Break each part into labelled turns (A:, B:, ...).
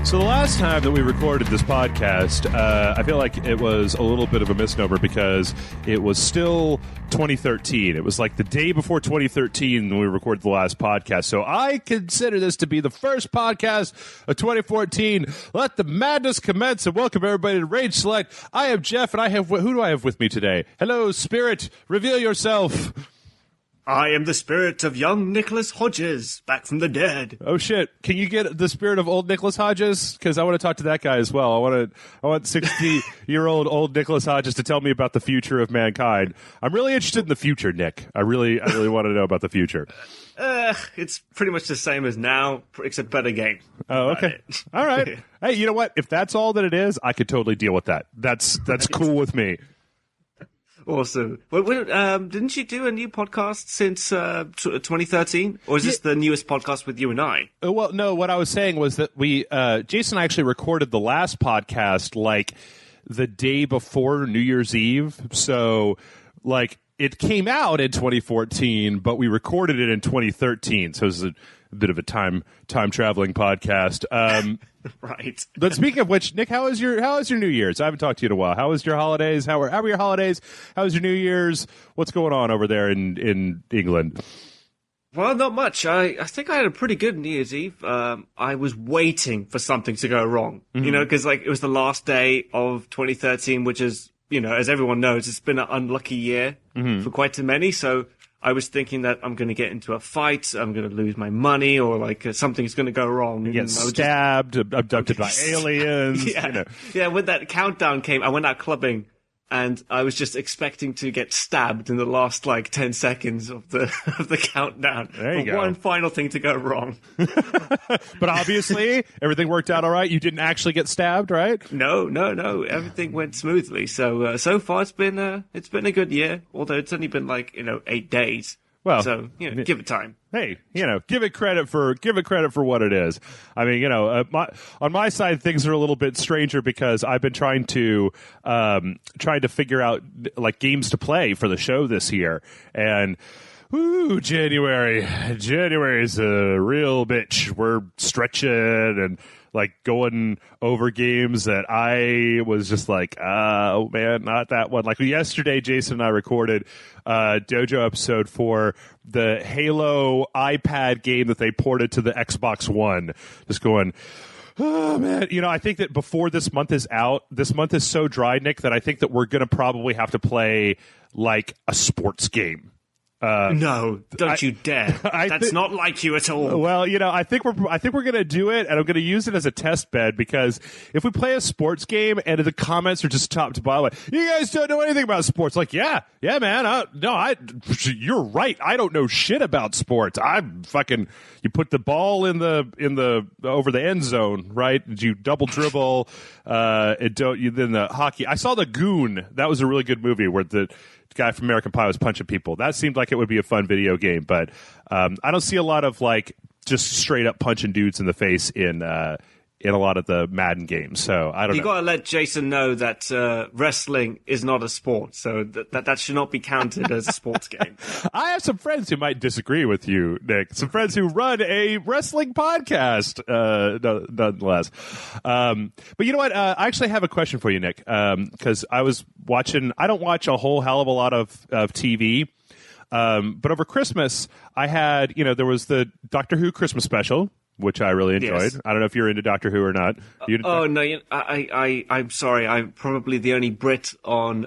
A: So the last time that we recorded this podcast, I feel like it was a little bit of a misnomer because it was still 2013. It was like the day before 2013 when we recorded the last podcast. So I consider this to be the first podcast of 2014. Let the madness commence and welcome everybody to Rage Select. I am Jeff, and who do I have with me today? Hello, Spirit. Reveal yourself.
B: I am the spirit of young Nicholas Hodges, back from the dead.
A: Oh shit! Can you get the spirit of old Nicholas Hodges? Because I want to talk to that guy as well. I want 60-year-old old Nicholas Hodges to tell me about the future of mankind. I'm really interested in the future, Nick. I really want to know about the future.
B: It's pretty much the same as now, except better game.
A: Oh, okay. All right. Hey, you know what? If that's all that it is, I could totally deal with that. That's cool with me.
B: Awesome. Well, didn't you do a new podcast since 2013? Or is this the newest podcast with you and I?
A: Well, no, what I was saying was that Jason and I actually recorded the last podcast like the day before New Year's Eve. So, like, it came out in 2014, but we recorded it in 2013. So it was a bit of a time traveling podcast.
B: Right.
A: But speaking of which, Nick, how was your New Year's? I haven't talked to you in a while. How was your holidays? How were your holidays? How was your New Year's? What's going on over there in England?
B: Well, not much. I think I had a pretty good New Year's Eve. I was waiting for something to go wrong, because like it was the last day of 2013, which is, as everyone knows, it's been an unlucky year for quite too many. So I was thinking that I'm going to get into a fight, I'm going to lose my money, or like something's going to go wrong.
A: You get stabbed, abducted by aliens.
B: Yeah, when that countdown came, I went out clubbing, and I was just expecting to get stabbed in the last 10 seconds of the countdown.
A: There you go.
B: One final thing to go wrong.
A: But obviously, everything worked out all right. You didn't actually get stabbed, right?
B: No. Everything went smoothly. So far it's been a good year. Although it's only been 8 days.
A: Well,
B: so give it time.
A: Hey, give it credit for what it is. I mean, on my side, things are a little bit stranger because I've been trying to figure out games to play for the show this year, and January is a real bitch. We're stretching and going over games that I was just oh man, not that one. Like yesterday, Jason and I recorded Dojo episode for the Halo iPad game that they ported to the Xbox One. Just going, oh man, I think that before this month is out, this month is so dry, Nick, that I think that we're going to probably have to play a sports game.
B: No, don't you dare. That's not like you at all.
A: Well, I think we're going to do it, and I'm going to use it as a test bed, because if we play a sports game and the comments are just top to bottom, you guys don't know anything about sports. Yeah, man. You're right. I don't know shit about sports. You put the ball in the over the end zone, right? You double dribble, then the hockey. I saw The Goon. That was a really good movie where the guy from American Pie was punching people. That seemed like it would be a fun video game, but I don't see a lot of just straight up punching dudes in the face in a lot of the Madden games. So I don't know.
B: You got to let Jason know that wrestling is not a sport, so that should not be counted as a sports game.
A: I have some friends who might disagree with you, Nick. Some friends who run a wrestling podcast, nonetheless. But you know what? I actually have a question for you, Nick, because I was watching. I don't watch a whole hell of a lot of TV. But over Christmas, I had, there was the Doctor Who Christmas special, which I really enjoyed. Yes. I don't know if you're into Doctor Who or not.
B: No, I'm sorry. I'm probably the only Brit on,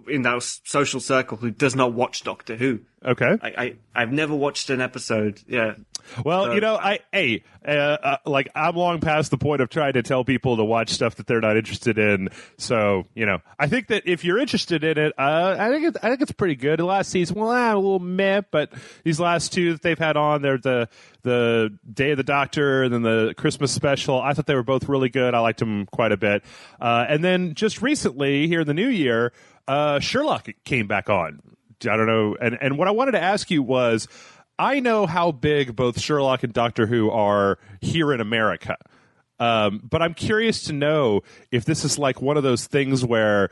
B: in our social circle who does not watch Doctor Who.
A: Okay.
B: I've never watched an episode. Yeah.
A: Well, I'm long past the point of trying to tell people to watch stuff that they're not interested in. So, I think that if you're interested in it, I think it's pretty good. The last season, a little meh, but these last two that they've had on, they're the Day of the Doctor and then the Christmas special. I thought they were both really good. I liked them quite a bit. And then just recently, here in the new year, Sherlock came back on. I don't know. And what I wanted to ask you was, I know how big both Sherlock and Doctor Who are here in America. But I'm curious to know if this is one of those things where,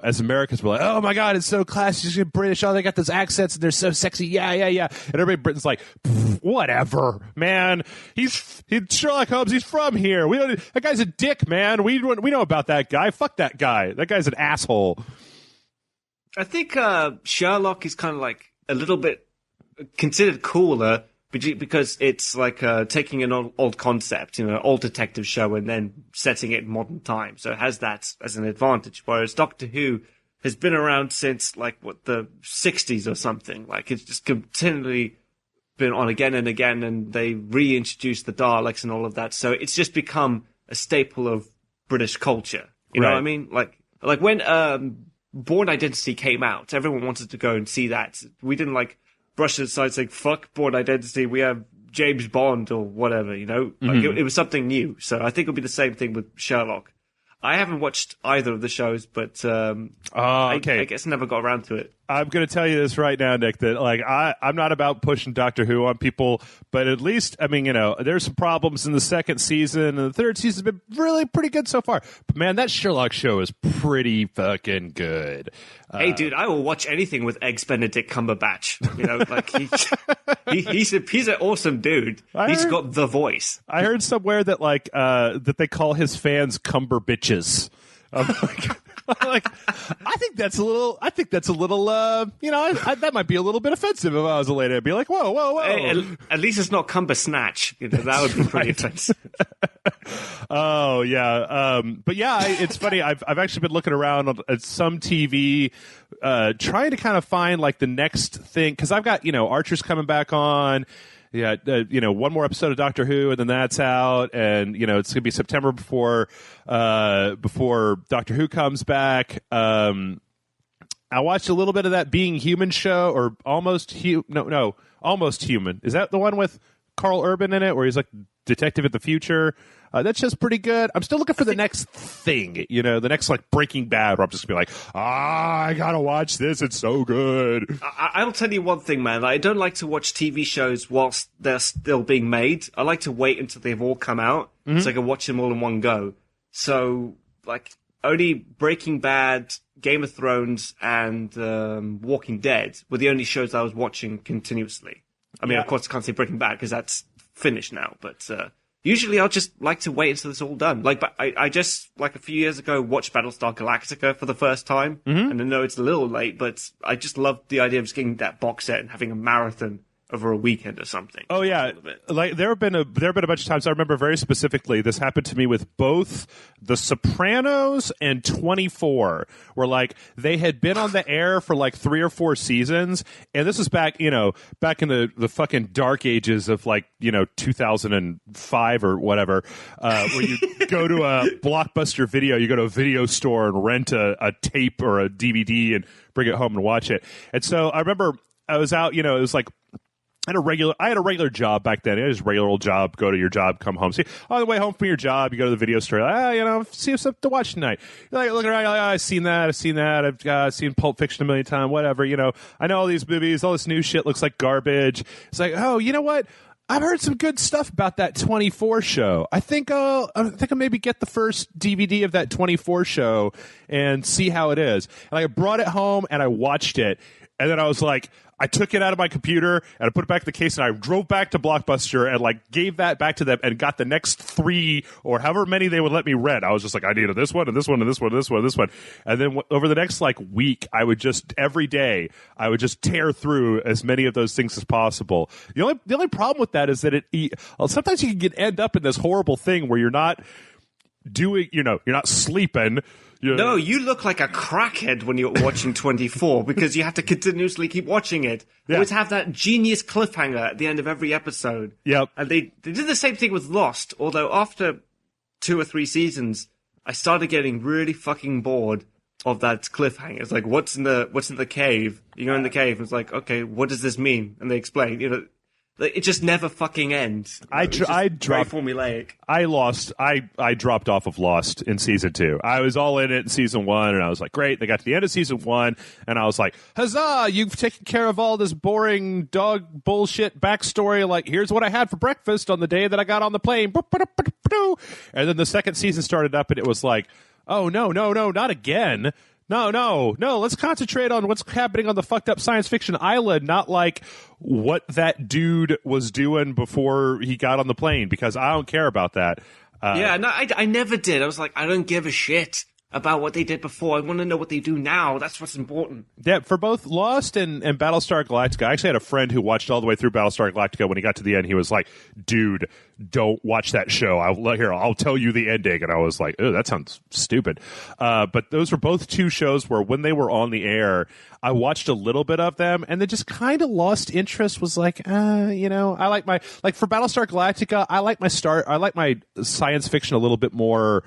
A: as Americans, we're like, oh my God, it's so classy, it's British. Oh, they got those accents and they're so sexy. Yeah. And everybody in Britain's like, whatever, man. He's Sherlock Holmes. He's from here. That guy's a dick, man. We know about that guy. Fuck that guy. That guy's an asshole.
B: I think Sherlock is kind of like a little bit considered cooler because it's like taking an old concept, old detective show, and then setting it in modern time. So it has that as an advantage. Whereas Doctor Who has been around since like the 60s or something. Like it's just continually been on again and again, and they reintroduced the Daleks and all of that. So it's just become a staple of British culture. You know what I mean? Like when Bourne Identity came out, everyone wanted to go and see that. We didn't like brush it aside saying, fuck Bourne Identity, we have James Bond or whatever, Like it was something new. So I think it'll be the same thing with Sherlock. I haven't watched either of the shows, but I guess I never got around to it.
A: I'm going to tell you this right now, Nick, that like I'm not about pushing Doctor Who on people, but at least, I mean, there's some problems in the second season, and the third season's been really pretty good so far. But man, that Sherlock show is pretty fucking good.
B: Hey, dude, I will watch anything with Eggs Benedict Cumberbatch. Like he's an awesome dude. He's got the voice.
A: I heard somewhere that like that they call his fans Cumber bitches. Like, I think that's a little. That might be a little bit offensive if I was a lady. I'd be like, whoa.
B: Hey, at least it's not Cumber Snatch. That would be pretty offensive.
A: Oh yeah, but yeah, it's funny. I've actually been looking around at some TV, trying to kind of find like the next thing, because I've got Archer's coming back on. Yeah, one more episode of Doctor Who, and then that's out, and it's gonna be September before Doctor Who comes back. I watched a little bit of that Being Human show, or Almost Human. Is that the one with Carl Urban in it, where he's like detective at the future? That's just pretty good. I'm still looking for the next thing, the next like Breaking Bad, where I'm just gonna be like, I gotta watch this. It's so good.
B: I'll tell you one thing, man. I don't like to watch TV shows whilst they're still being made. I like to wait until they've all come out so I can watch them all in one go. So, like, only Breaking Bad, Game of Thrones, and Walking Dead were the only shows I was watching continuously. I mean, of course, I can't say Breaking Bad because that's finished now, but usually I'll just like to wait until it's all done. Like, but I just, like a few years ago, watched Battlestar Galactica for the first time. And I know it's a little late, but I just loved the idea of just getting that box set and having a marathon over a weekend or something.
A: Oh yeah, like there have been a bunch of times. I remember very specifically. This happened to me with both The Sopranos and 24, where like they had been on the air for like 3 or 4 seasons, and this was back in the fucking dark ages of like 2005 or whatever, where you go to a Blockbuster Video, you go to a video store and rent a tape or a DVD and bring it home and watch it. And so I remember I was out, it was like. I had a regular job back then. It was a regular old job. Go to your job, come home. See, on the way home from your job, you go to the video store. See what's up to watch tonight. You're like looking around. You're like, I've seen that. I've seen Pulp Fiction a million times. Whatever. I know all these movies. All this new shit looks like garbage. It's like, oh, you know what? I've heard some good stuff about that 24 show. I think I'll maybe get the first DVD of that 24 show and see how it is. And I brought it home and I watched it, and then I was like, I took it out of my computer and I put it back in the case, and I drove back to Blockbuster and like gave that back to them and got the next 3 or however many they would let me rent. I was just like, I needed this one and this one and this one and this one and this one. And then over the next like week, every day I would just tear through as many of those things as possible. The only problem with that is that sometimes you can end up in this horrible thing where you're not doing, you're not sleeping.
B: No, you look like a crackhead when you're watching 24 because you have to continuously keep watching it. Yeah. Always have that genius cliffhanger at the end of every episode.
A: Yep.
B: And they did the same thing with Lost, although after 2 or 3 seasons, I started getting really fucking bored of that cliffhanger. It's like, what's in the cave? You go in the cave, and it's like, okay, what does this mean? And they explain, it just never fucking ends.
A: I dropped
B: very formulaic.
A: I dropped off of Lost in season 2. I was all in it in season 1, and I was like, great. They got to the end of season 1, and I was like, huzzah! You've taken care of all this boring dog bullshit backstory. Like, here's what I had for breakfast on the day that I got on the plane. And then the second season started up, and it was like, oh no, not again. No. Let's concentrate on what's happening on the fucked up science fiction island, not like what that dude was doing before he got on the plane, because I don't care about that.
B: I never did. I was like, I don't give a shit about what they did before. I want to know what they do now. That's what's important.
A: Yeah, for both Lost and Battlestar Galactica, I actually had a friend who watched all the way through Battlestar Galactica. When he got to the end, he was like, dude, don't watch that show. I'll tell you the ending. And I was like, oh, that sounds stupid. But those were both two shows where when they were on the air, I watched a little bit of them and then just kind of lost interest. Was like, I like for Battlestar Galactica, I like my science fiction a little bit more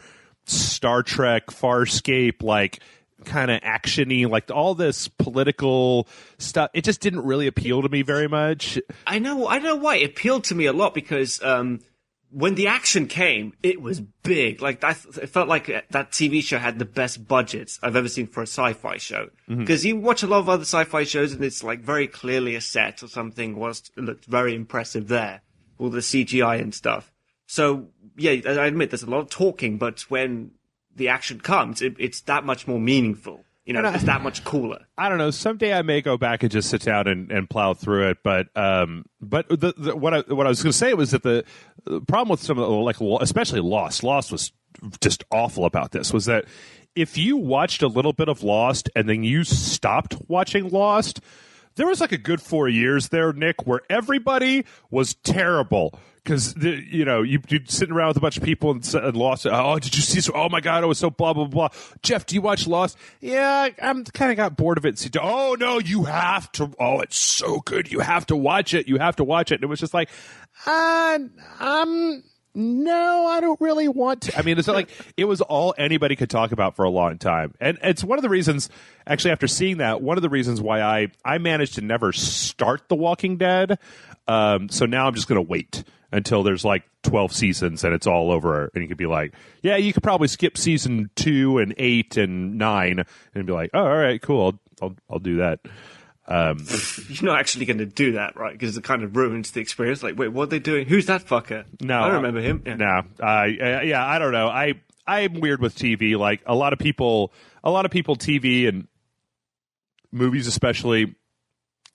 A: Star Trek, Farscape, like kind of action-y, like all this political stuff. It just didn't really appeal to me very much.
B: I know why. It appealed to me a lot because when the action came, it was big. Like it felt like that TV show had the best budgets I've ever seen for a sci-fi show. Because you watch a lot of other sci-fi shows and it's like very clearly a set or something. It looked very impressive there, all the CGI and stuff. So yeah, I admit there's a lot of talking, but when the action comes, it's that much more meaningful. It's that much cooler. I
A: don't know. Someday I may go back and just sit down and plow through it. But what I was going to say was that the problem with some of the, especially Lost was just awful about this, was that if you watched a little bit of Lost and then you stopped watching Lost, there was like a good 4 years there, Nick, where everybody was terrible. Because you'd sitting around with a bunch of people and Lost. Oh, did you see? Oh my God, it was so blah blah blah. Jeff, do you watch Lost? Yeah, I'm kind of got bored of it. Oh no, you have to. Oh, it's so good. You have to watch it. You have to watch it. And it was just like, no, I don't really want to. I mean, it's like it was all anybody could talk about for a long time, and it's one of the reasons. Actually, after seeing that, one of the reasons why I managed to never start The Walking Dead. So now I'm just going to wait until there's like 12 seasons and it's all over, and you could be like, yeah, you could probably skip season 2 and 8 and 9 and be like, oh, all right, cool, I'll do that.
B: You're not actually going to do that, right? Because it kind of ruins the experience. Like, wait, what are they doing? Who's that fucker?
A: No,
B: I don't remember him. Yeah.
A: No, I don't know. I'm weird with TV. Like a lot of people, TV and movies especially.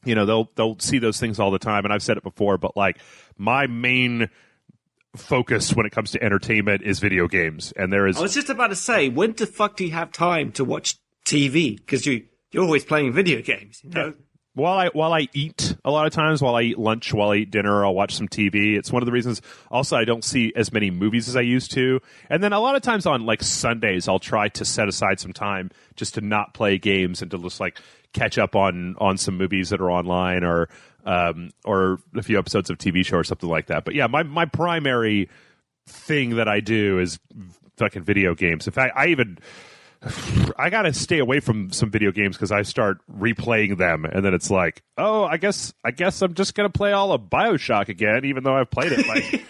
A: They'll see those things all the time, and I've said it before, but like my main focus when it comes to entertainment is video games, and there is.
B: I was just about to say, when the fuck do you have time to watch TV? Because you're always playing video games.
A: Yeah. While I eat, a lot of times while I eat lunch, while I eat dinner, I'll watch some TV. It's one of the reasons. Also, I don't see as many movies as I used to, and then a lot of times on like Sundays, I'll try to set aside some time just to not play games and to just like catch up on some movies that are online or a few episodes of TV show or something like that. But yeah, my primary thing that I do is fucking video games. In fact, I gotta stay away from some video games because I start replaying them, and then it's like, oh, I guess I'm just gonna play all of BioShock again, even though I've played it like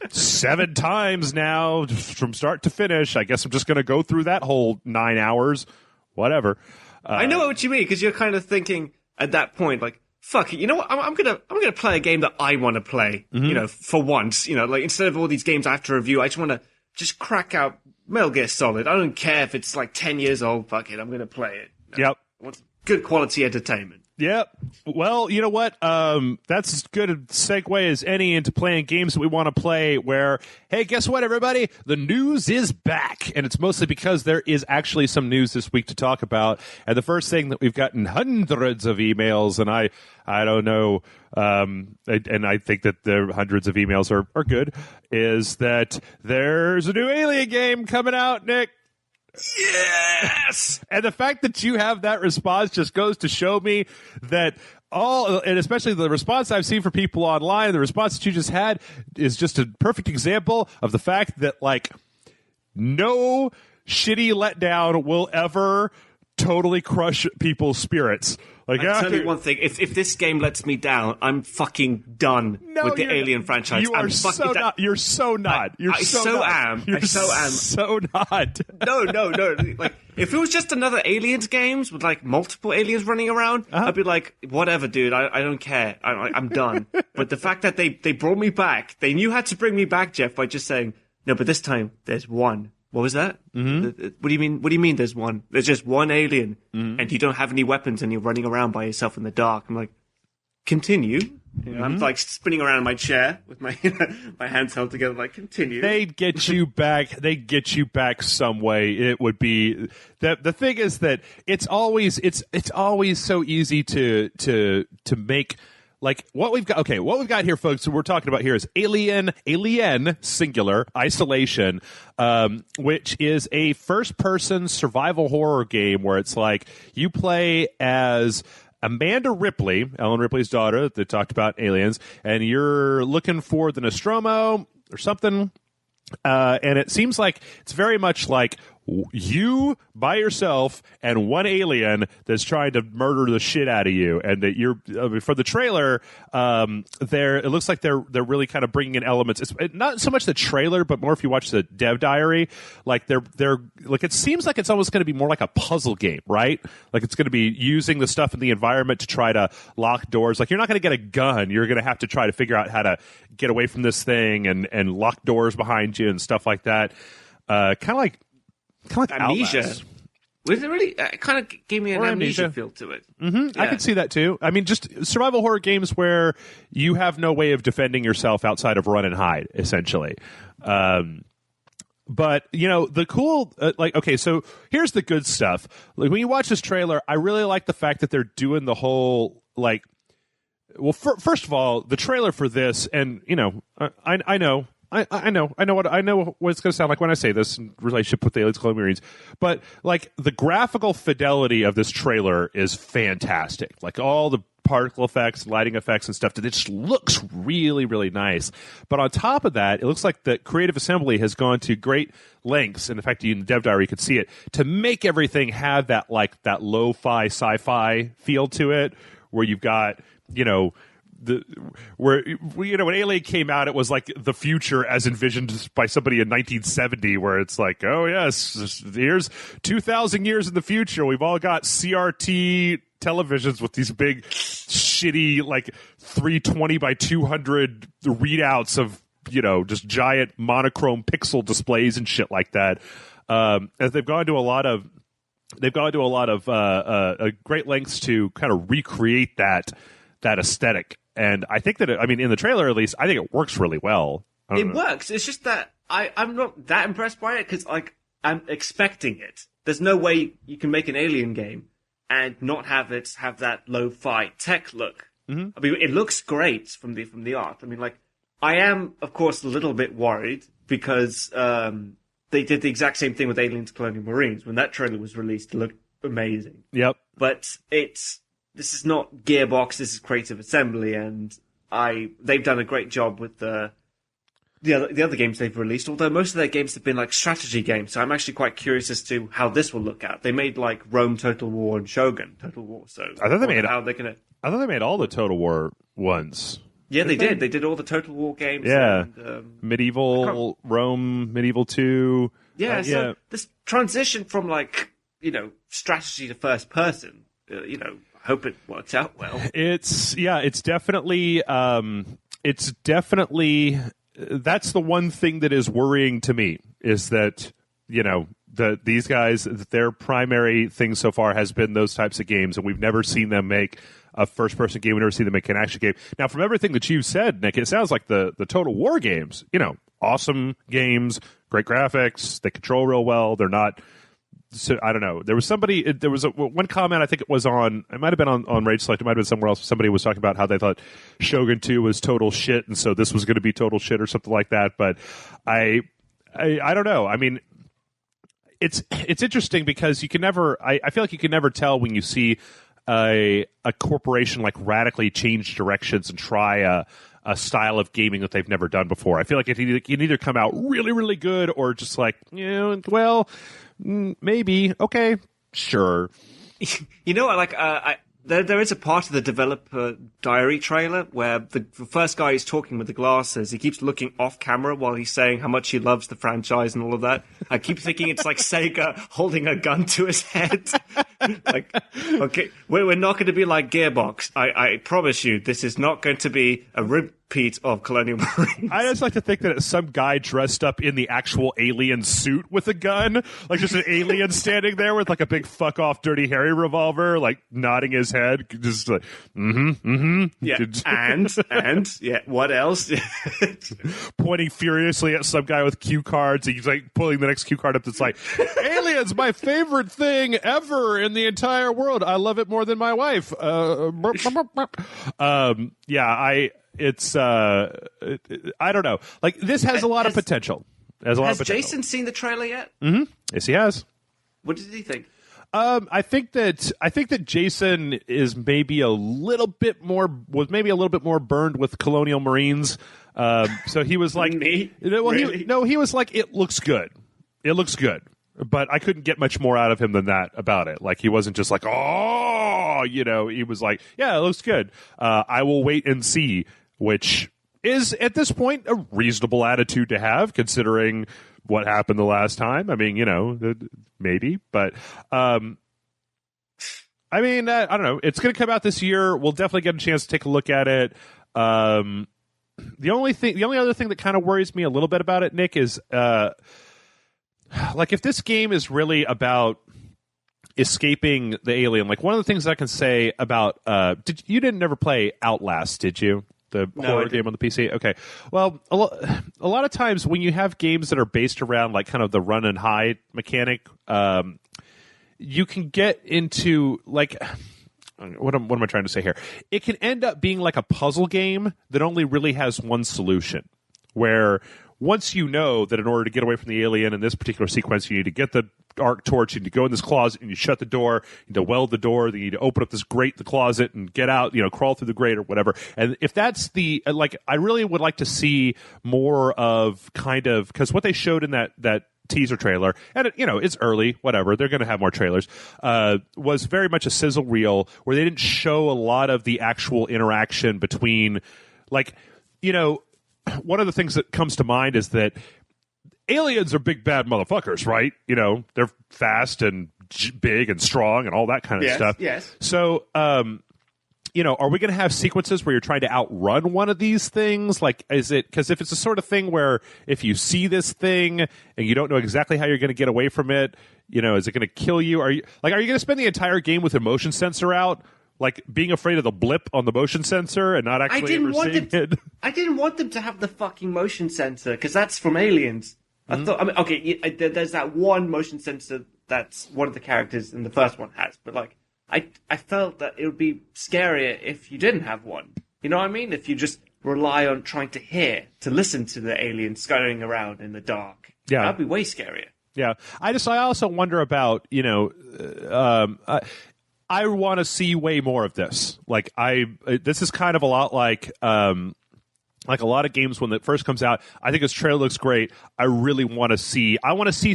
A: 7 times now from start to finish. I guess I'm just gonna go through that whole 9 hours, whatever.
B: I know what you mean, because you're kind of thinking at that point, like, fuck it, you know what? I'm gonna play a game that I want to play. For once, like instead of all these games I have to review, I just want to crack out Metal Gear Solid. I don't care if it's like 10 years old. Fuck it, I'm gonna play it.
A: Yep.
B: I want good quality entertainment.
A: Yep. Well, you know what? That's as good a segue as any into playing games that we want to play where, hey, guess what, everybody? The news is back. And it's mostly because there is actually some news this week to talk about. And the first thing that we've gotten hundreds of emails, and I don't know, and I think that the hundreds of emails are good, is that there's a new Alien game coming out, Nick.
B: Yes!
A: And the fact that you have that response just goes to show me that and especially the response I've seen from people online, the response that you just had is just a perfect example of the fact that, like, no shitty letdown will ever totally crush people's spirits. Like,
B: I'll tell you one thing. If this game lets me down, I'm fucking done with the Alien franchise.
A: You are so not. You're so not.
B: I so am.
A: So not.
B: No. Like, if it was just another Aliens games with like multiple aliens running around, I'd be like, whatever, dude. I don't care. I'm done. But the fact that they brought me back, they knew how to bring me back, Jeff, by just saying, no, but this time there's one. What was that? Mm-hmm. What do you mean? What do you mean? There's one. There's just one alien, and you don't have any weapons, and you're running around by yourself in the dark. I'm like, continue. You know, I'm like spinning around in my chair with my my hands held together. Like, continue.
A: They'd get you back. They'd get you back some way. It would be the thing is that it's always so easy to make. Like what we've got, okay, what we've got here, folks, what we're talking about here is Alien, singular, Isolation, which is a first-person survival horror game where it's like you play as Amanda Ripley, Ellen Ripley's daughter, that they talked about Aliens, and you're looking for the Nostromo or something, and it seems like it's very much like you by yourself and one alien that's trying to murder the shit out of you, and that you're for the trailer. It looks like they're really kind of bringing in elements. It's not so much the trailer, but more if you watch the dev diary. Like they're like it seems like it's almost going to be more like a puzzle game, right? Like it's going to be using the stuff in the environment to try to lock doors. Like you're not going to get a gun. You're going to have to try to figure out how to get away from this thing and lock doors behind you and stuff like that. Kind of like
B: Amnesia.
A: Outlast.
B: Was it really? It kind of gave me an amnesia feel to it.
A: Mm-hmm. Yeah. I could see that too. I mean, just survival horror games where you have no way of defending yourself outside of run and hide, essentially. But you know, the cool, okay, so here's the good stuff. Like when you watch this trailer, I really like the fact that they're doing the whole like. Well, first of all, the trailer for this, and you know, I know. I know what it's going to sound like when I say this in relationship with the Aliens Colonial Marines, but like the graphical fidelity of this trailer is fantastic. Like all the particle effects, lighting effects, and stuff. It just looks really, really nice. But on top of that, it looks like the Creative Assembly has gone to great lengths, and in fact, in the dev diary, you could see it, to make everything have that like that lo-fi sci-fi feel to it, where you've got, you know. When Alien came out, it was like the future as envisioned by somebody in 1970, where it's like, oh yes, here's 2,000 years in the future. We've all got CRT televisions with these big, shitty, like 320 by 200 readouts of, you know, just giant monochrome pixel displays and shit like that. As they've gone to a lot of great lengths to kind of recreate that aesthetic. And I think that, in the trailer at least, I think it works really well.
B: It works. It's just that I'm not that impressed by it because, like, I'm expecting it. There's no way you can make an Alien game and not have it have that lo-fi tech look. Mm-hmm. I mean, it looks great from the art. I mean, like, I am, of course, a little bit worried because they did the exact same thing with Aliens Colonial Marines. When that trailer was released, it looked amazing.
A: Yep.
B: But this is not Gearbox, this is Creative Assembly, and they've done a great job with the other games they've released, although most of their games have been like strategy games, so I'm actually quite curious as to how this will look out. They made like Rome Total War and Shogun Total War, so
A: I thought they made all the Total War ones.
B: Yeah, they did. They did all the Total War games.
A: Yeah. And, Medieval Rome, Medieval 2.
B: Yeah, so this transition from like, you know, strategy to first person, you know, hope it works out well. It's
A: definitely that's the one thing that is worrying to me, is that, you know, these guys, their primary thing so far has been those types of games, and we've never seen them make a first-person game. We've never seen them make an action game. Now, from everything that you've said, Nick, it sounds like the Total War games, you know, awesome games, great graphics, they control real well, they're not... So I don't know. There was one comment, I think it might have been on Rage Select, it might have been somewhere else. Somebody was talking about how they thought Shogun 2 was total shit, and so this was going to be total shit or something like that. But I don't know. I mean, it's interesting because you can never. I feel like you can never tell when you see a corporation like radically change directions and try a style of gaming that they've never done before. I feel like it can either come out really, really good or just like, you know, well. Maybe. Okay. Sure.
B: You know, like, there is a part of the developer diary trailer where the first guy is talking with the glasses. He keeps looking off camera while he's saying how much he loves the franchise and all of that. I keep thinking it's like Sega holding a gun to his head. Like, okay, we're not going to be like Gearbox. I promise you, this is not going to be a Pete of Colonial Marines.
A: I just like to think that it's some guy dressed up in the actual alien suit with a gun, like just an alien standing there with like a big fuck off Dirty Harry revolver, like nodding his head, just like,
B: Yeah, and yeah, what else?
A: Pointing furiously at some guy with cue cards. He's like pulling the next cue card up that's like, aliens, my favorite thing ever in the entire world. I love it more than my wife. It's I don't know. Like, this has a lot of potential.
B: Has Jason seen the trailer yet?
A: Mm-hmm. Yes, he has.
B: What did he think?
A: I think that Jason is maybe a little bit more burned with Colonial Marines. So he was like,
B: Me?
A: Well,
B: Really?
A: he was like, it looks good. It looks good. But I couldn't get much more out of him than that about it. Like, he wasn't just like, oh, he was like, yeah, it looks good. I will wait and see, which is at this point a reasonable attitude to have, considering what happened the last time. I mean, maybe, but I mean, I don't know. It's going to come out this year. We'll definitely get a chance to take a look at it. The only other thing that kind of worries me a little bit about it, Nick, is like, if this game is really about escaping the alien, like, one of the things I can say about you didn't never play Outlast, did you? The horror game on the PC? Okay. Well, a lot of times when you have games that are based around like kind of the run and hide mechanic, you can get into like, what am I trying to say here? It can end up being like a puzzle game that only really has one solution, where once you know that in order to get away from the alien in this particular sequence, you need to get the arc torch, you need to go in this closet and you shut the door, you need to weld the door, then you need to open up this grate, the closet, and get out, crawl through the grate or whatever. And if that's the, like, I really would like to see more of kind of, because what they showed in that teaser trailer, and it's early, whatever, they're going to have more trailers, was very much a sizzle reel where they didn't show a lot of the actual interaction between, like, one of the things that comes to mind is that aliens are big bad motherfuckers, right? They're fast and big and strong and all that kind of stuff.
B: Yes.
A: So, are we going to have sequences where you're trying to outrun one of these things? Like, is it, because if it's the sort of thing where if you see this thing and you don't know exactly how you're going to get away from it, is it going to kill you? Are you going to spend the entire game with a motion sensor out? Like, being afraid of the blip on the motion sensor and not actually seeing it?
B: I didn't want them to have the fucking motion sensor, because that's from Aliens. I thought, okay, there's that one motion sensor that's one of the characters in the first one has, but like, I felt that it would be scarier if you didn't have one. You know what I mean? If you just rely on trying to listen to the aliens scurrying around in the dark.
A: Yeah.
B: That'd be way scarier.
A: Yeah. I also wonder about, I want to see way more of this. Like, this is kind of a lot like a lot of games when it first comes out. I think this trailer looks great. I really want to see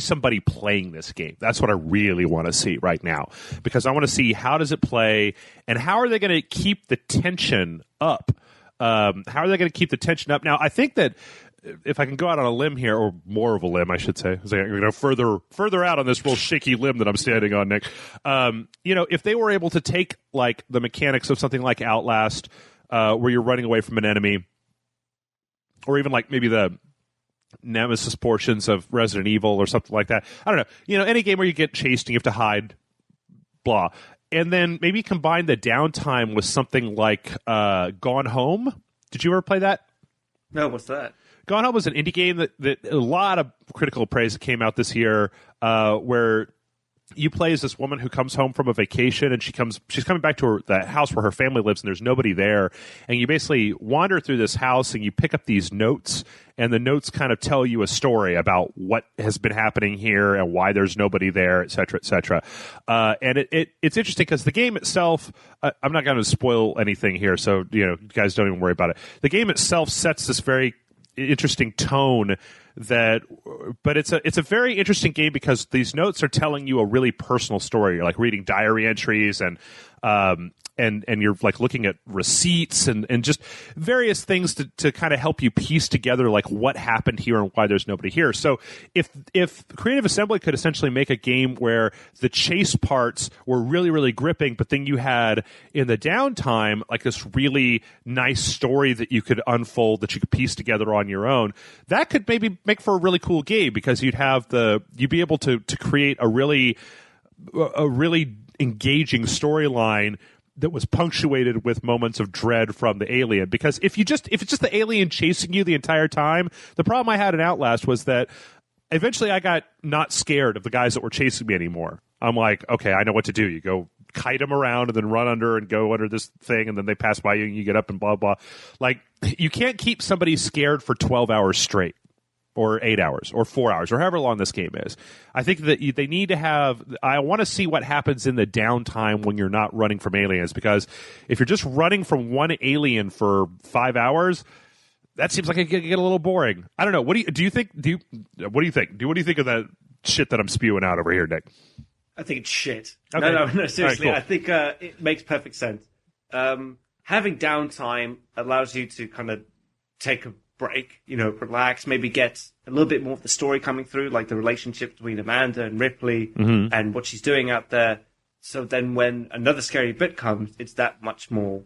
A: somebody playing this game. That's what I really want to see right now, because I want to see how does it play and how are they going to keep the tension up. How are they going to keep the tension up? Now, I think that if I can go out on a limb here, or more of a limb, I should say, further out on this real shaky limb that I'm standing on, Nick. If they were able to take like the mechanics of something like Outlast, where you're running away from an enemy, or even like maybe the Nemesis portions of Resident Evil or something like that. I don't know. Any game where you get chased and you have to hide, blah. And then maybe combine the downtime with something like Gone Home. Did you ever play that?
B: No, what's that? Gone
A: Home was an indie game that a lot of critical praise that came out this year, where you play as this woman who comes home from a vacation, and she's coming back to the house where her family lives, and there's nobody there. And you basically wander through this house, and you pick up these notes, and the notes kind of tell you a story about what has been happening here and why there's nobody there, et cetera, et cetera. And it's interesting because the game itself, I'm not going to spoil anything here, so you guys don't even worry about it. The game itself sets this very interesting tone but it's a very interesting game because these notes are telling you a really personal story. You're like reading diary entries, and And you're like looking at receipts and just various things to kind of help you piece together like what happened here and why there's nobody here. So if Creative Assembly could essentially make a game where the chase parts were really, really gripping, but then you had in the downtime like this really nice story that you could unfold, that you could piece together on your own, that could maybe make for a really cool game, because you'd be able to create a really engaging storyline that was punctuated with moments of dread from the alien. Because if it's just the alien chasing you the entire time, the problem I had in Outlast was that eventually I got not scared of the guys that were chasing me anymore. I'm like, okay, I know what to do. You go kite them around and then run under and go under this thing, and then they pass by you and you get up and blah, blah. Like, you can't keep somebody scared for 12 hours straight, or 8 hours, or 4 hours, or however long this game is. I think that they need to have... I want to see what happens in the downtime when you're not running from aliens, because if you're just running from one alien for 5 hours, that seems like it could get a little boring. I don't know. What do you think? What do you think of that shit that I'm spewing out over here, Nick?
B: I think it's shit.
A: Okay.
B: No, seriously.
A: Right, cool.
B: I think it makes perfect sense. Having downtime allows you to kind of take a break, relax, maybe get a little bit more of the story coming through, like the relationship between Amanda and Ripley and what she's doing out there. So then when another scary bit comes, it's that much more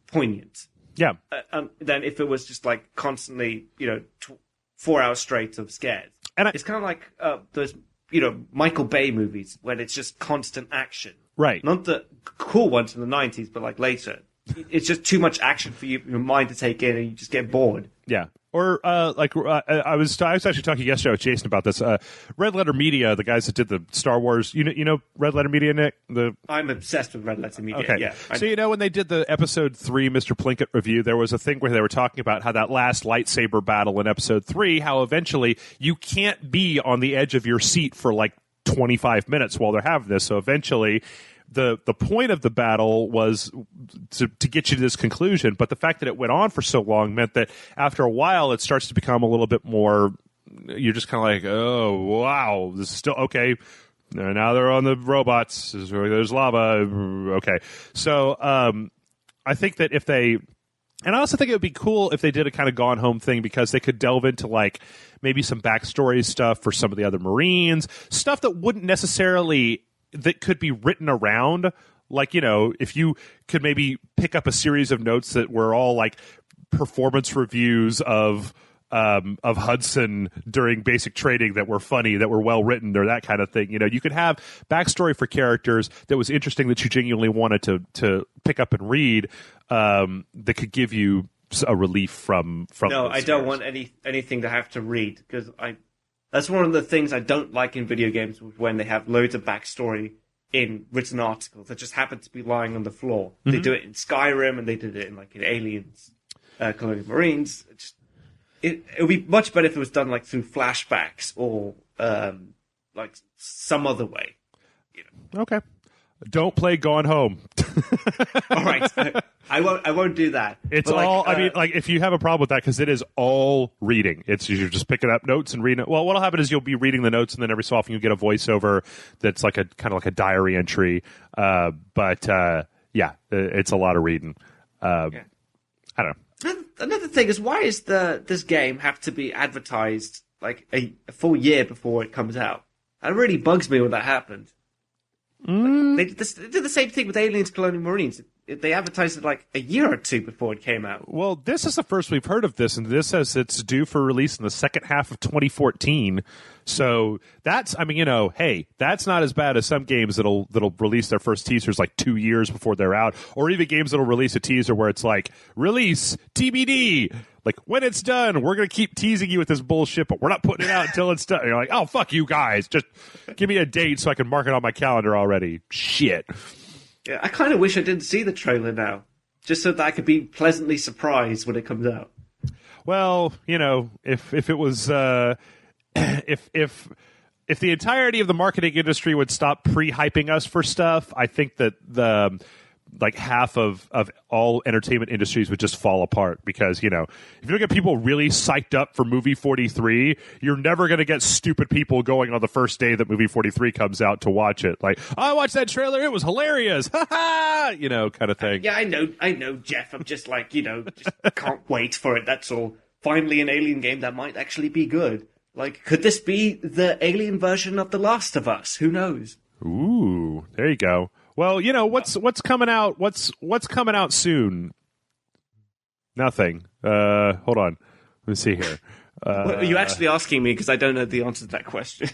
B: poignant.
A: Yeah.
B: Than if it was just like constantly, 4 hours straight of scared. And it's kind of like those, Michael Bay movies when it's just constant action.
A: Right.
B: Not the cool ones from the 90s, but like later. It's just too much action for your mind to take in, and you just get bored.
A: Yeah. Or I was actually talking yesterday with Jason about this. Red Letter Media, the guys that did the Star Wars, you know Red Letter Media, Nick?
B: I'm obsessed with Red Letter Media.
A: Okay.
B: Yeah.
A: So when they did the episode 3 Mr. Plinkett review, there was a thing where they were talking about how that last lightsaber battle in episode 3, how eventually you can't be on the edge of your seat for like 25 minutes while they're having this. So eventually the point of the battle was to get you to this conclusion, but the fact that it went on for so long meant that after a while it starts to become a little bit more, you're just kind of like, oh, wow, this is still okay. Now they're on the robots. There's lava. Okay. So I think that and I also think it would be cool if they did a kind of Gone Home thing, because they could delve into like maybe some backstory stuff for some of the other Marines, stuff that wouldn't necessarily... that could be written around, like, if you could maybe pick up a series of notes that were all like performance reviews of Hudson during basic training that were funny, that were well written, or that kind of thing. You could have backstory for characters that was interesting, that you genuinely wanted to pick up and read, that could give you a relief from.
B: No, I don't want anything to have to read, because that's one of the things I don't like in video games, when they have loads of backstory in written articles that just happen to be lying on the floor. Mm-hmm. They do it in Skyrim, and they did it in Aliens, Colonial Marines. It would be much better if it was done like through flashbacks or like some other way.
A: Okay. Don't play Gone Home.
B: All right. I won't do that.
A: It's all, if you have a problem with that, because it is all reading. You're just picking up notes and reading it. Well, what'll happen is you'll be reading the notes, and then every so often you get a voiceover that's like kind of like a diary entry. But it's a lot of reading. I don't know.
B: Another thing is, why is this game have to be advertised like a full year before it comes out? That really bugs me when that happened. They did the same thing with Aliens Colonial Marines. They advertised it like a year or two before it came out.
A: Well, this is the first we've heard of this, and this says it's due for release in the second half of 2014. So that's, hey, that's not as bad as some games that'll release their first teasers like 2 years before they're out, or even games that'll release a teaser where it's like, release TBD. Like, when it's done, we're going to keep teasing you with this bullshit, but we're not putting it out until it's done. And you're like, oh, fuck you guys. Just give me a date so I can mark it on my calendar already. Shit.
B: Yeah, I kind of wish I didn't see the trailer now, just so that I could be pleasantly surprised when it comes out.
A: Well, if it was... if the entirety of the marketing industry would stop pre-hyping us for stuff, I think that like half of all entertainment industries would just fall apart because, you know, if you don't get people really psyched up for movie 43, you're never going to get stupid people going on the first day that movie 43 comes out to watch it. Like, I watched that trailer. It was hilarious. Ha ha, you know, kind of thing.
B: Yeah, I know, Jeff. I'm just like, you know, just can't wait for it. That's all. Finally, an Alien game that might actually be good. Like, could this be the Alien version of The Last of Us? Who knows?
A: Ooh, there you go. Well, you know, what's coming out? What's coming out soon? Nothing. Hold on. Let me see here.
B: Are you actually asking me? Because I don't know the answer to that question.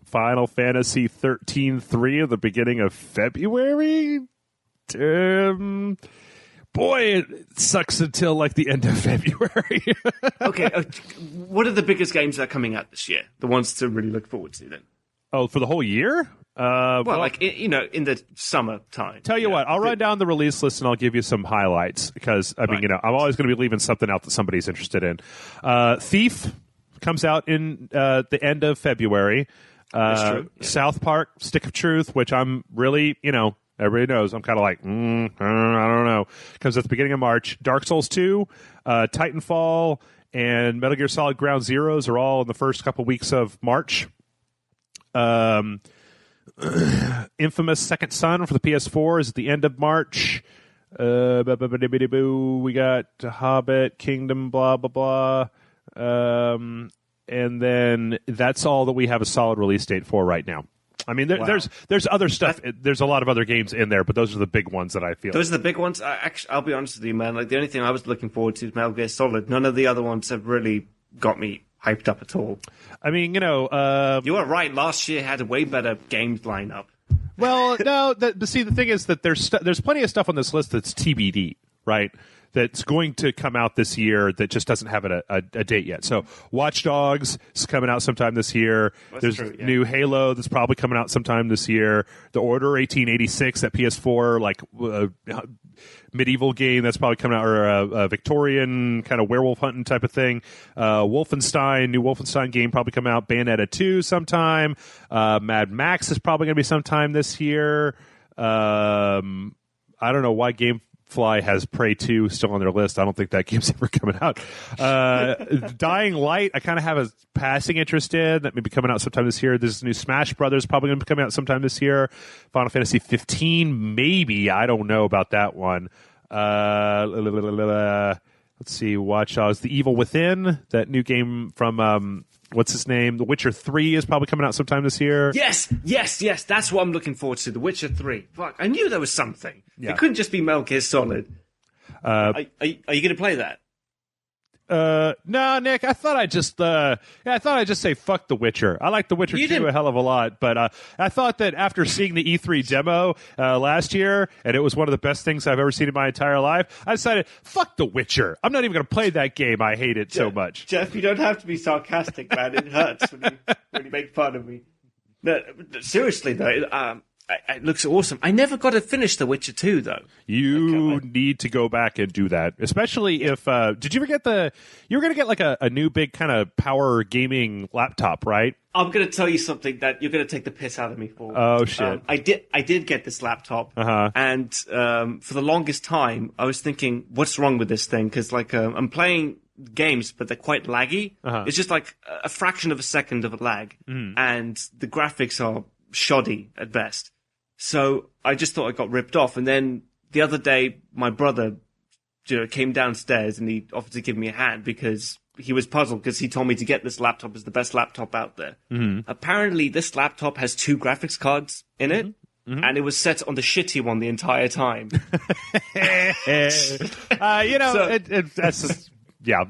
A: Final Fantasy 13-3 at the beginning of February? Boy, it sucks until like the end of February.
B: Okay, what are the biggest games that are coming out this year? The ones to really look forward to then?
A: Oh, for the whole year?
B: Well, like, you know, in the summertime.
A: Tell you what, I'll run down the release list and I'll give you some highlights because, I mean, you know, I'm always going to be leaving something out that somebody's interested in. Thief comes out in the end of February.
B: That's true. Yeah.
A: South Park, Stick of Truth, which I'm really, you know, everybody knows. I'm kind of like, I don't know. Comes at the beginning of March. Dark Souls 2, Titanfall, and Metal Gear Solid Ground Zeroes are all in the first couple weeks of March. Infamous Second Son for the PS4 is at the end of March. We got Hobbit, Kingdom, blah, blah, blah. And then that's all that we have a solid release date for right now. I mean, there's other stuff. There's a lot of other games in there, but those are the big ones that I feel.
B: Those are the big ones. I'll be honest with you, man. Like, the only thing I was looking forward to is Metal Gear Solid. None of the other ones have really got me hyped up at all.
A: I mean, you know...
B: you were right. Last year had a way better games lineup.
A: Well, no. See, the thing is that there's plenty of stuff on this list that's TBD, right? That's going to come out this year that just doesn't have a date yet. So Watch Dogs is coming out sometime this year. There's
B: true, yeah.
A: new Halo that's probably coming out sometime this year. The Order 1886, that PS4 like medieval game that's probably coming out, or a Victorian kind of werewolf hunting type of thing. Wolfenstein, new Wolfenstein game probably coming out. Bayonetta 2 sometime. Mad Max is probably going to be sometime this year. I don't know why Gamefly has Prey 2 still on their list. I don't think that game's ever coming out. Dying Light, I kind of have a passing interest in. That may be coming out sometime this year. There's new Smash Brothers probably going to be coming out sometime this year. Final Fantasy 15, maybe. I don't know about that one. Let's see. Watch Dogs. The Evil Within, that new game from... what's his name? The Witcher 3 is probably coming out sometime this year.
B: Yes. That's what I'm looking forward to. The Witcher 3. Fuck, I knew there was something.
A: Yeah.
B: It couldn't just be Metal Gear Solid. Are you going to play that?
A: No, Nick. I thought I'd just say fuck The Witcher. I like The Witcher 2 a hell of a lot, but I thought that after seeing the E3 demo last year, and it was one of the best things I've ever seen in my entire life, I decided fuck The Witcher. I'm not even going to play that game. I hate it so much.
B: Jeff, you don't have to be sarcastic, man. It hurts when you make fun of me. No, seriously though. It looks awesome. I never got to finish The Witcher 2, though.
A: You need to go back and do that, especially if... did you ever get you were going to get like a new big kind of power gaming laptop, right?
B: I'm going to tell you something that you're going to take the piss out of me for.
A: Oh, shit.
B: I did get this laptop, and for the longest time, I was thinking, what's wrong with this thing? Because like, I'm playing games, but they're quite laggy. It's just like a fraction of a second of a lag, and the graphics are shoddy at best. So I just thought I got ripped off. And then the other day, my brother came downstairs and he offered to give me a hand because he was puzzled because he told me to get this laptop as the best laptop out there. Apparently, this laptop has 2 graphics cards in it. And it was set on the shitty one the entire time.
A: That's just... Yeah,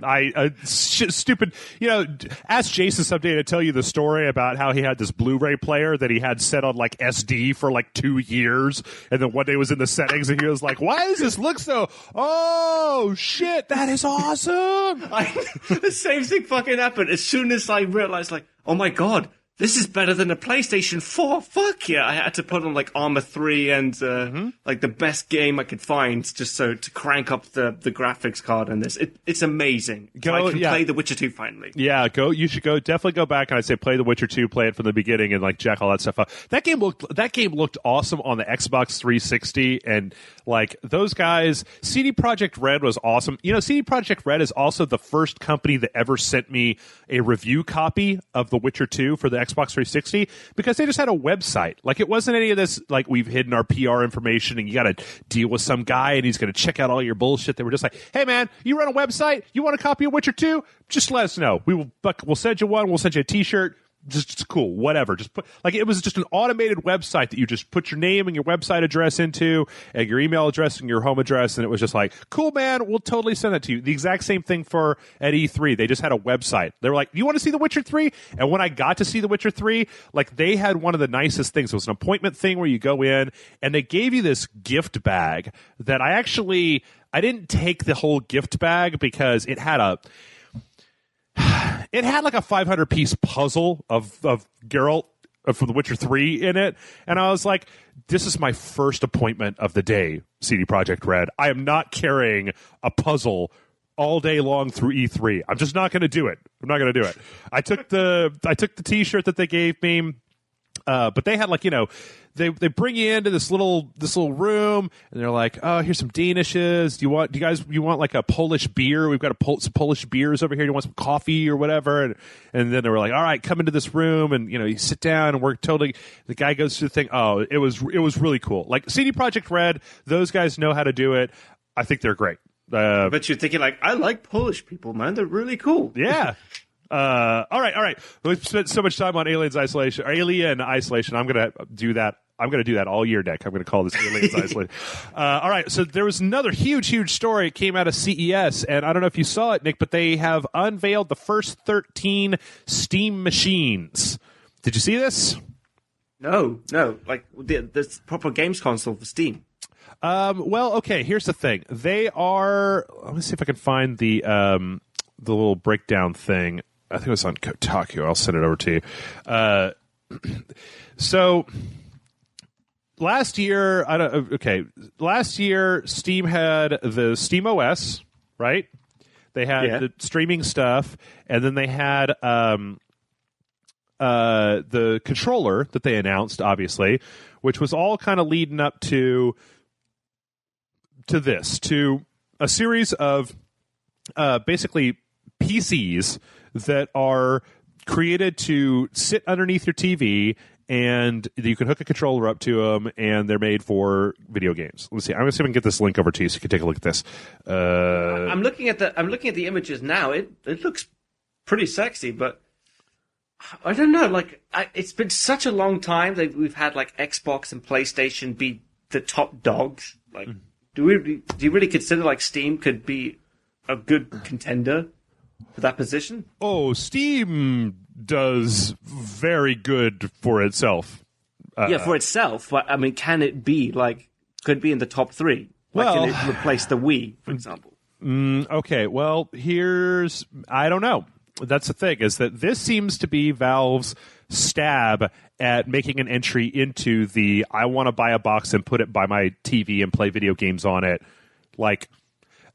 A: stupid. You know, ask Jason someday to tell you the story about how he had this Blu-ray player that he had set on like SD for like 2 years, and then one day was in the settings and he was like, "Why does this look so? Oh shit, that is awesome!"
B: The same thing fucking happened as soon as I realized, like, oh my god, this is better than a PlayStation 4. Fuck yeah. I had to put on like Armor 3 and like the best game I could find just so to crank up the graphics card on this. It's amazing. So I can play The Witcher 2 finally.
A: Yeah, you should definitely go back, and I'd say play The Witcher 2, play it from the beginning and like jack all that stuff up. That game looked awesome on the Xbox 360, and like those guys, CD Projekt Red was awesome. You know, CD Projekt Red is also the first company that ever sent me a review copy of The Witcher 2 for the Xbox 360 because they just had a website. Like, it wasn't any of this, like, we've hidden our PR information and you got to deal with some guy and he's going to check out all your bullshit. They were just like, hey, man, you run a website? You want a copy of Witcher 2? Just let us know. We'll send you one. We'll send you a T-shirt. Just cool, whatever. Just put, like, it was just an automated website that you just put your name and your website address into, and your email address and your home address, and it was just like, cool, man, we'll totally send that to you. The exact same thing at E3. They just had a website. They were like, you want to see The Witcher 3? And when I got to see The Witcher 3, like, they had one of the nicest things. It was an appointment thing where you go in, and they gave you this gift bag that I didn't take the whole gift bag because it had like a 500-piece puzzle of Geralt from The Witcher 3 in it. And I was like, this is my first appointment of the day, CD Projekt Red. I am not carrying a puzzle all day long through E3. I'm just not going to do it. I'm not going to do it. I took the T-shirt that they gave me. But they had, like, you know, they bring you into this little room, and they're like, oh, here's some Danishes. Do you want like a Polish beer? We've got some Polish beers over here. Do you want some coffee or whatever? And then they were like, all right, come into this room, and, you know, you sit down and work totally. The guy goes through the thing. Oh, it was really cool. Like, CD Projekt Red, those guys know how to do it. I think they're great.
B: But you're thinking, like, I like Polish people, man. They're really cool.
A: Yeah. All right. We've spent so much time on Alien Isolation. I'm going to do that. I'm going to do that all year, Nick. I'm going to call this Aliens Isolation. All right. So there was another huge story. It came out of CES, and I don't know if you saw it, Nick, but they have unveiled the first 13 Steam machines. Did you see this?
B: No. Like, the proper games console for Steam.
A: Well, okay. Here's the thing. They are. Let me see if I can find the little breakdown thing. I think it was on Kotaku. I'll send it over to you. So last year, Steam had the Steam OS, right? They had the streaming stuff, and then they had the controller that they announced, obviously, which was all kind of leading up to a series of basically PCs that are created to sit underneath your TV, and you can hook a controller up to them, and they're made for video games. Let's see. I'm going to see if I can get this link over to you so you can take a look at this.
B: I'm looking at the images now. It looks pretty sexy, but I don't know. Like, it's been such a long time that we've had like Xbox and PlayStation be the top dogs. Like, do you really consider like Steam could be a good contender for that position?
A: Oh, Steam does very good for itself.
B: For itself. But I mean, can it be like? Could it be in the top 3? Like,
A: well,
B: can it replace the Wii, for example?
A: Okay. Well, I don't know. That's the thing, is that this seems to be Valve's stab at making an entry into the I want to buy a box and put it by my TV and play video games on it. Like,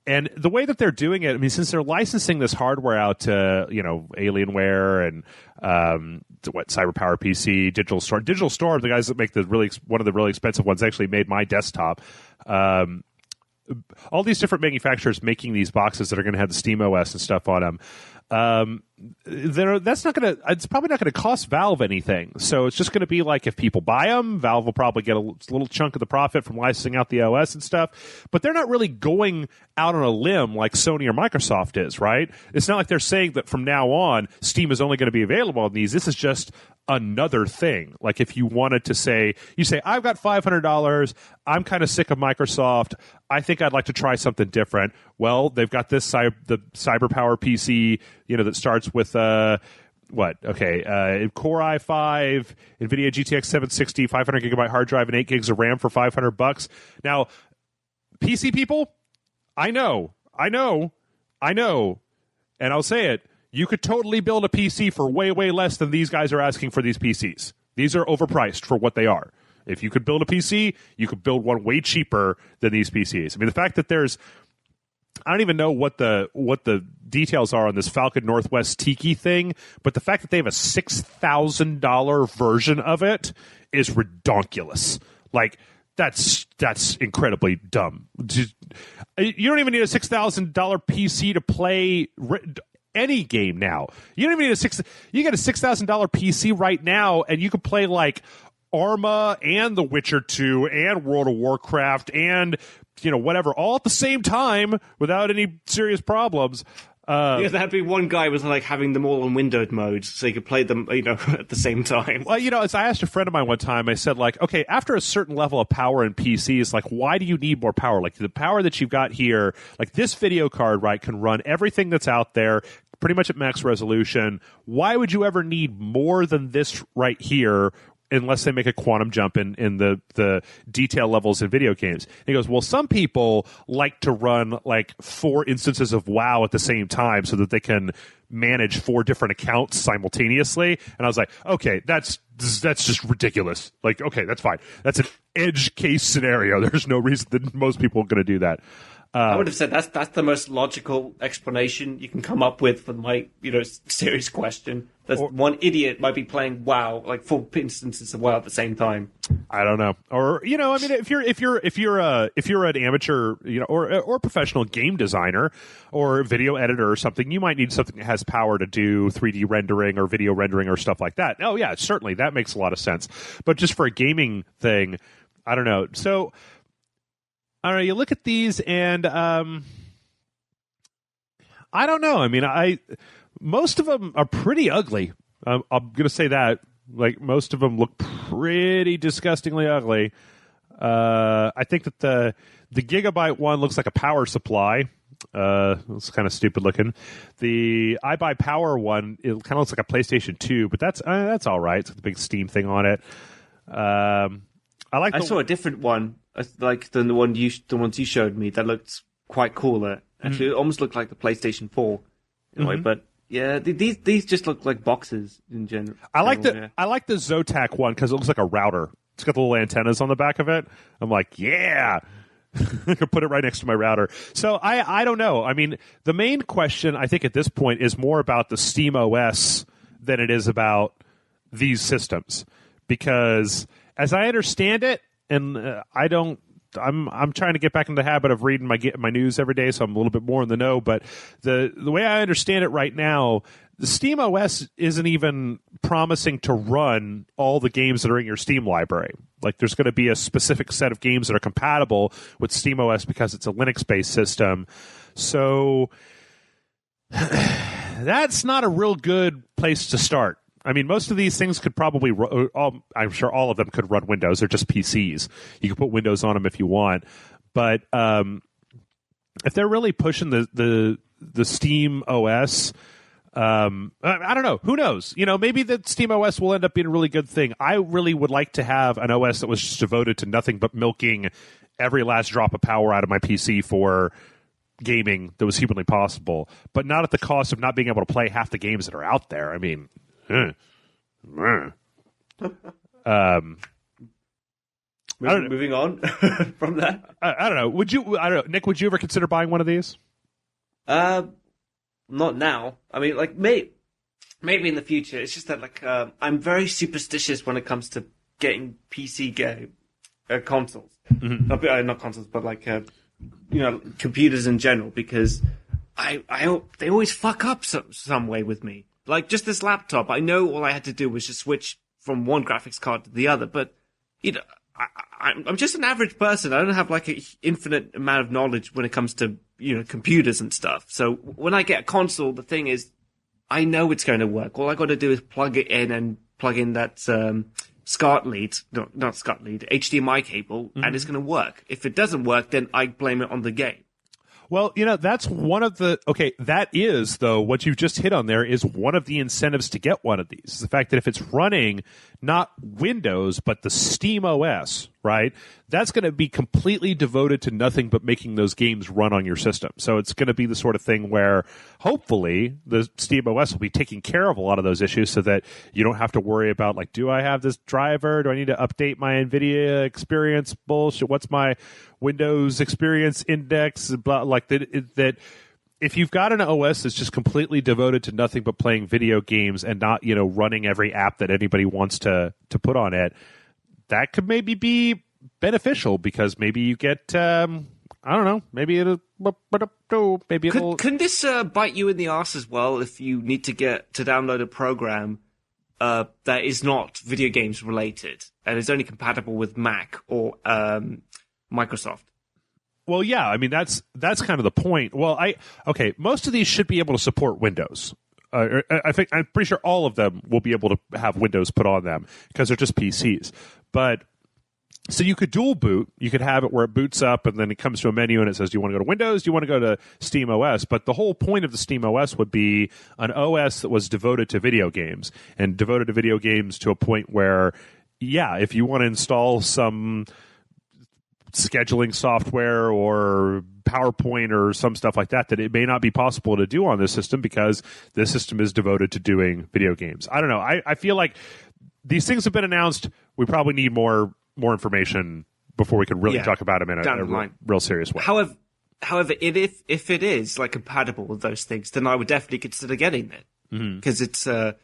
A: and the way that they're doing it, I mean, since they're licensing this hardware out to, you know, Alienware and CyberPower PC, Digital Storm, the guys that make one of the really expensive ones, actually made my desktop. All these different manufacturers making these boxes that are going to have the Steam OS and stuff on them. It's probably not going to cost Valve anything. So it's just going to be like, if people buy them, Valve will probably get a little chunk of the profit from licensing out the OS and stuff. But they're not really going out on a limb like Sony or Microsoft is, right? It's not like they're saying that from now on, Steam is only going to be available on these. This is just another thing. Like, if you wanted to say, I've got $500, I'm kind of sick of Microsoft, I think I'd like to try something different. Well, they've got the CyberPower PC, you know, that starts with Core i5, NVIDIA GTX 760, 500 gigabyte hard drive, and 8 gigs of RAM for $500. Now, PC people, I know, and I'll say it, you could totally build a PC for way, way less than these guys are asking for these PCs. These are overpriced for what they are. If you could build a PC, you could build one way cheaper than these PCs. I mean, the fact that I don't even know what the details are on this Falcon Northwest Tiki thing, but the fact that they have a $6,000 version of it is redonkulous. Like, that's incredibly dumb. You don't even need a $6,000 PC to play any game now. You don't even need you get a $6,000 PC right now, and you can play like Arma and The Witcher 2 and World of Warcraft and whatever all at the same time without any serious problems.
B: Yeah, that'd be one guy was like having them all on windowed mode so you could play them, at the same time.
A: Well, as I asked a friend of mine one time, I said, like, okay, after a certain level of power in PCs, like, why do you need more power? Like, the power that you've got here, like this video card, right, can run everything that's out there pretty much at max resolution. Why would you ever need more than this right here unless they make a quantum jump in the detail levels in video games? And he goes, well, some people like to run like 4 instances of WoW at the same time so that they can manage 4 different accounts simultaneously. And I was like, okay, that's just ridiculous. Like, okay, that's fine. That's an edge case scenario. There's no reason that most people are going to do that.
B: I would have said that's the most logical explanation you can come up with for my serious question. That one idiot might be playing WoW, like 4 instances of WoW at the same time.
A: I don't know, or I mean, if you're an amateur, or professional game designer or video editor or something, you might need something that has power to do 3D rendering or video rendering or stuff like that. Oh yeah, certainly that makes a lot of sense. But just for a gaming thing, I don't know. So. I don't know. You look at these, and I don't know. I mean, most of them are pretty ugly. I'm going to say that. Like, most of them look pretty disgustingly ugly. I think that the Gigabyte one looks like a power supply. It's kind of stupid looking. The iBuyPower one, it kind of looks like a PlayStation 2, but that's all right. It's got the big Steam thing on it. I
B: saw a different one. Like the ones you showed me, that looked quite cooler. Actually, It almost looked like the PlayStation 4 in a way, but yeah, these just look like boxes in general.
A: I like the Zotac one because it looks like a router. It's got the little antennas on the back of it. I'm like, yeah, I could put it right next to my router. So I don't know. I mean, the main question I think at this point is more about the Steam OS than it is about these systems, because as I understand it. And I'm trying to get back into the habit of reading my news every day, so I'm a little bit more in the know. But the way I understand it right now, the Steam OS isn't even promising to run all the games that are in your Steam library. Like, there's going to be a specific set of games that are compatible with Steam OS because it's a Linux-based system. So that's not a real good place to start. I mean, most of these things could probably I'm sure all of them could run Windows. They're just PCs. You can put Windows on them if you want. But if they're really pushing the Steam OS, I don't know. Who knows? Maybe the Steam OS will end up being a really good thing. I really would like to have an OS that was just devoted to nothing but milking every last drop of power out of my PC for gaming that was humanly possible, but not at the cost of not being able to play half the games that are out there. I mean...
B: Moving on from that.
A: I don't know. Nick, would you ever consider buying one of these?
B: Not now. I mean, like, maybe in the future. It's just that, like, I'm very superstitious when it comes to getting PC consoles. Mm-hmm. Not consoles, but like, computers in general, because they always fuck up some way with me. Like, just this laptop, I know all I had to do was just switch from one graphics card to the other, but, I'm just an average person. I don't have, like, an infinite amount of knowledge when it comes to, computers and stuff. So when I get a console, the thing is, I know it's going to work. All I got to do is plug it in and plug in that HDMI cable, and it's going to work. If it doesn't work, then I blame it on the game.
A: Well, that's one of the... Okay, that is, though, what you've just hit on there is one of the incentives to get one of these. The fact that if it's running not Windows, but the Steam OS, right? That's going to be completely devoted to nothing but making those games run on your system. So it's going to be the sort of thing where hopefully the SteamOS will be taking care of a lot of those issues so that you don't have to worry about, like, do I have this driver? Do I need to update my NVIDIA experience bullshit? What's my Windows experience index? Blah, like that if you've got an OS that's just completely devoted to nothing but playing video games and not, running every app that anybody wants to put on it, that could maybe be beneficial because maybe you get, I don't know, maybe it'll.
B: Couldn't this bite you in the arse as well if you need to get to download a program that is not video games related and is only compatible with Mac or Microsoft?
A: Well, yeah, I mean that's kind of the point. Well, most of these should be able to support Windows. I'm pretty sure all of them will be able to have Windows put on them because they're just PCs. But so you could dual boot. You could have it where it boots up and then it comes to a menu and it says, do you want to go to Windows? Do you want to go to SteamOS? But the whole point of the SteamOS would be an OS that was devoted to video games and devoted to video games to a point where, yeah, if you want to install some scheduling software or PowerPoint or some stuff like that it may not be possible to do on this system because this system is devoted to doing video games. I don't know. I feel like these things have been announced. We probably need more information before we can really talk about them in a real serious way.
B: However, if it is like compatible with those things, then I would definitely consider getting it because it's. Further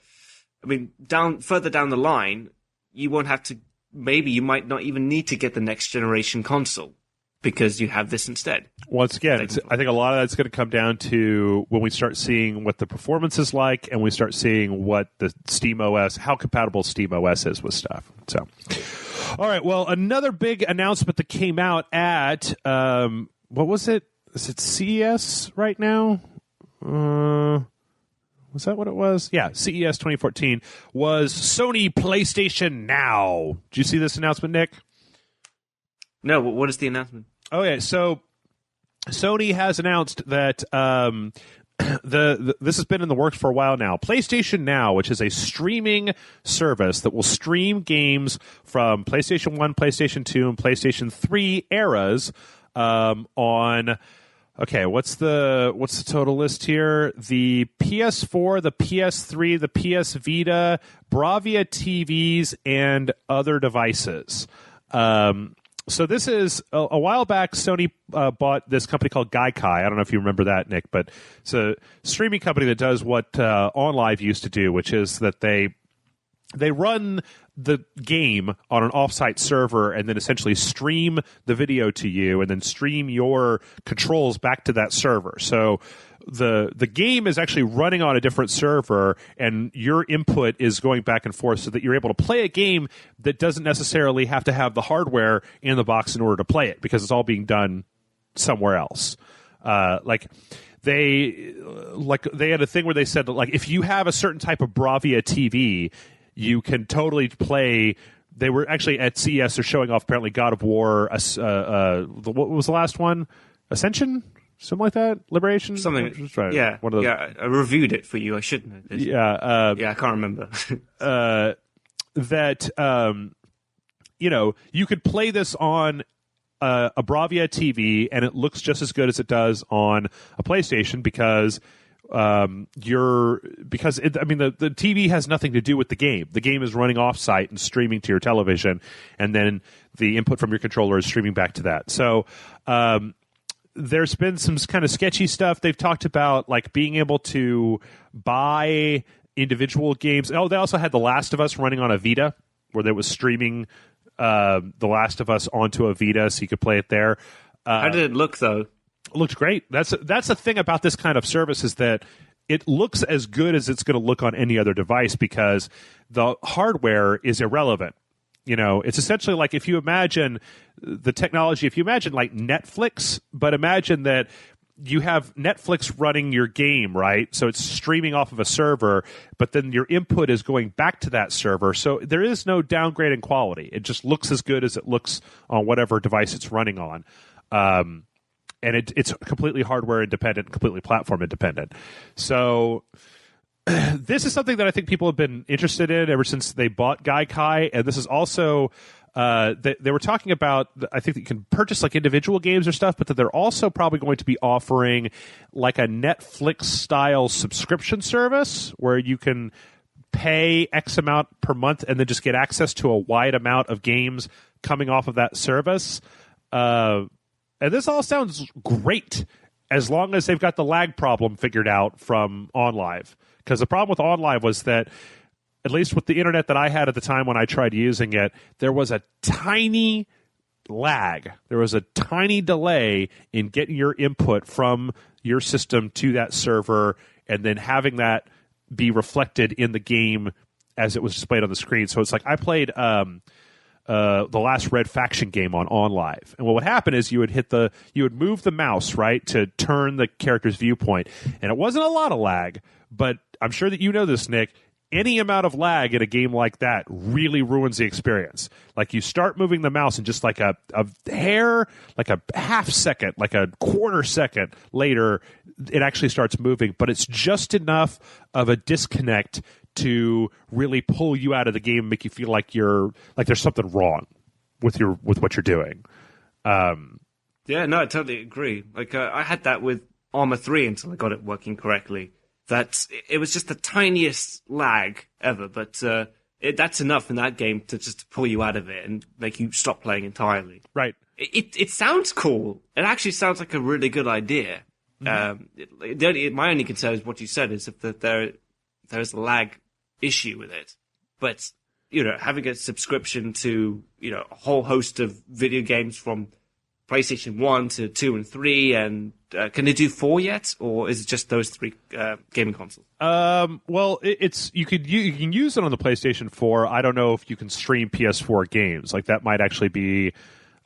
B: down the line, you won't have to. Maybe you might not even need to get the next generation console because you have this instead.
A: Once again, I think a lot of that's going to come down to when we start seeing what the performance is like and we start seeing what the SteamOS, how compatible SteamOS is with stuff. So, all right. Well, another big announcement that came out at, what was it? Is it CES right now? Was that what it was? Yeah, CES 2014 was Sony PlayStation Now. Did you see this announcement, Nick?
B: No, what is the announcement?
A: Okay, so Sony has announced that this has been in the works for a while now. PlayStation Now, which is a streaming service that will stream games from PlayStation 1, PlayStation 2, and PlayStation 3 eras on... Okay, what's the total list here? The PS4, the PS3, the PS Vita, Bravia TVs, and other devices. So this is a while back. Sony bought this company called Gaikai. I don't know if you remember that, Nick, but it's a streaming company that does what OnLive used to do, which is that they run the game on an offsite server and then essentially stream the video to you and then stream your controls back to that server. So the game is actually running on a different server and your input is going back and forth so that you're able to play a game that doesn't necessarily have to have the hardware in the box in order to play it because it's all being done somewhere else. They had a thing where they said that, like, if you have a certain type of Bravia TV, you can totally play. They were actually at CES. They're showing off apparently God of War. What was the last one? Ascension, something like that. Liberation,
B: something.
A: Right.
B: Yeah, one of those. Yeah. I reviewed it for you. I shouldn't have.
A: Yeah.
B: I can't remember.
A: You could play this on a Bravia TV, and it looks just as good as it does on a PlayStation because. The TV has nothing to do with the game. The game is running off-site and streaming to your television, and then the input from your controller is streaming back to that. So there's been some kind of sketchy stuff. They've talked about like being able to buy individual games. Oh, they also had The Last of Us running on a Vita, where they was streaming The Last of Us onto a Vita, so you could play it there.
B: How did it look, though?
A: It looked great. That's the thing about this kind of service is that it looks as good as it's going to look on any other device because the hardware is irrelevant. It's essentially like if you imagine the technology, if you imagine like Netflix, but imagine that you have Netflix running your game, right? So it's streaming off of a server, but then your input is going back to that server. So there is no downgrade in quality. It just looks as good as it looks on whatever device it's running on. And it's completely hardware independent, completely platform independent. So this is something that I think people have been interested in ever since they bought Gaikai. And this is also they were talking about, I think that you can purchase like individual games or stuff, but that they're also probably going to be offering like a Netflix style subscription service where you can pay X amount per month and then just get access to a wide amount of games coming off of that service. And this all sounds great as long as they've got the lag problem figured out from OnLive. Because the problem with OnLive was that, at least with the internet that I had at the time when I tried using it, there was a tiny lag. There was a tiny delay in getting your input from your system to that server and then having that be reflected in the game as it was displayed on the screen. So it's like I played the last Red Faction game on OnLive, and what would happen is you would move the mouse right to turn the character's viewpoint, and it wasn't a lot of lag, but I'm sure that you know this, Nick. Any amount of lag in a game like that really ruins the experience. Like you start moving the mouse and just like a hair, like a half second, like a quarter second later, it actually starts moving, but it's just enough of a disconnect to really pull you out of the game and make you feel like there's something wrong with what you're doing.
B: Yeah, no, I totally agree. Like I had that with Arma 3 until I got it working correctly. It was just the tiniest lag ever, but that's enough in that game to just pull you out of it and make you stop playing entirely.
A: Right.
B: It sounds cool. It actually sounds like a really good idea. Mm-hmm. My only concern is what you said is if there's a lag issue with it. But, having a subscription to, a whole host of video games from PlayStation 1 to 2 and 3, and can they do 4 yet, or is it just those 3 gaming consoles?
A: Well, you can use it on the PlayStation 4. I don't know if you can stream PS4 games. Like that might actually be.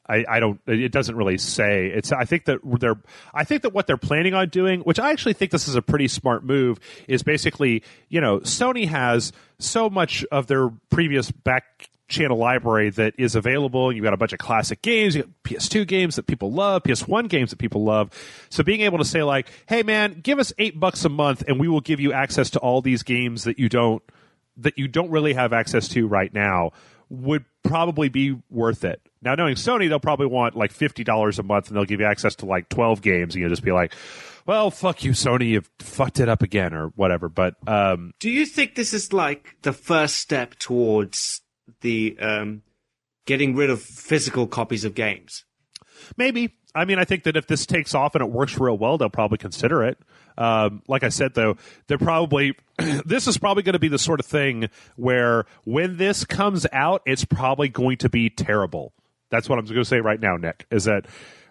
A: I don't. It doesn't really say. I think that what they're planning on doing, which I actually think this is a pretty smart move, is basically Sony has so much of their previous back channel library that is available. You've got a bunch of classic games, you got PS2 games that people love, PS1 games that people love. So being able to say like, hey man, give us $8 a month and we will give you access to all these games that you don't really have access to right now would probably be worth it. Now knowing Sony, they'll probably want like $50 a month and they'll give you access to like 12 games and you'll just be like, well, fuck you, Sony, you've fucked it up again or whatever. But
B: do you think this is like the first step towards the getting rid of physical copies of games?
A: Maybe. I mean, I think that if this takes off and it works real well, they'll probably consider it. Like I said, though, this is probably going to be the sort of thing where when this comes out, it's probably going to be terrible. That's what I'm going to say right now, Nick, is that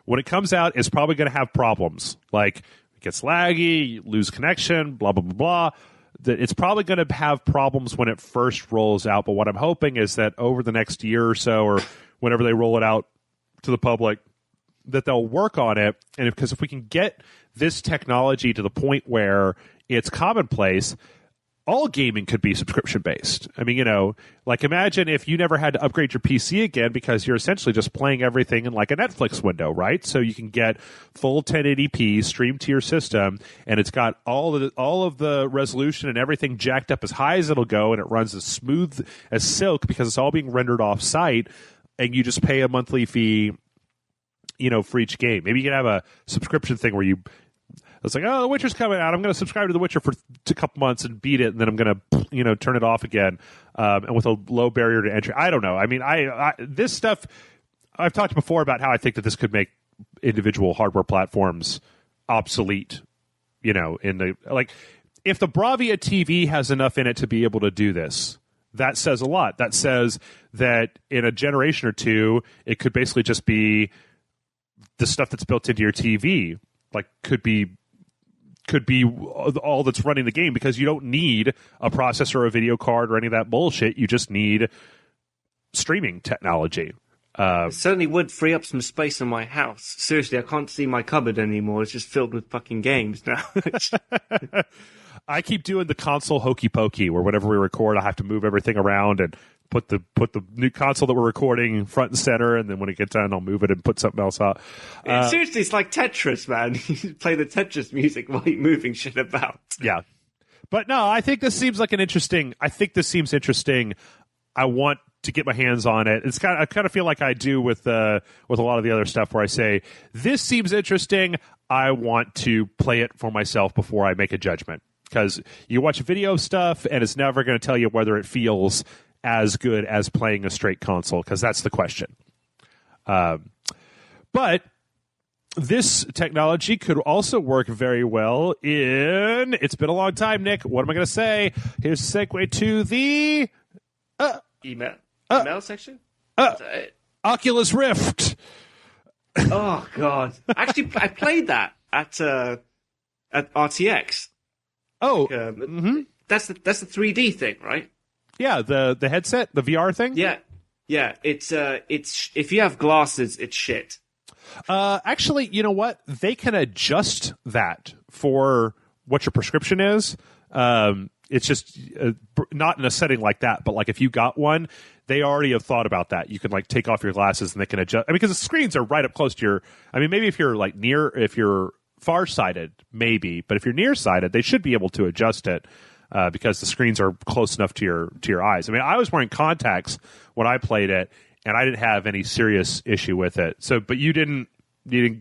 A: when it comes out, it's probably going to have problems. Like, it gets laggy, you lose connection, blah, blah, blah, blah. It's probably going to have problems when it first rolls out, but what I'm hoping is that over the next year or so, or whenever they roll it out to the public, that they'll work on it. And because if we can get this technology to the point where it's commonplace, all gaming could be subscription-based. I mean, like imagine if you never had to upgrade your PC again because you're essentially just playing everything in like a Netflix window, right? So you can get full 1080p streamed to your system, and it's got all of the resolution and everything jacked up as high as it'll go, and it runs as smooth as silk because it's all being rendered off-site, and you just pay a monthly fee, for each game. Maybe you can have a subscription thing where it's like, oh, The Witcher's coming out. I'm going to subscribe to The Witcher for a couple months and beat it, and then I'm going to, turn it off again, and with a low barrier to entry. I don't know. I mean, this stuff, I've talked before about how I think that this could make individual hardware platforms obsolete, if the Bravia TV has enough in it to be able to do this, that says a lot. That says that in a generation or two, it could basically just be the stuff that's built into your TV, like could be all that's running the game, because you don't need a processor or a video card or any of that bullshit. You just need streaming technology.
B: It certainly would free up some space in my house. Seriously, I can't see my cupboard anymore. It's just filled with fucking games now.
A: I keep doing the console hokey pokey, where whenever we record, I have to move everything around and put the new console that we're recording front and center, and then when it gets done, I'll move it and put something else out.
B: Seriously, it's like Tetris, man. You play the Tetris music while you're moving shit about.
A: Yeah. But no, I think this seems interesting. I want to get my hands on it. I kind of feel like I do with a lot of the other stuff where I say, this seems interesting. I want to play it for myself before I make a judgment. Because you watch video stuff, and it's never going to tell you whether it feels as good as playing a straight console, because that's the question. But this technology could also work very well in... It's been a long time, Nick. What am I going to say? Here's a segue to the...
B: email section?
A: Oculus Rift.
B: Oh, God. Actually, I played that at RTX.
A: Oh,
B: that's the 3D thing, right?
A: Yeah, the headset, the VR thing.
B: Yeah. It's if you have glasses, it's shit.
A: Actually, you know what? They can adjust that for what your prescription is. It's just not in a setting like that, but like if you got one, they already have thought about that. You can like take off your glasses and they can adjust. I mean, because the screens are right up close to your. I mean, maybe if you're like if you're far-sighted, maybe, but if you're near-sighted, they should be able to adjust it because the screens are close enough to your eyes. I mean, I was wearing contacts when I played it, and I didn't have any serious issue with it. So, but you didn't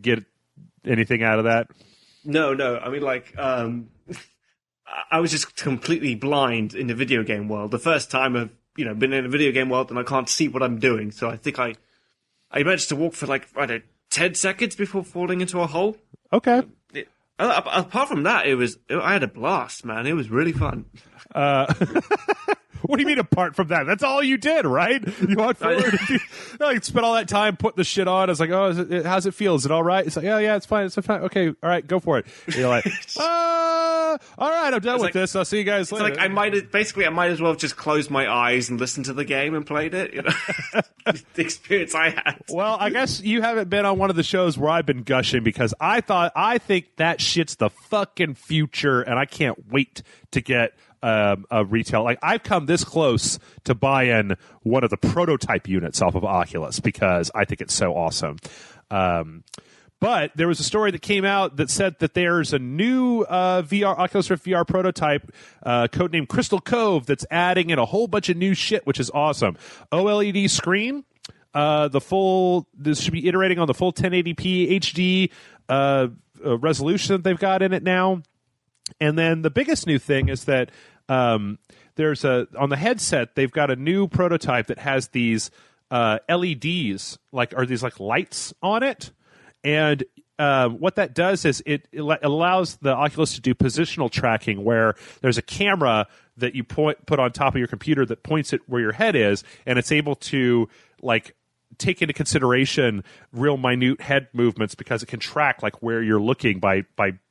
A: get anything out of that?
B: No. I mean, like, I was just completely blind in the video game world. The first time I've been in a video game world and I can't see what I'm doing. So I think I managed to walk for like 10 seconds before falling into a hole.
A: Okay.
B: Apart from that, I had a blast, man. It was really fun.
A: What do you mean apart from that? That's all you did, right? You walked forward and spent all that time putting the shit on. It's like, oh, how's it feel? Is it all right? It's like, yeah, it's fine. It's fine. Okay, all right, go for it. And you're like, all right, I'm done with this. I'll see you guys later.
B: It's like I might as well have just closed my eyes and listened to the game and played it. The experience I had.
A: Well, I guess you haven't been on one of the shows where I've been gushing because I think that shit's the fucking future, and I can't wait to get a retail. Like I've come this close to buying one of the prototype units off of Oculus because I think it's so awesome. But there was a story that came out that said that there's a new Oculus Rift VR prototype, codenamed Crystal Cove, that's adding in a whole bunch of new shit, which is awesome. OLED screen, this should be iterating on the full 1080p HD resolution that they've got in it now. And then the biggest new thing is that there's on the headset, they've got a new prototype that has these LEDs, these lights on it. And what that does is it allows the Oculus to do positional tracking, where there's a camera that you put on top of your computer that points it where your head is, and it's able to take into consideration real minute head movements because it can track where you're looking by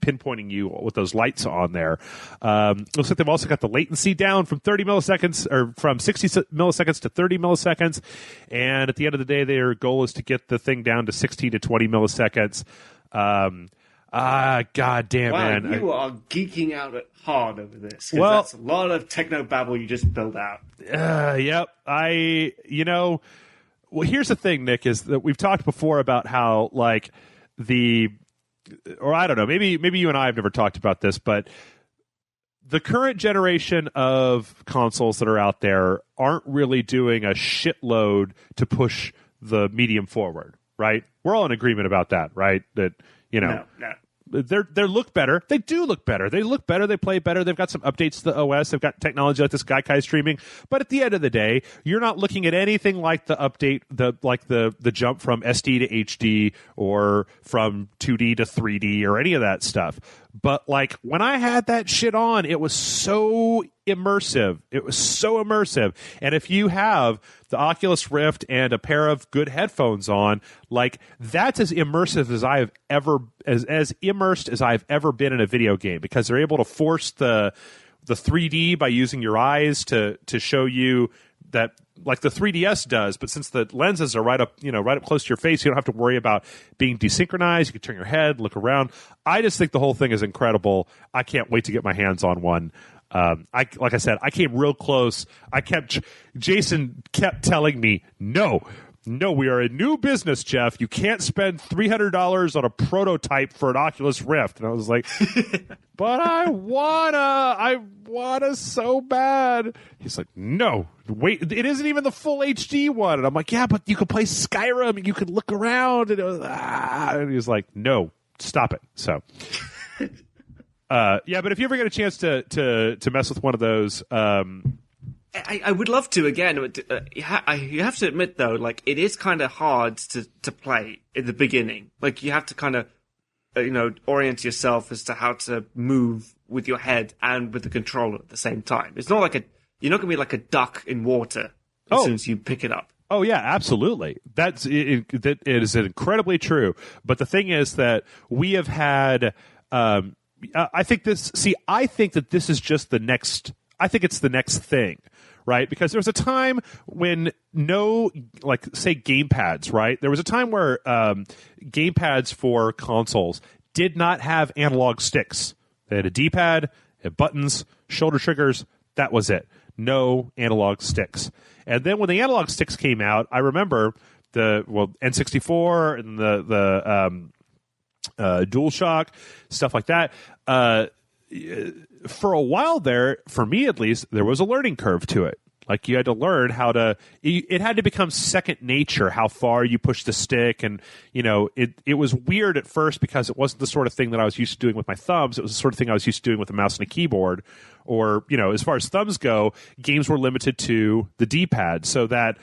A: pinpointing you with those lights on there. Looks like they've also got the latency down from 30 milliseconds or from 60 milliseconds to 30 milliseconds. And at the end of the day, their goal is to get the thing down to 16 to 20 milliseconds. God damn,
B: wow,
A: man.
B: You are geeking out hard over this. Well, that's a lot of techno babble you just built out.
A: Yep. Well, here's the thing, Nick, is that we've talked before about how, or I don't know, maybe you and I have never talked about this, but the current generation of consoles that are out there aren't really doing a shitload to push the medium forward, right? We're all in agreement about that, right? That,
B: No.
A: They look better. They do look better. They look better. They play better. They've got some updates to the OS. They've got technology like this Gaikai streaming. But at the end of the day, you're not looking at anything like the update, the jump from SD to HD or from 2D to 3D or any of that stuff. But when I had that shit on, it was so immersive. It was so immersive. And if you have the Oculus Rift and a pair of good headphones on, that's as immersive as I have ever, as immersed as I've ever been in a video game, because they're able to force the 3D by using your eyes to show you that, like the 3DS does, but since the lenses are right up close to your face, you don't have to worry about being desynchronized. You can turn your head, look around. I just think the whole thing is incredible. I can't wait to get my hands on one. Like I said, I came real close. Jason kept telling me, no, no, we are a new business, Jeff. You can't spend $300 on a prototype for an Oculus Rift. And I was like, but I wanna so bad. He's like, no, wait, it isn't even the full HD one. And I'm like, yeah, but you could play Skyrim and you could look around. And, and he was like, no, stop it. So, yeah, but if you ever get a chance to mess with one of those,
B: I would love to again. You have to admit though, like it is kind of hard to play in the beginning. Like you have to kind of, orient yourself as to how to move with your head and with the controller at the same time. It's not like you're not going to be like a duck in water as soon as you pick it up.
A: Oh yeah, absolutely. That is incredibly true. But the thing is that we have had. I think that this is just the next. I think it's the next thing, right? Because there was a time when say gamepads, right? There was a time where gamepads for consoles did not have analog sticks. They had a D-pad, had buttons, shoulder triggers. That was it. No analog sticks. And then when the analog sticks came out, I remember N64 and the DualShock, stuff like that. For a while there, for me at least, there was a learning curve to it. Like you had to learn it had to become second nature how far you push the stick. And, it was weird at first because it wasn't the sort of thing that I was used to doing with my thumbs. It was the sort of thing I was used to doing with a mouse and a keyboard. Or, as far as thumbs go, games were limited to the D-pad. So that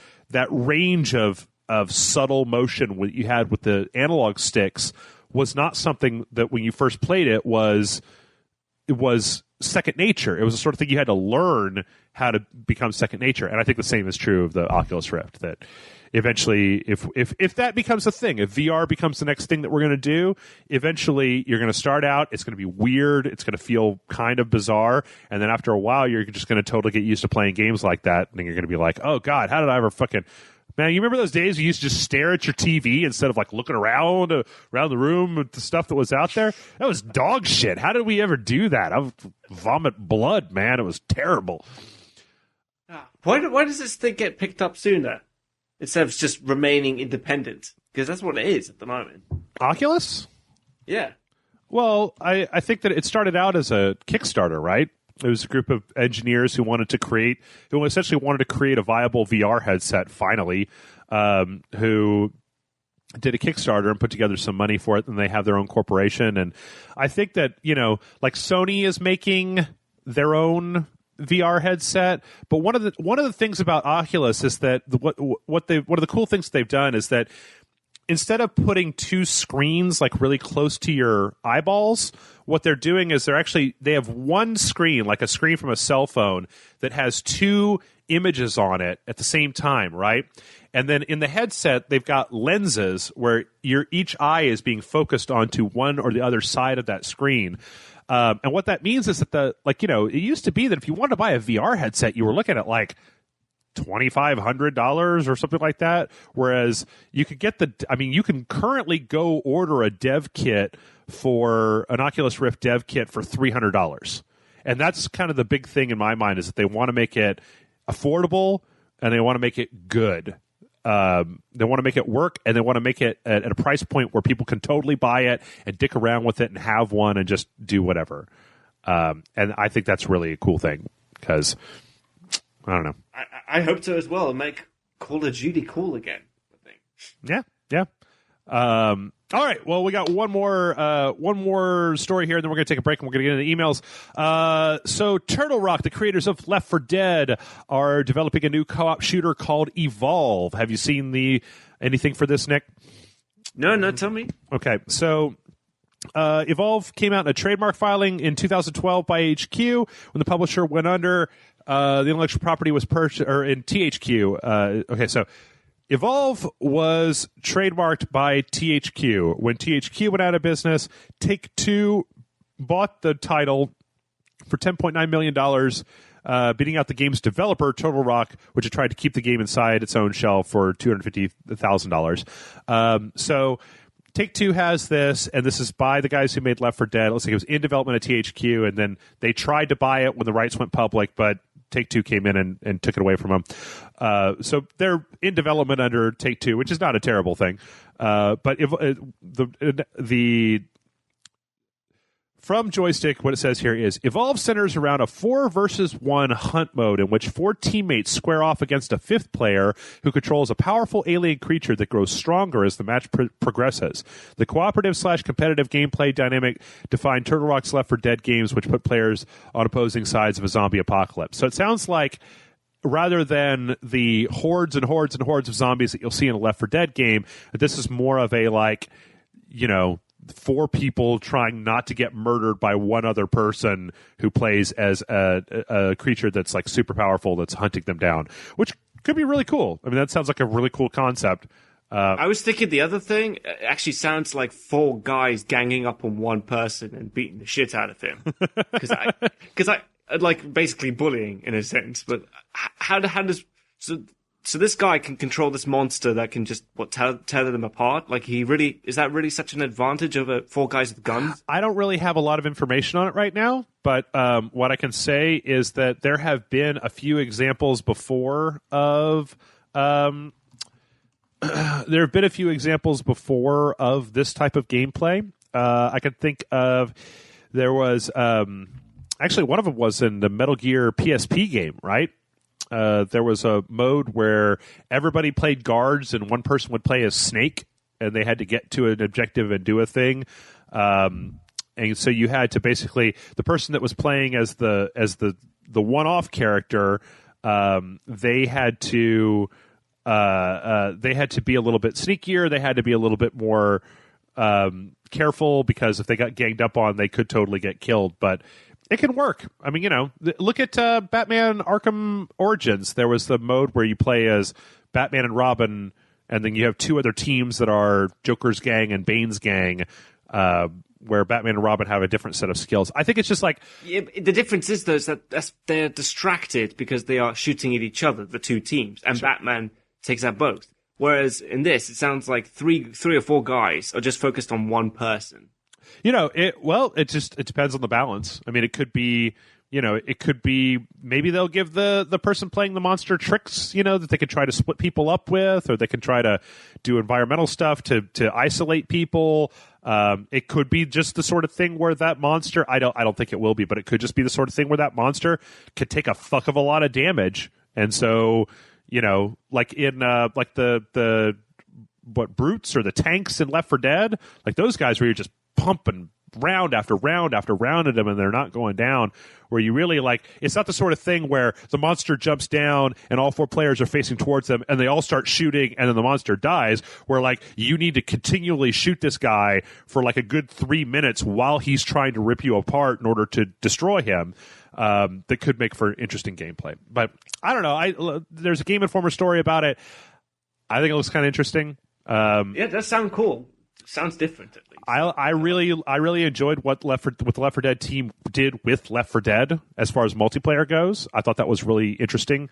A: range of subtle motion you had with the analog sticks was not something that when you first played it was second nature. It was the sort of thing you had to learn how to become second nature. And I think the same is true of the Oculus Rift, that eventually if that becomes a thing, if VR becomes the next thing that we're going to do, eventually you're going to start out, it's going to be weird, it's going to feel kind of bizarre, and then after a while you're just going to totally get used to playing games like that, and then you're going to be like, oh God, how did I ever Man, you remember those days you used to just stare at your TV instead of like looking around the room with the stuff that was out there? That was dog shit. How did we ever do that? I would vomit blood, man. It was terrible.
B: Why does this thing get picked up sooner instead of just remaining independent? Because that's what it is at the moment.
A: Oculus?
B: Yeah.
A: Well, I think that it started out as a Kickstarter, right? It was a group of engineers who essentially wanted to create a viable VR headset finally, who did a Kickstarter and put together some money for it, and they have their own corporation. And I think that, like Sony is making their own VR headset, but one of the things about Oculus is that one of the cool things they've done is that instead of putting two screens like really close to your eyeballs, what they're doing is they have one screen, like a screen from a cell phone, that has two images on it at the same time, right? And then in the headset, they've got lenses where each eye is being focused onto one or the other side of that screen. And what that means is that it used to be that if you wanted to buy a VR headset, you were looking at like $2,500 or something like that. Whereas you could you can currently go order a dev kit for an Oculus Rift dev kit for $300. And that's kind of the big thing in my mind, is that they want to make it affordable and they want to make it good. They want to make it work, and they want to make it at a price point where people can totally buy it and dick around with it and have one and just do whatever. And I think that's really a cool thing because I don't know.
B: I hope so as well, and make Call of Duty cool again, I think.
A: Yeah. All right. Well, we got one more story here, and then we're going to take a break, and we're going to get into emails. So Turtle Rock, the creators of Left 4 Dead, are developing a new co-op shooter called Evolve. Have you seen anything for this, Nick?
B: No, tell me.
A: Okay. So Evolve came out in a trademark filing in 2012 by HQ. When the publisher went under, the intellectual property was purchased, or in THQ. Okay, so Evolve was trademarked by THQ. When THQ went out of business, Take-Two bought the title for $10.9 million, beating out the game's developer, Turtle Rock, which had tried to keep the game inside its own shell for $250,000. So Take-Two has this, and this is by the guys who made Left 4 Dead. It looks like it was in development at THQ, and then they tried to buy it when the rights went public, but Take-Two came in and took it away from them. So they're in development under Take-Two, which is not a terrible thing. But if the from Joystick, what it says here is, Evolve centers around a 4 versus 1 hunt mode in which 4 teammates square off against a 5th player who controls a powerful alien creature that grows stronger as the match progresses. The cooperative/competitive gameplay dynamic defined Turtle Rock's Left 4 Dead games, which put players on opposing sides of a zombie apocalypse. So it sounds like rather than the hordes and hordes and hordes of zombies that you'll see in a Left 4 Dead game, this is more of a, like, 4 people trying not to get murdered by one other person who plays as a creature that's like super powerful that's hunting them down, which could be really cool. I mean, that sounds like a really cool concept.
B: I was thinking the other thing actually sounds like 4 guys ganging up on one person and beating the shit out of him. Because I like basically bullying in a sense. But how does so this guy can control this monster that can just tear them apart? Like, is that really such an advantage over 4 guys with guns?
A: I don't really have a lot of information on it right now, but what I can say is that there have been a few examples before of there have been a few examples before of this type of gameplay. I can think of there was actually one of them was in the Metal Gear PSP game, right? There was a mode where everybody played guards and one person would play as Snake, and they had to get to an objective and do a thing. And so you had to basically, the person that was playing as the one-off character, they had to be a little bit sneakier. They had to be a little bit more careful, because if they got ganged up on, they could totally get killed. But it can work. I mean, look at Batman Arkham Origins. There was the mode where you play as Batman and Robin, and then you have 2 other teams that are Joker's gang and Bane's gang, where Batman and Robin have a different set of skills. I think it's just like...
B: Yeah, the difference is, though, is that they're distracted because they are shooting at each other, the 2 teams, and sure. Batman takes out both. Whereas in this, it sounds like three or 4 guys are just focused on one person.
A: It depends on the balance. I mean, it could be maybe they'll give the person playing the monster tricks, that they could try to split people up with, or they can try to do environmental stuff to isolate people. It could be just the sort of thing where that monster, I don't think it will be, but it could just be the sort of thing where that monster could take a fuck of a lot of damage. And so, like in like the brutes or the tanks in Left 4 Dead, like those guys where you're just pumping round after round after round at them and they're not going down, where you really it's not the sort of thing where the monster jumps down and all 4 players are facing towards them and they all start shooting and then the monster dies, where you need to continually shoot this guy for a good 3 minutes while he's trying to rip you apart in order to destroy him. That could make for interesting gameplay. But I don't know. There's a Game Informer story about it. I think it looks kind of interesting.
B: Yeah, it does sound cool. Sounds different, at least.
A: I really enjoyed what the Left 4 Dead team did with Left 4 Dead as far as multiplayer goes. I thought that was really interesting.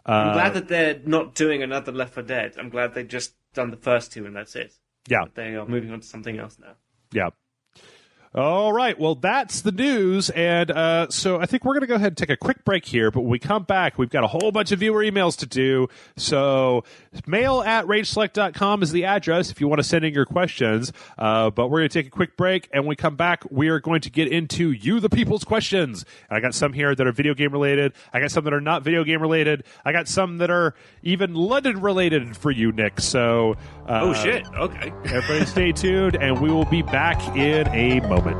B: I'm glad that they're not doing another Left 4 Dead. I'm glad they've just done the first 2 and that's it.
A: Yeah.
B: But they are moving on to something else now.
A: Yeah. All right, well, that's the news, and so I think we're going to go ahead and take a quick break here, but when we come back, we've got a whole bunch of viewer emails to do, so mail@rageselect.com is the address if you want to send in your questions, but we're going to take a quick break, and when we come back, we are going to get into you, the people's questions. And I got some here that are video game related, I got some that are not video game related, I got some that are even London related for you, Nick, so...
B: oh, shit, okay.
A: Everybody stay tuned, and we will be back in a moment. Woo,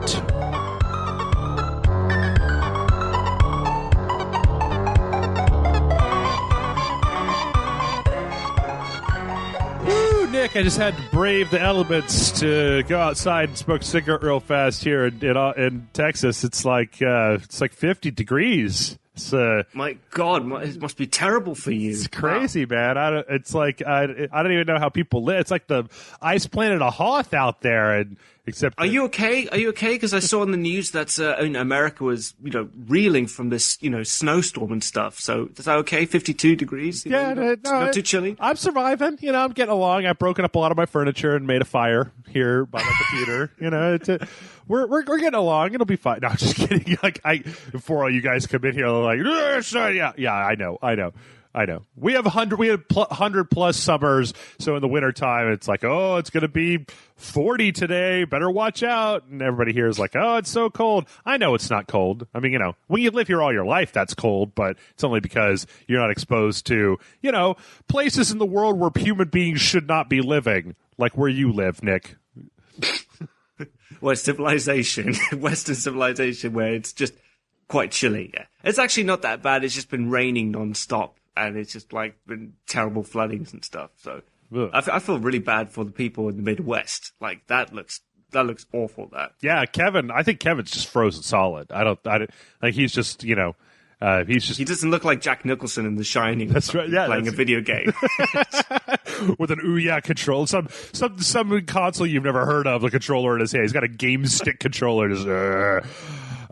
A: Nick, I just had to brave the elements to go outside and smoke a cigarette real fast here in Texas. It's like 50 degrees.
B: My God, it must be terrible for you.
A: It's crazy, man. I don't even know how people live. It's like the ice planet of Hoth out there, and
B: Are you okay? Are you okay? Because I saw in the news that America was, reeling from this, snowstorm and stuff. So is that okay? 52 degrees? Not too chilly.
A: I'm surviving. I'm getting along. I've broken up a lot of my furniture and made a fire here by my computer. We're getting along. It'll be fine. No, I'm just kidding. For all you guys come in here, like, yeah, I know. We have 100 plus summers, so in the wintertime, it's like, oh, it's going to be 40 today. Better watch out. And everybody here is like, oh, it's so cold. I know it's not cold. I mean, when you live here all your life, that's cold, but it's only because you're not exposed to, places in the world where human beings should not be living, like where you live, Nick.
B: Well, civilization, Western civilization, where it's just quite chilly. Yeah, it's actually not that bad. It's just been raining non-stop. And it's just like been terrible floodings and stuff. So I feel really bad for the people in the Midwest. Like that looks awful.
A: Yeah, Kevin. I think Kevin's just frozen solid. I don't like he's just he
B: doesn't look like Jack Nicholson in The Shining.
A: That's right. Yeah,
B: playing a video game
A: with an Ouya control, some console you've never heard of. The controller in his hand. He's got a game stick controller. Just,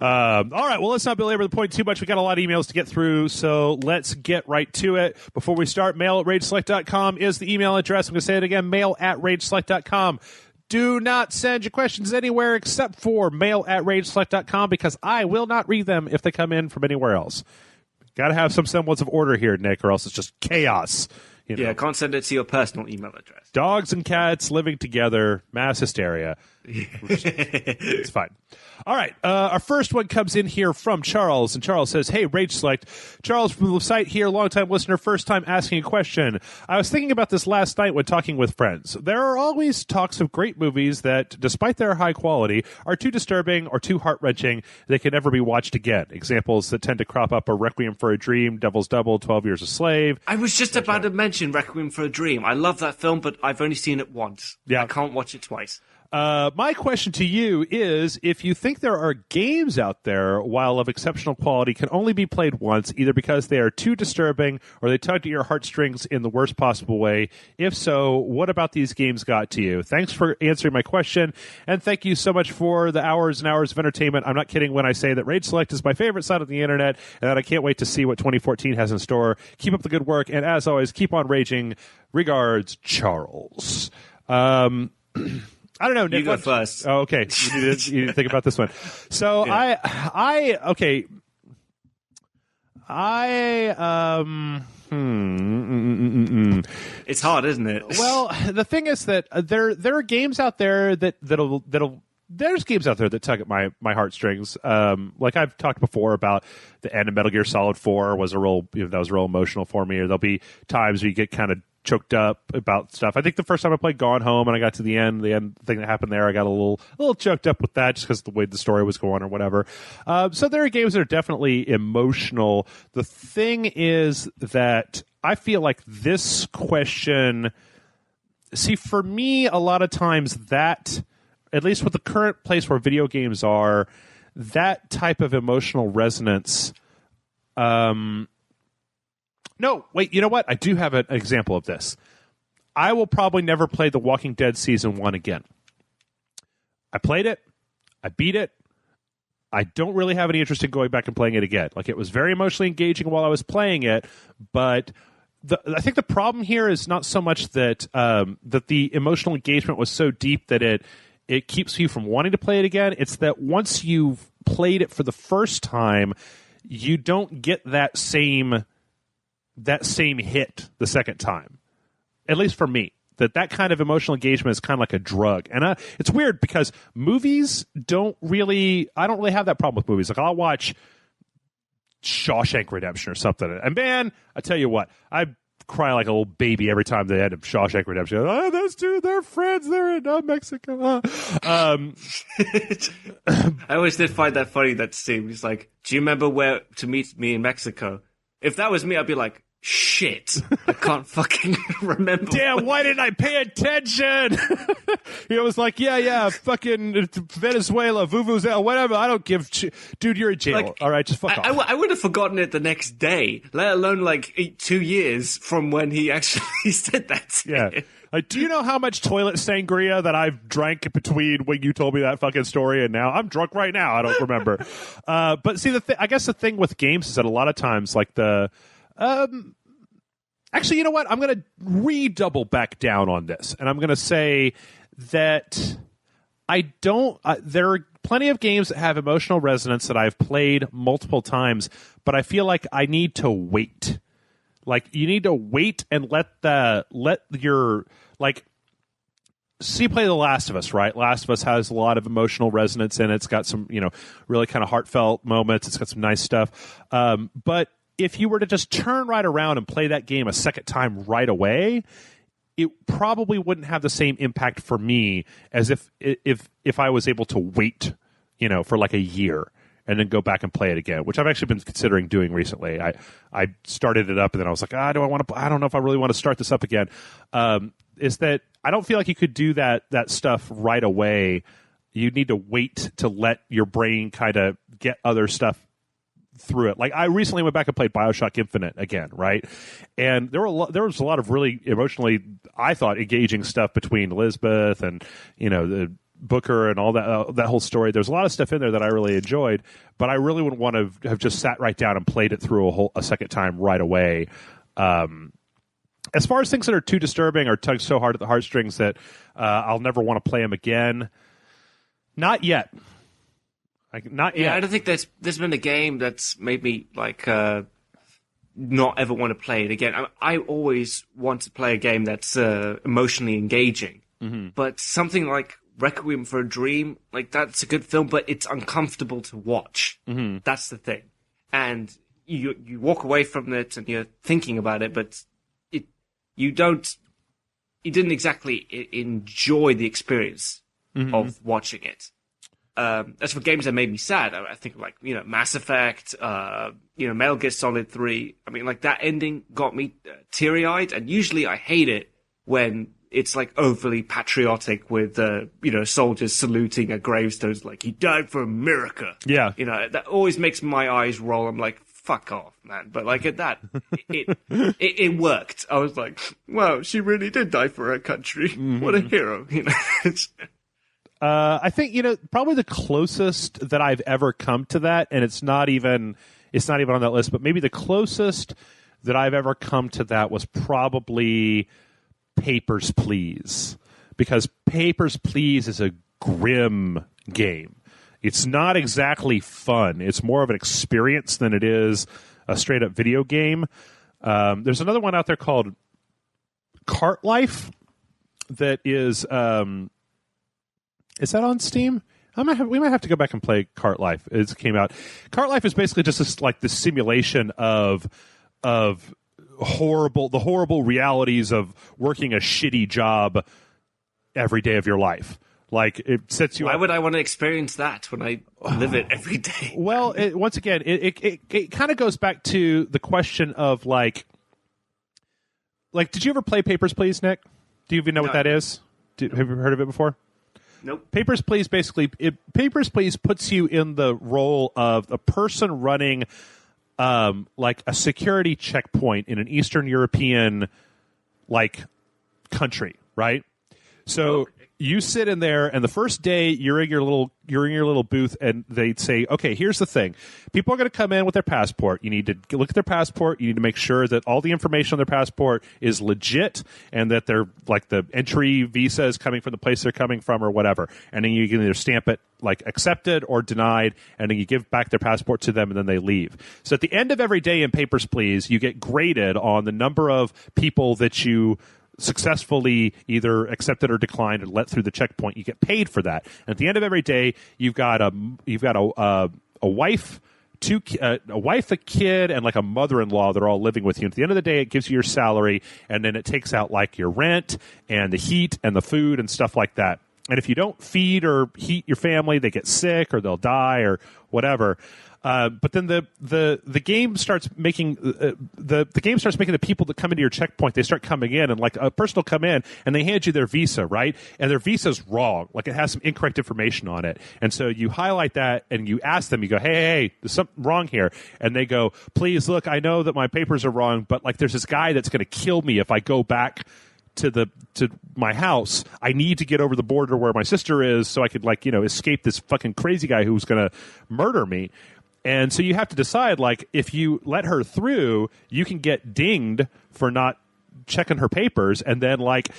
A: all right, well, let's not belabor the point too much. We got a lot of emails to get through, so let's get right to it. Before we start, mail@rageselect.com is the email address. I'm going to say it again, mail@rageselect.com. Do not send your questions anywhere except for mail@rageselect.com because I will not read them if they come in from anywhere else. Got to have some semblance of order here, Nick, or else it's just chaos.
B: Yeah, can't send it to your personal email address.
A: Dogs and cats living together, mass hysteria. It's fine. All right. Our first one comes in here from Charles, and Charles says, hey, Rage Select. Charles from the site here, longtime listener, first time asking a question. I was thinking about this last night when talking with friends. There are always talks of great movies that, despite their high quality, are too disturbing or too heart-wrenching they can never be watched again. Examples that tend to crop up are Requiem for a Dream, Devil's Double, 12 Years a Slave.
B: I was just about to mention Requiem for a Dream. I love that film, but I've only seen it once.
A: Yeah.
B: I can't watch it twice.
A: My question to you is, if you think there are games out there, while of exceptional quality, can only be played once, either because they are too disturbing or they tug at your heartstrings in the worst possible way. If so, what about these games got to you? Thanks for answering my question, and thank you so much for the hours and hours of entertainment. I'm not kidding when I say that Rage Select is my favorite site on the internet, and that I can't wait to see what 2014 has in store. Keep up the good work, and as always, keep on raging. Regards, Charles. I don't know, Nick.
B: You go first.
A: Oh, okay. You need to think about this one. So yeah.
B: It's hard, isn't it?
A: Well, the thing is that there are games out there that'll there's games out there that tug at my heartstrings. Like I've talked before about the end of Metal Gear Solid 4 was that was real emotional for me. Or there'll be times where you get kind of choked up about stuff. I think the first time I played Gone Home and I got to the end thing that happened there, I got a little choked up with that just because of the way the story was going or whatever. So there are games that are definitely emotional. The thing is that I feel like this question, for me, a lot of times that, at least with the current place where video games are, that type of emotional resonance, no, wait, you know what? I do have an example of this. I will probably never play The Walking Dead Season 1 again. I played it. I beat it. I don't really have any interest in going back and playing it again. Like, it was very emotionally engaging while I was playing it, but I think the problem here is not so much that that the emotional engagement was so deep that it keeps you from wanting to play it again. It's that once you've played it for the first time, you don't get that same hit the second time. At least for me. That kind of emotional engagement is kind of like a drug. And it's weird because I don't really have that problem with movies. Like, I'll watch Shawshank Redemption or something. And man, I tell you what, I cry like a little baby every time they end up Shawshank Redemption. Oh, those two, they're friends. They're in Mexico. I
B: always did find that funny, that scene. He's like, do you remember where to meet me in Mexico? If that was me, I'd be like, shit, I can't fucking remember.
A: Damn, why didn't I pay attention? He was like, yeah, fucking Venezuela, Vuvuzela, whatever. I don't give dude, you're in jail.
B: Like,
A: all right, just fuck off.
B: I would have forgotten it the next day, let alone like 2 years from when he actually said that.
A: Yeah. Like, do you know how much toilet sangria that I've drank between when you told me that fucking story and now? I'm drunk right now. I don't remember. But see, I guess the thing with games is that a lot of times, like actually, you know what? I'm going to redouble back down on this, and I'm going to say that I don't. There are plenty of games that have emotional resonance that I've played multiple times, but I feel like I need to wait. Like, you need to wait and let your, like, see, play The Last of Us, right? Last of Us has a lot of emotional resonance in it. It's got some, really kind of heartfelt moments. It's got some nice stuff. But if you were to just turn right around and play that game a second time right away, it probably wouldn't have the same impact for me as if I was able to wait, for like a year and then go back and play it again, which I've actually been considering doing recently. I started it up and then I was like, I don't know if I really want to start this up again. Is that I don't feel like you could do that stuff right away. You need to wait to let your brain kind of get other stuff through it. Like, I recently went back and played BioShock Infinite again, right? And there was a lot of really emotionally, I thought, engaging stuff between Elizabeth and the Booker and all that whole story. There's a lot of stuff in there that I really enjoyed, but I really would want to have just sat right down and played it through a second time right away. As far as things that are too disturbing or tug so hard at the heartstrings that I'll never want to play them again, not yet. Not yet.
B: Yeah, I don't think there's been a game that's made me not ever want to play it again. I always want to play a game that's emotionally engaging, but something like Requiem for a Dream, like, that's a good film, but it's uncomfortable to watch. That's the thing, and you walk away from it and you're thinking about it, but you didn't exactly enjoy the experience of watching it. As for games that made me sad, I think like, Mass Effect, Metal Gear Solid 3. I mean, like, that ending got me teary-eyed, and usually I hate it when it's like overly patriotic with, soldiers saluting at gravestones like, he died for America.
A: Yeah.
B: That always makes my eyes roll. I'm like, fuck off, man. But like, at that, it worked. I was like, wow, she really did die for her country. What a hero.
A: I think, probably the closest that I've ever come to that, and it's not even on that list, but maybe the closest that I've ever come to that was probably Papers, Please. Because Papers, Please is a grim game. It's not exactly fun. It's more of an experience than it is a straight-up video game. There's another one out there called Cart Life that is... Is that on Steam? We might have to go back and play Cart Life. It came out. Cart Life is basically just this simulation of the horrible realities of working a shitty job every day of your life. Like, it sets you.
B: Why
A: up.
B: would I want to experience that when I live it every day?
A: Well, once again, it kind of goes back to the question of like, did you ever play Papers, Please, Nick? Do you even know what that is? Have you heard of it before?
B: Nope.
A: Papers, Please Papers, Please puts you in the role of a person running like a security checkpoint in an Eastern European country, right? So you sit in there, and the first day you're in your little booth, and they'd say, okay, here's the thing. People are going to come in with their passport. You need to look at their passport. You need to make sure that all the information on their passport is legit, and that they're like the entry visa is coming from the place they're coming from or whatever. And then you can either stamp it like accepted or denied, and then you give back their passport to them, and then they leave. So at the end of every day in Papers, Please, you get graded on the number of people that you successfully either accepted or declined and let through the checkpoint. You get paid for that. And at the end of every day, you've got a wife, a wife, a kid, and like a mother-in-law that are all living with you. And at the end of the day, it gives you your salary, and then it takes out like your rent and the heat and the food and stuff like that. And if you don't feed or heat your family, they get sick or they'll die or whatever. But then the game starts making the game starts making the people that come into your checkpoint, they start coming in, and like a person will come in and they hand you their visa, right? And their visa's wrong, like it has some incorrect information on it. And so you highlight that and you ask them, you go, hey, there's something wrong here. And they go, please look, I know that my papers are wrong, but like there's this guy that's going to kill me if I go back to my house. I need to get over the border where my sister is so I could escape this fucking crazy guy who's going to murder me. And so you have to decide, like, if you let her through, you can get dinged for not checking her papers, and then, like,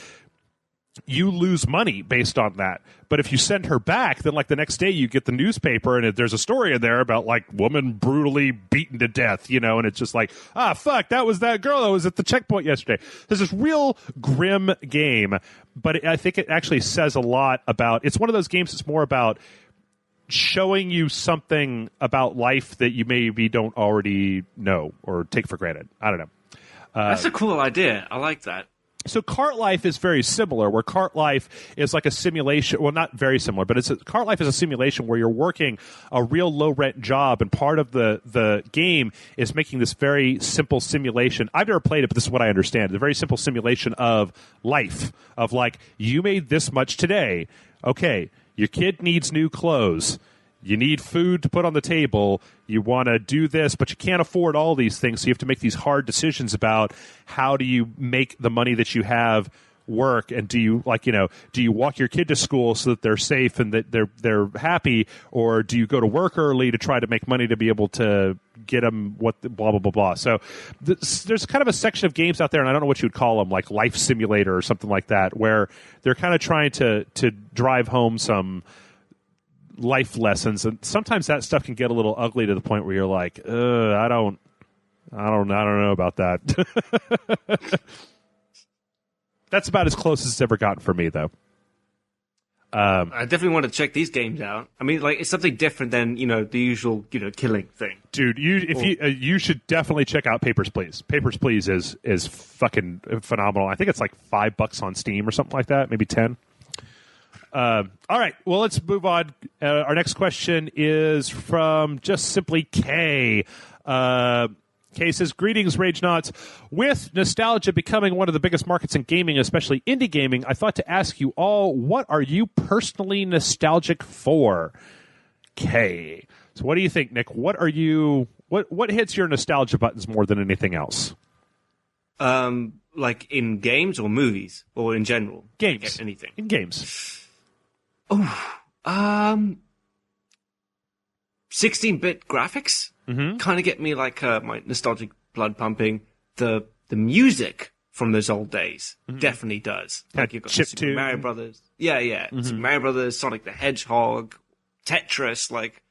A: you lose money based on that. But if you send her back, then like the next day you get the newspaper and there's a story in there about like woman brutally beaten to death, and it's just like, fuck, that was that girl that was at the checkpoint yesterday. There's this real grim game, but I think it actually says a lot about, it's one of those games that's more about showing you something about life that you maybe don't already know or take for granted. I don't know.
B: That's a cool idea. I like that.
A: So Cart Life is very similar, where Cart Life is like a simulation. Well, not very similar, but Cart Life is a simulation where you're working a real low-rent job, and part of the game is making this very simple simulation. I've never played it, but this is what I understand. It's a very simple simulation of life, of like, you made this much today. Okay, your kid needs new clothes. You need food to put on the table. You want to do this, but you can't afford all these things. So you have to make these hard decisions about how do you make the money that you have work, and do you walk your kid to school so that they're safe and that they're happy, or do you go to work early to try to make money to be able to get them blah blah blah blah. So there's kind of a section of games out there, and I don't know what you would call them, like Life Simulator or something like that, where they're kind of trying to drive home some life lessons, and sometimes that stuff can get a little ugly to the point where you're like, I don't know about that. That's about as close as it's ever gotten for me, though.
B: I definitely want to check these games out. I mean, like, it's something different than the usual killing thing.
A: Dude, you should definitely check out Papers, Please. Papers, Please is fucking phenomenal. I think it's like $5 on Steam or something like that, maybe 10. All right, well, let's move on. Our next question is from Just Simply K. Kay says, greetings, Rage Knots. With nostalgia becoming one of the biggest markets in gaming, especially indie gaming, I thought to ask you all, what are you personally nostalgic for? Kay. So what do you think, Nick? What hits your nostalgia buttons more than anything else?
B: Like in games or movies or in general?
A: Games.
B: Like anything.
A: In games.
B: Oh, 16-bit graphics kind of get me like my nostalgic blood pumping. The music from those old days definitely does. Like you've got Super Mario Brothers, Super Mario Brothers, Sonic the Hedgehog, Tetris. Like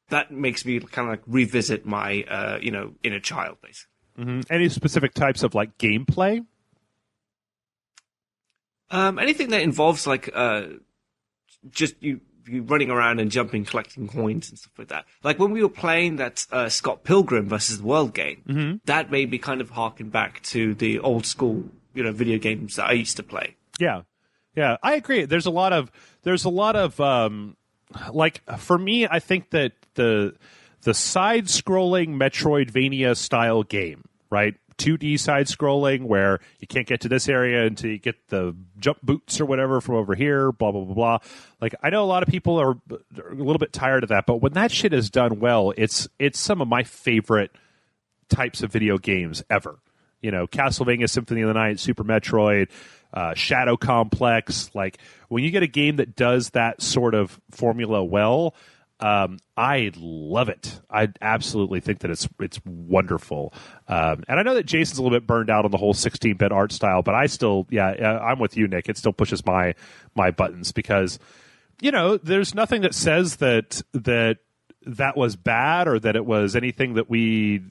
B: that makes me kind of like revisit my inner child, basically.
A: Any specific types of like gameplay?
B: Anything that involves like just you running around and jumping, collecting coins and stuff like that. Like when we were playing that Scott Pilgrim versus the World game, that made me kind of harken back to the old school, video games that I used to play.
A: Yeah, I agree. There's a lot of like for me, I think that the side-scrolling Metroidvania style game, right? 2D side-scrolling where you can't get to this area until you get the jump boots or whatever from over here, blah, blah, blah, blah. Like, I know a lot of people are a little bit tired of that, but when that shit is done well, it's some of my favorite types of video games ever. Castlevania Symphony of the Night, Super Metroid, Shadow Complex. Like, when you get a game that does that sort of formula well, I love it. I absolutely think that it's wonderful. And I know that Jason's a little bit burned out on the whole 16-bit art style, but I still, I'm with you, Nick. It still pushes my buttons because, there's nothing that says that was bad or that it was anything that we,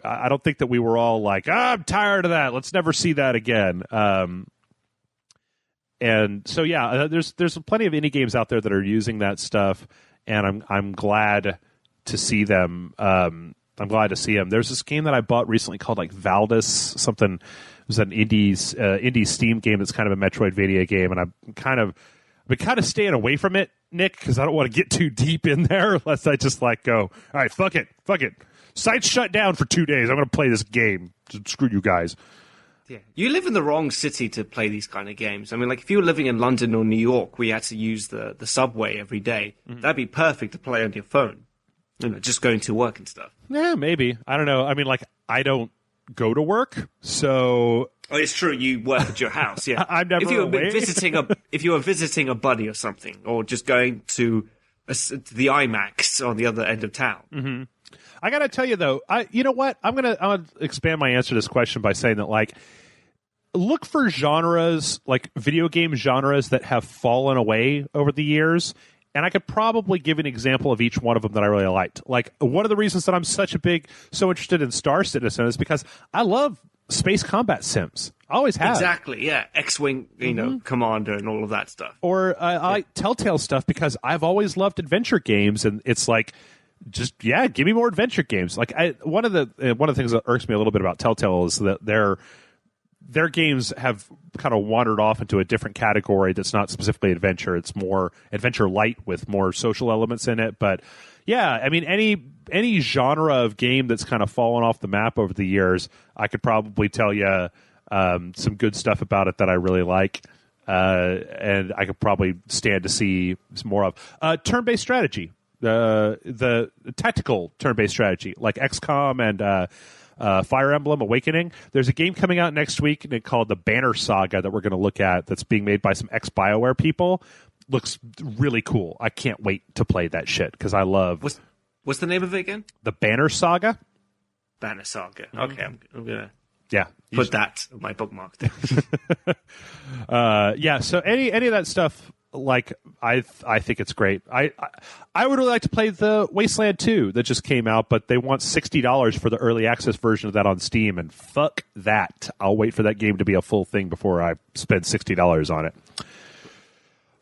A: I don't think that we were all like, I'm tired of that. Let's never see that again. And so, there's plenty of indie games out there that are using that stuff. And I'm glad to see them. I'm glad to see them. There's this game that I bought recently called like Valdis something. It was an indie Steam game that's kind of a Metroidvania game, and I've been kind of staying away from it, Nick, because I don't want to get too deep in there unless I just like go, all right, fuck it. Site's shut down for 2 days. I'm going to play this game. Screw you guys.
B: Yeah, you live in the wrong city to play these kind of games. I mean, like if you were living in London or New York, where you had to use the subway every day, that'd be perfect to play on your phone. Just going to work and stuff.
A: Yeah, maybe. I don't know. I mean, like I don't go to work, so.
B: Oh, it's true. You work at your house. Yeah,
A: I'm never
B: if you were
A: away.
B: if you were visiting a buddy or something, or just going to the IMAX on the other end of town.
A: I got to tell you though, you know what? I'm gonna expand my answer to this question by saying that like. look for genres, like video game genres that have fallen away over the years. And I could probably give an example of each one of them that I really liked. Like, one of the reasons that I'm so interested in Star Citizen is because I love space combat sims. I always have.
B: Exactly, yeah. X-Wing, Commander and all of that stuff.
A: Or I like Telltale stuff because I've always loved adventure games, and it's like, just, give me more adventure games. Like, one of the things that irks me a little bit about Telltale is that their games have kind of wandered off into a different category that's not specifically adventure. It's more adventure light with more social elements in it. But yeah, I mean, any genre of game that's kind of fallen off the map over the years, I could probably tell you some good stuff about it that I really like. And I could probably stand to see some more of. Turn-based strategy. The tactical turn-based strategy, like XCOM and Fire Emblem Awakening. There's a game coming out next week called the Banner Saga that we're going to look at that's being made by some ex-BioWare people. Looks really cool. I can't wait to play that shit because I love...
B: What's the name of it again?
A: The Banner Saga.
B: Banner Saga. Okay, I'm going
A: to
B: put that on my bookmark there.
A: So any of that stuff... Like, I think it's great. I would really like to play the Wasteland 2 that just came out, but they want $60 for the early access version of that on Steam, and fuck that. I'll wait for that game to be a full thing before I spend $60 on it.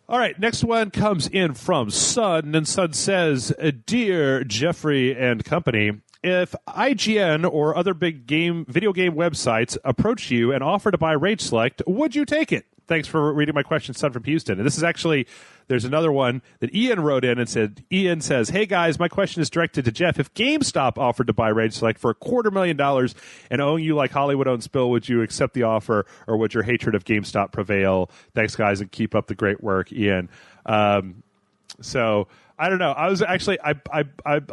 A: All right, next one comes in from Sun, and Sun says, Dear Jeffrey and company, if IGN or other big video game websites approach you and offer to buy Rage Select, would you take it? Thanks for reading my question, Son from Houston. And this is actually, there's another one that Ian wrote in and said, Ian says, hey guys, my question is directed to Jeff. If GameStop offered to buy Rage Select for $250,000 and own you like Hollywood owns Spill, would you accept the offer, or would your hatred of GameStop prevail? Thanks guys, and keep up the great work, Ian. So I don't know. I was actually, I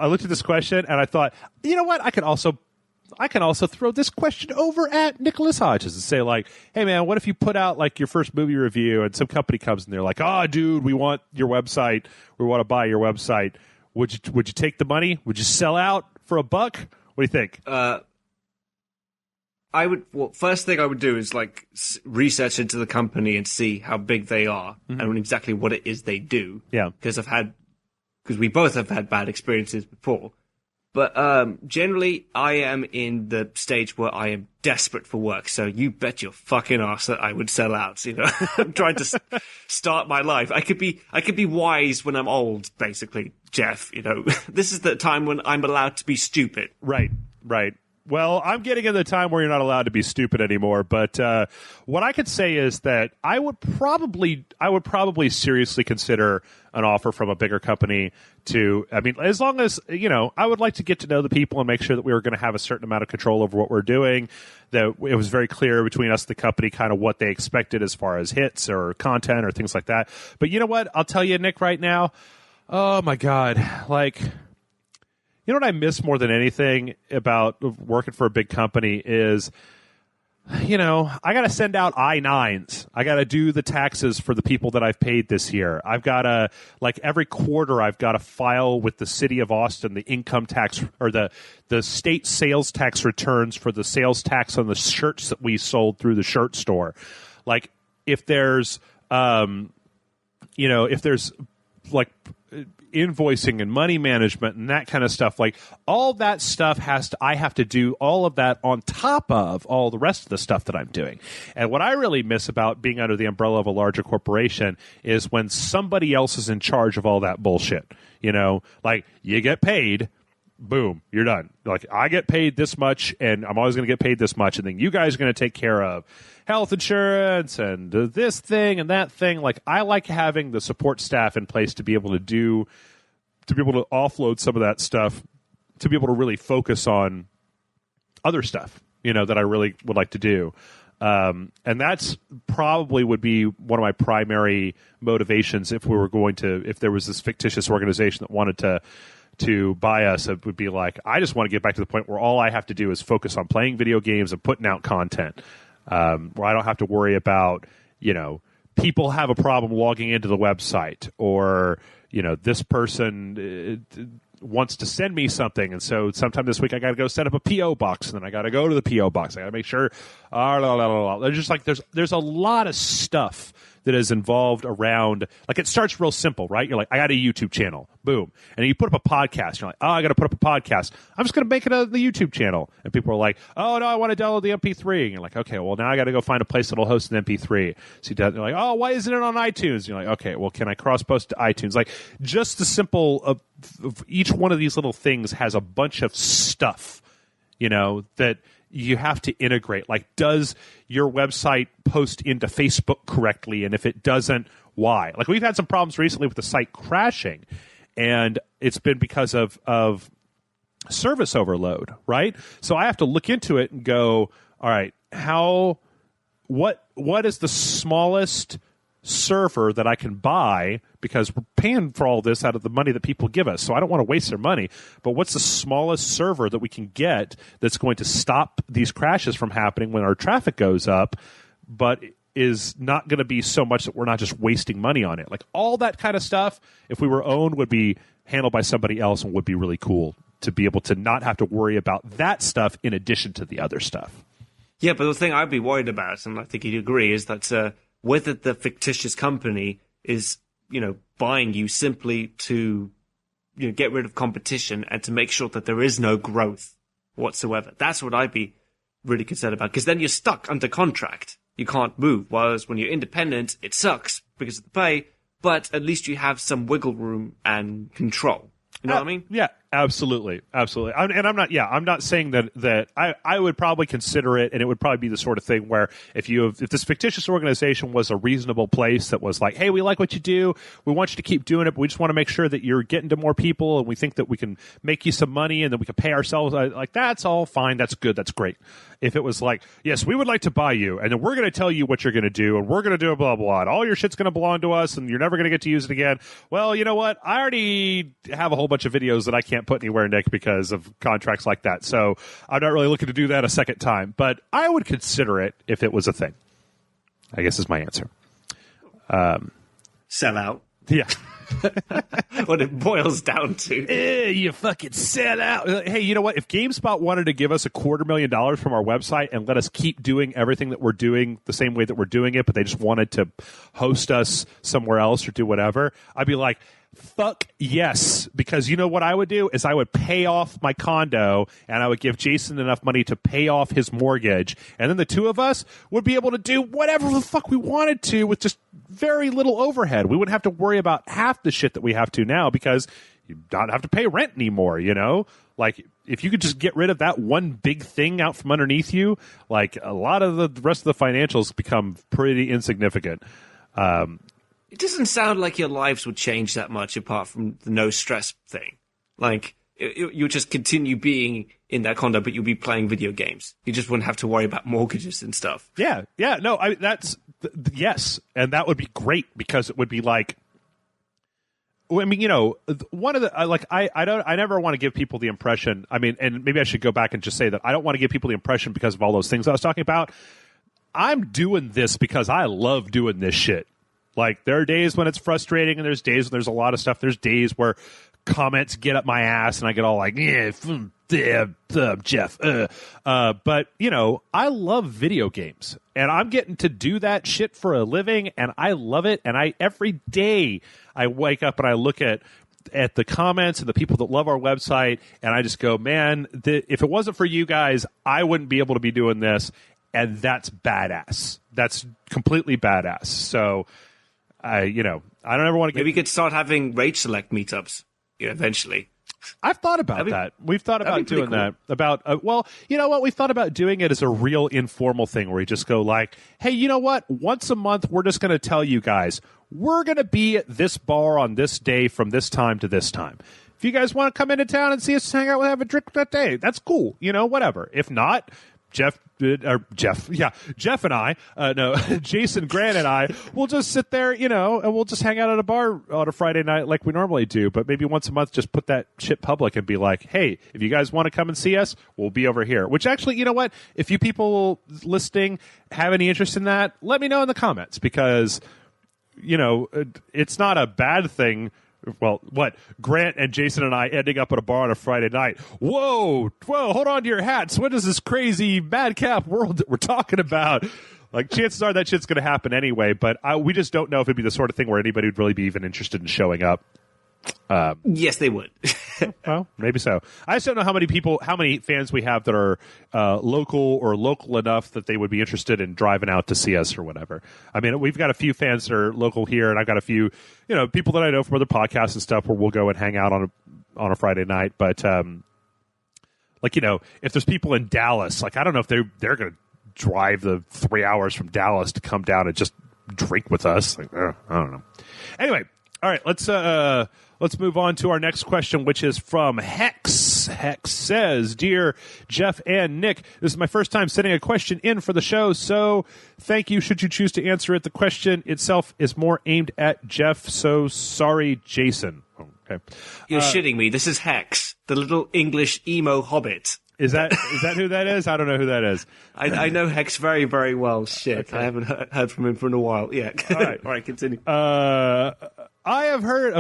A: looked at this question and I thought, you know what? I can also throw this question over at Nicholas Hodges and say, like, hey, man, what if you put out, like, your first movie review and some company comes and they're like, oh, dude, we want your website. We want to buy your website. Would you take the money? Would you sell out for $1? What do you think?
B: First thing I would do is, like, research into the company and see how big they are and exactly what it is they do.
A: Yeah.
B: Because we both have had bad experiences before. But generally, I am in the stage where I am desperate for work. So you bet your fucking ass that I would sell out. You know, I'm trying to start my life. I could be wise when I'm old, basically, Jeff. You know, this is the time when I'm allowed to be stupid.
A: Right. Well, I'm getting in the time where you're not allowed to be stupid anymore. But what I could say is that I would probably seriously consider an offer from a bigger company as long as, you know, I would like to get to know the people and make sure that we were going to have a certain amount of control over what we're doing, that it was very clear between us and the company kind of what they expected as far as hits or content or things like that. But you know what? I'll tell you, Nick, right now, oh my God, like... You know what I miss more than anything about working for a big company is, you know, I got to send out I-9s. I got to do the taxes for the people that I've paid this year. I've got to, like, every quarter I've got to file with the city of Austin the income tax or the state sales tax returns for the sales tax on the shirts that we sold through the shirt store. Like, if there's, like, invoicing and money management and that kind of stuff, like all that stuff I have to do all of that on top of all the rest of the stuff that I'm doing. And what I really miss about being under the umbrella of a larger corporation is when somebody else is in charge of all that bullshit. You know, like, you get paid, boom, you're done. Like, I get paid this much and I'm always going to get paid this much, and then you guys are going to take care of health insurance and this thing and that thing. Like, I like having the support staff in place to be able to offload some of that stuff, to be able to really focus on other stuff, you know, that I really would like to do. And that's probably would be one of my primary motivations if there was this fictitious organization that wanted to buy us. It would be like, I just want to get back to the point where all I have to do is focus on playing video games and putting out content. Where I don't have to worry about, you know, people have a problem logging into the website, or, you know, this person wants to send me something, and so sometime this week I got to go set up a PO box, and then I got to go to the PO box. I got to make sure. There's just like there's a lot of stuff that is involved around, like, it starts real simple, right? You're like, I got a YouTube channel, boom, and then you put up a podcast. You're like, oh, I got to put up a podcast. I'm just going to make it the YouTube channel, and people are like, oh no, I want to download the MP3. And you're like, okay, well now I got to go find a place that'll host an MP3. So you're like, oh, why isn't it on iTunes? And you're like, okay, well, can I cross post to iTunes? Like, just the simple of each one of these little things has a bunch of stuff, that you have to integrate. Like, does your website post into Facebook correctly? And if it doesn't, why? Like, we've had some problems recently with the site crashing, and it's been because of service overload, right? So I have to look into it and go, all right, what is the smallest server that I can buy, because we're paying for all this out of the money that people give us, so I don't want to waste their money, but what's the smallest server that we can get that's going to stop these crashes from happening when our traffic goes up, but is not going to be so much that we're not just wasting money on it? Like, all that kind of stuff, if we were owned, would be handled by somebody else, and would be really cool to be able to not have to worry about that stuff in addition to the other stuff.
B: Yeah, but the thing I'd be worried about, and I think you'd agree, is that whether the fictitious company is, buying you simply to, get rid of competition and to make sure that there is no growth whatsoever. That's what I'd be really concerned about, because then you're stuck under contract. You can't move. Whereas when you're independent, it sucks because of the pay, but at least you have some wiggle room and control. You know what I mean?
A: Yeah, absolutely. I'm not saying that I would probably consider it, and it would probably be the sort of thing where if this fictitious organization was a reasonable place that was like, hey, we like what you do, we want you to keep doing it, but we just want to make sure that you're getting to more people, and we think that we can make you some money, and then we can pay ourselves, like, that's all fine, that's good, that's great. If it was like, yes, we would like to buy you, and then we're going to tell you what you're going to do, and we're going to do a blah, blah, and all your shit's going to belong to us, and you're never going to get to use it again. Well, you know what? I already have a whole bunch of videos that I can't put anywhere, Nick, because of contracts like that. So I'm not really looking to do that a second time. But I would consider it if it was a thing, I guess is my answer.
B: Sell out.
A: Yeah.
B: What it boils down to.
A: You fucking sell out. Hey, you know what? If GameSpot wanted to give us $250,000 from our website and let us keep doing everything that we're doing the same way that we're doing it, but they just wanted to host us somewhere else or do whatever, I'd be like, fuck yes. Because you know what I would do is I would pay off my condo, and I would give Jason enough money to pay off his mortgage, and then the two of us would be able to do whatever the fuck we wanted to with just very little overhead. We wouldn't have to worry about half the shit that we have to now, because you don't have to pay rent anymore, Like, if you could just get rid of that one big thing out from underneath you, like, a lot of the rest of the financials become pretty insignificant.
B: It doesn't sound like your lives would change that much apart from the no stress thing. Like, you'll just continue being in that condo, but you'll be playing video games. You just wouldn't have to worry about mortgages and stuff.
A: Yeah. No, yes. And that would be great, because it would be like, I mean, one of the, I never want to give people the impression, and maybe I should go back and just say that I don't want to give people the impression, because of all those things I was talking about, I'm doing this because I love doing this shit. Like, there are days when it's frustrating, and there's days when there's a lot of stuff. There's days where comments get up my ass, and I get all like, Jeff. But, I love video games, and I'm getting to do that shit for a living, and I love it. And every day I wake up and I look at the comments and the people that love our website, and I just go, man, if it wasn't for you guys, I wouldn't be able to be doing this. And that's badass. That's completely badass. So, I don't ever want to get...
B: Maybe we could start having Rage Select meetups, eventually.
A: I've thought about that. We've thought about doing that. Well, you know what? We've thought about doing it as a real informal thing where we just go like, hey, you know what? Once a month, we're just going to tell you guys, we're going to be at this bar on this day from this time to this time. If you guys want to come into town and see us hang out and have a drink that day, that's cool. Whatever. If not... Jeff and I, Jason, Grant, and I will just sit there, and we'll just hang out at a bar on a Friday night like we normally do. But maybe once a month, just put that shit public and be like, hey, if you guys want to come and see us, we'll be over here. Which actually, you know what? If you people listening have any interest in that, let me know in the comments, because, it's not a bad thing Well, what? Grant and Jason and I ending up at a bar on a Friday night. Whoa, hold on to your hats. When does this crazy madcap world that we're talking about? Like, chances are that shit's going to happen anyway, but we just don't know if it'd be the sort of thing where anybody would really be even interested in showing up.
B: Yes, they would.
A: Well, maybe so. I just don't know how many fans we have that are local or local enough that they would be interested in driving out to see us or whatever. I mean, we've got a few fans that are local here, and I've got a few, people that I know from other podcasts and stuff where we'll go and hang out on a Friday night. But if there's people in Dallas, like I don't know if they're going to drive the 3 hours from Dallas to come down and just drink with us. Like, I don't know. Anyway, all right, let's move on to our next question, which is from Hex. Hex says, "Dear Jeff and Nick, this is my first time sending a question in for the show, so thank you. Should you choose to answer it, the question itself is more aimed at Jeff, so sorry, Jason." Okay.
B: You're shitting me. This is Hex, the little English emo hobbit.
A: Is that who that is? I don't know who that is.
B: I know Hex very, very well. Shit, okay. I haven't heard from him for a while. Yeah.
A: All right.
B: All right, continue.
A: I have heard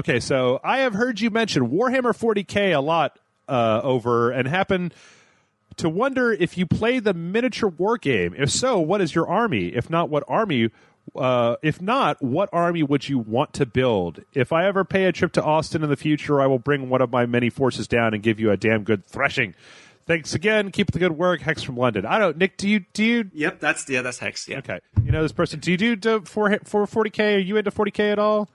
A: you mention Warhammer 40K a lot over, and happen to wonder if you play the miniature war game. If so, what is your army? If not, what army would you want to build? If I ever pay a trip to Austin in the future, I will bring one of my many forces down and give you a damn good thrashing. Thanks again. Keep up the good work. Hex from London. I don't, Nick, do you?
B: Yep, that's Hex. Yeah.
A: Okay. You know this person. Do you do for 40K? Are you into 40K at all?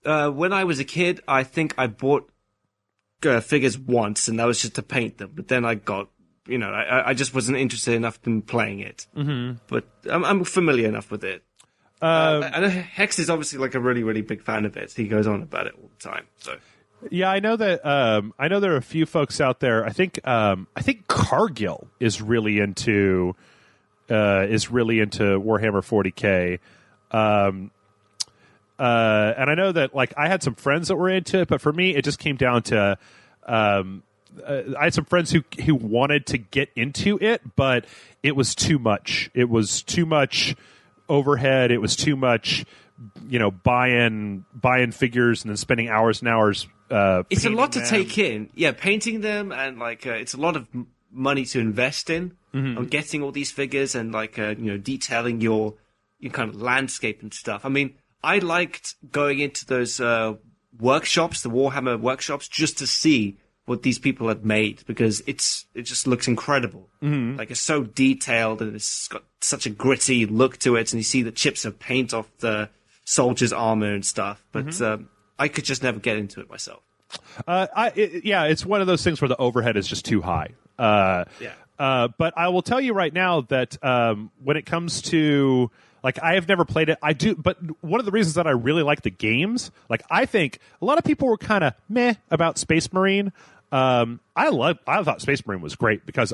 B: When I was a kid, I think I bought figures once, and that was just to paint them. But then I got, I just wasn't interested enough in playing it. Mm-hmm. But I'm familiar enough with it. I know Hex is obviously like a really, really big fan of it. He goes on about it all the time. So.
A: Yeah, I know that. I know there are a few folks out there. I think Cargill is really into Warhammer 40K. And I know that, like, I had some friends that were into it, but for me, it just came down to I had some friends who wanted to get into it, but it was too much. It was too much overhead. It was too much, buying figures and then spending hours and hours.
B: It's a lot to take in. Yeah, painting them, and like it's a lot of money to invest in on getting all these figures and like detailing your kind of landscape and stuff. I mean, I liked going into those workshops, the Warhammer workshops, just to see what these people had made, because it just looks incredible. Mm-hmm. Like, it's so detailed and it's got such a gritty look to it, and you see the chips of paint off the soldiers' armor and stuff. But I could just never get into it myself.
A: It's one of those things where the overhead is just too high. But I will tell you right now that when it comes to, like, I have never played it. I do, but one of the reasons that I really like the games, like, I think a lot of people were kind of meh about Space Marine. I thought Space Marine was great because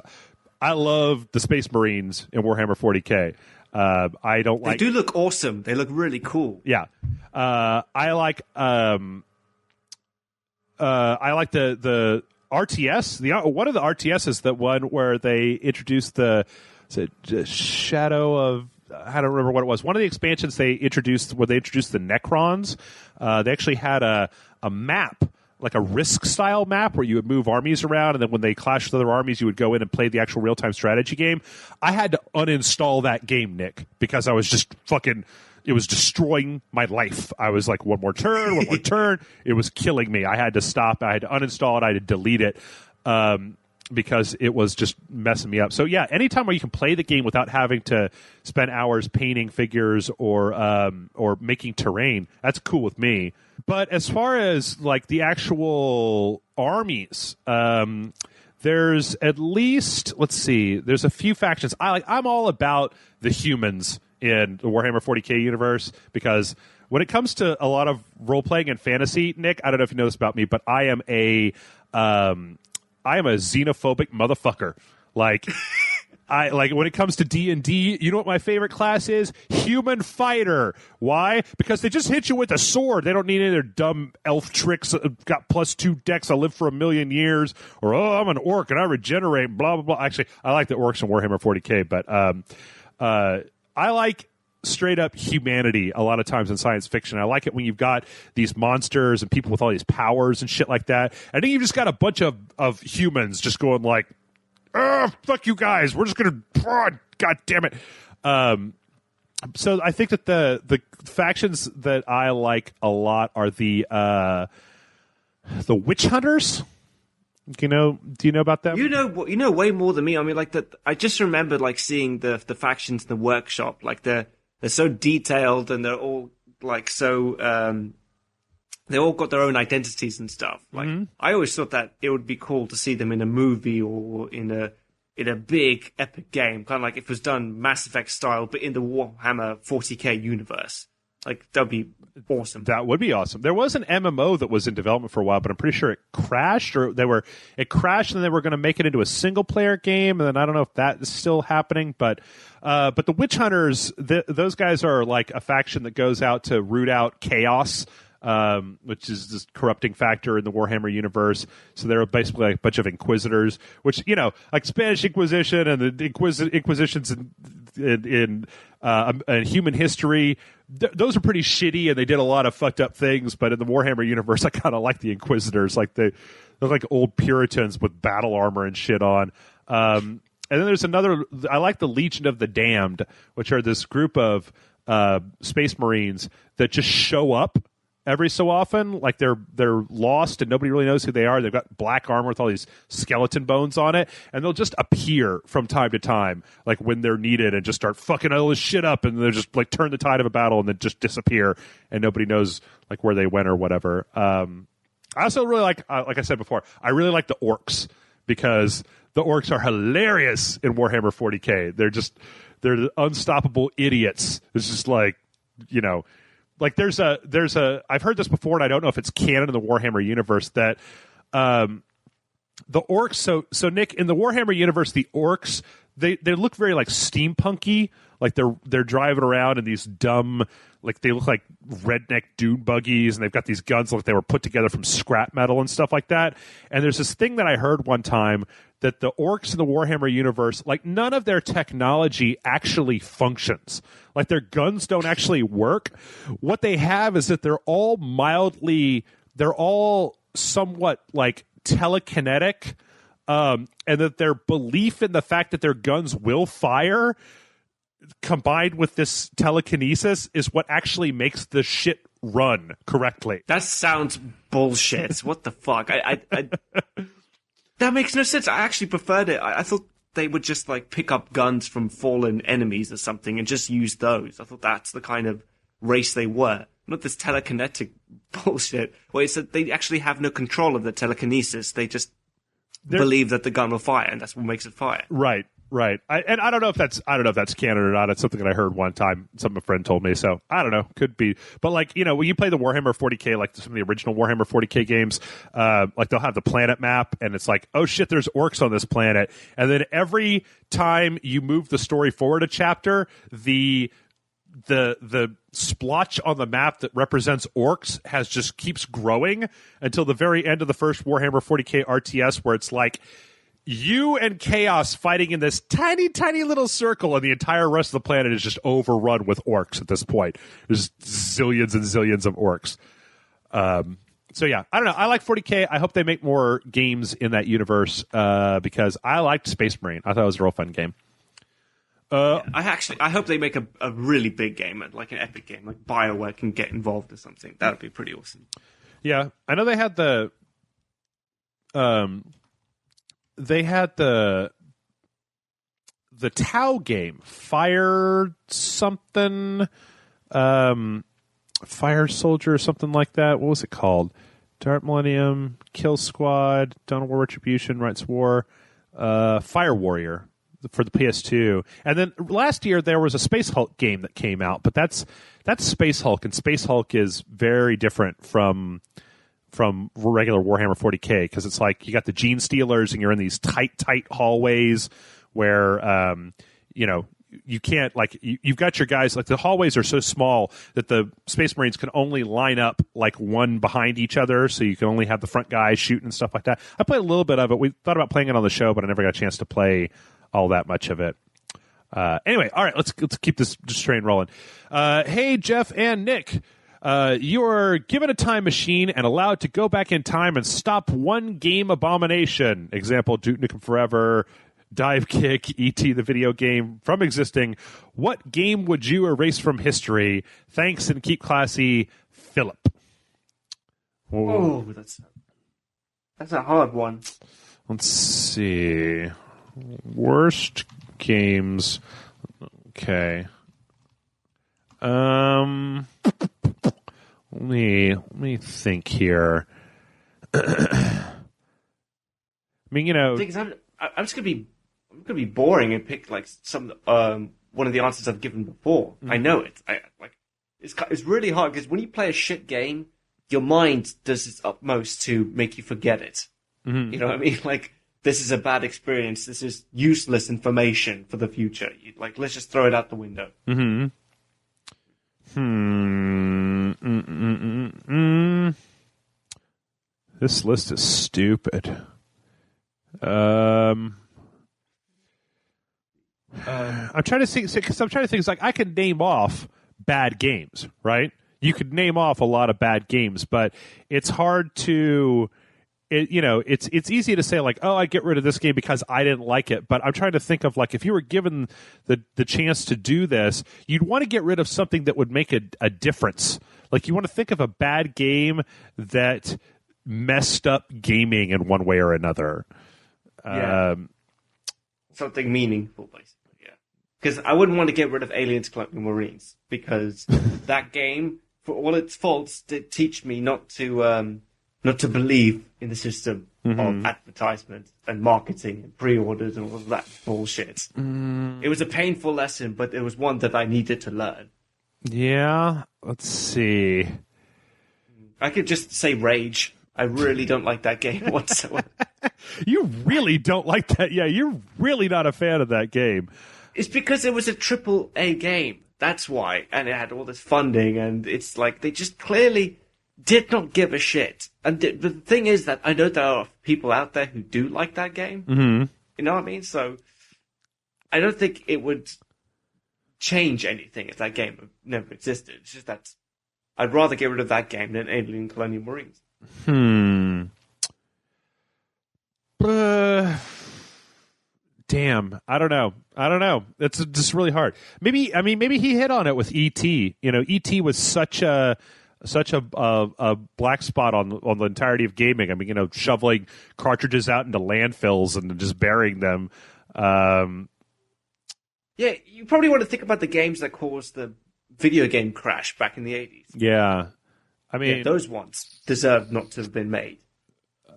A: I love the Space Marines in Warhammer 40K. I don't like.
B: They do look awesome. They look really cool.
A: Yeah, I like. I like the RTS. One of the RTS is the one where they introduced the Shadow of. I don't remember what it was. One of the expansions they introduced where they introduced the Necrons. They actually had a map, like a Risk style map, where you would move armies around, and then when they clashed with other armies, you would go in and play the actual real time strategy game. I had to uninstall that game, Nick, because I was just fucking. It was destroying my life. I was like, one more turn. It was killing me. I had to stop. I had to uninstall it. I had to delete it because it was just messing me up. So yeah, anytime where you can play the game without having to spend hours painting figures or making terrain, that's cool with me. But as far as like the actual armies, there's at least, let's see, there's a few factions. I'm all about the humans in the Warhammer 40K universe, because when it comes to a lot of role-playing and fantasy, Nick, I don't know if you know this about me, but I am a xenophobic motherfucker. Like, when it comes to D&D, you know what my favorite class is? Human fighter. Why? Because they just hit you with a sword. They don't need any of their dumb elf tricks. Got +2 dex. I live for 1,000,000 years. Or, I'm an orc and I regenerate. Blah blah blah. Actually, I like the orcs in Warhammer 40K, but I like straight up humanity a lot of times in science fiction. I like it when you've got these monsters and people with all these powers and shit like that. I think you've just got a bunch of humans just going like, oh, fuck you guys. We're just going to, God damn it. So I think that the factions that I like a lot are the witch hunters. Do you know about them?
B: You know way more than me. I mean, like I just remember like seeing the factions in the workshop. Like they're so detailed and they're all like so. They all got their own identities and stuff. Like I always thought that it would be cool to see them in a movie or in a big epic game, kind of like if it was done Mass Effect style, but in the Warhammer 40k universe. Like, that'd be awesome.
A: That would be awesome. There was an MMO that was in development for a while, but I'm pretty sure it crashed, it crashed and they were going to make it into a single player game. And then I don't know if that is still happening, but the Witch Hunters, those guys are like a faction that goes out to root out chaos, which is this corrupting factor in the Warhammer universe. So they're basically like a bunch of inquisitors, which, like Spanish Inquisition and the Inquisitions in human history, those are pretty shitty and they did a lot of fucked up things. But in the Warhammer universe, I kind of like the Inquisitors. Like they're like old Puritans with battle armor and shit on. And then there's I like the Legion of the Damned, which are this group of Space Marines that just show up every so often. Like they're lost and nobody really knows who they are. They've got black armor with all these skeleton bones on it, and they'll just appear from time to time, like when they're needed, and just start fucking all this shit up, and they'll just like turn the tide of a battle and then just disappear, and nobody knows like where they went or whatever. I also really like I said before, I really like the orcs because the orcs are hilarious in Warhammer 40k. They're unstoppable idiots. It's just like, like there's a I've heard this before and I don't know if it's canon in the Warhammer universe that the orcs so Nick, in the Warhammer universe, the orcs they look very like steampunky, like they're driving around in these dumb, like they look like redneck dune buggies, and they've got these guns like they were put together from scrap metal and stuff like that. And there's this thing that I heard one time that the orcs in the Warhammer universe, like none of their technology actually functions. Like their guns don't actually work. What they have is that they're all somewhat like telekinetic, and that their belief in the fact that their guns will fire combined with this telekinesis is what actually makes the shit run correctly.
B: That sounds bullshit. What the fuck? I that makes no sense. I actually preferred it. I thought they would just like pick up guns from fallen enemies or something and just use those. I thought that's the kind of race they were. Not this telekinetic bullshit where it's that they actually have no control of the telekinesis. They just believe that the gun will fire, and that's what makes it fire.
A: Right. I don't know if that's canon or not. It's something that I heard one time. Some friend told me, so I don't know. Could be. But like, when you play the Warhammer 40k, like some of the original Warhammer 40k games, like they'll have the planet map, and it's like, oh shit, there's orcs on this planet. And then every time you move the story forward a chapter, the splotch on the map that represents orcs just keeps growing until the very end of the first Warhammer 40k RTS, where it's like you and Chaos fighting in this tiny, tiny little circle, and the entire rest of the planet is just overrun with orcs at this point. There's zillions and zillions of orcs. So yeah, I don't know. I like 40k. I hope they make more games in that universe, because I liked Space Marine. I thought it was a real fun game.
B: I hope they make a really big game, like an epic game, like BioWare can get involved or something. That would be pretty awesome.
A: Yeah, I know they had the Tau game, Fire something, Fire Soldier or something like that. What was it called? Dark Millennium, Kill Squad, Dawn War Retribution, Rights War, Fire Warrior for the PS2. And then last year there was a Space Hulk game that came out, but that's Space Hulk, and Space Hulk is very different from regular Warhammer 40k, because it's like you got the Gene Stealers and you're in these tight hallways where you can't, like, you've got your guys, like the hallways are so small that the Space Marines can only line up like one behind each other, so you can only have the front guys shooting and stuff like that. I played a little bit of it. We thought about playing it on the show, but I never got a chance to play all that much of it. Anyway, all right, let's keep this train rolling. Hey, Jeff and Nick. You are given a time machine and allowed to go back in time and stop one game abomination. Example, Duke Nukem Forever, Dive Kick, E.T. the video game, from existing. What game would you erase from history? Thanks and keep classy, Philip.
B: Oh, that's a hard one.
A: Let's see. Worst games. Okay. Let me think here. I mean,
B: I'm just gonna be boring and pick like some one of the answers I've given before. I know it. It's really hard because when you play a shit game, your mind does its utmost to make you forget it. Mm-hmm. You know what I mean? Like, this is a bad experience. This is useless information for the future. Let's just throw it out the window.
A: Mm-hmm. This list is stupid. I'm trying to think because I'm trying to think. It's like I can name off bad games, right? You could name off a lot of bad games, but it's hard to. It's easy to say like, oh, I get rid of this game because I didn't like it. But I'm trying to think of like if you were given the chance to do this, you'd want to get rid of something that would make a difference. Like you want to think of a bad game that messed up gaming in one way or another.
B: Yeah. Something meaningful, basically. Yeah. Because I wouldn't want to get rid of Aliens Colonial Marines because that game, for all its faults, did teach me not to believe in the system of advertisement and marketing and pre-orders and all of that bullshit. It was a painful lesson, but it was one that I needed to learn.
A: Yeah, let's see.
B: I could just say Rage. I really don't like that game whatsoever.
A: You really don't like that? Yeah, you're really not a fan of that game.
B: It's because it was a AAA game. That's why. And it had all this funding, and it's like they just clearly did not give a shit. And the thing is that I know there are people out there who do like that game.
A: Mm-hmm.
B: You know what I mean? So I don't think it would change anything if that game never existed. It's just that I'd rather get rid of that game than Alien Colonial Marines.
A: Damn, I don't know. It's just really hard. Maybe he hit on it with E.T. You know, E.T. was such a black spot on the entirety of gaming. I mean, you know, shoveling cartridges out into landfills and just burying them.
B: Yeah, you probably want to think about the games that caused the video game crash back in the 80s.
A: Yeah. I mean,
B: those ones deserve not to have been made.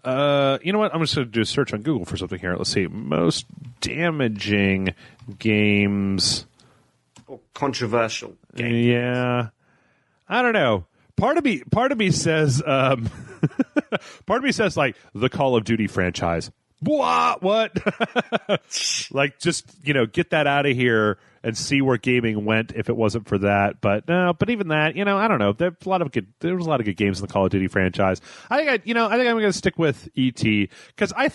A: You know what? I'm just going to do a search on Google for something here. Let's see. Most damaging games.
B: Or controversial games.
A: Yeah. I don't know. Part of me says, part of me says like the Call of Duty franchise. What? Like, just, you know, get that out of here and see where gaming went if it wasn't for that. But no, but even that, you know, I don't know. There was a lot of good games in the Call of Duty franchise. I think I'm going to stick with E.T. because I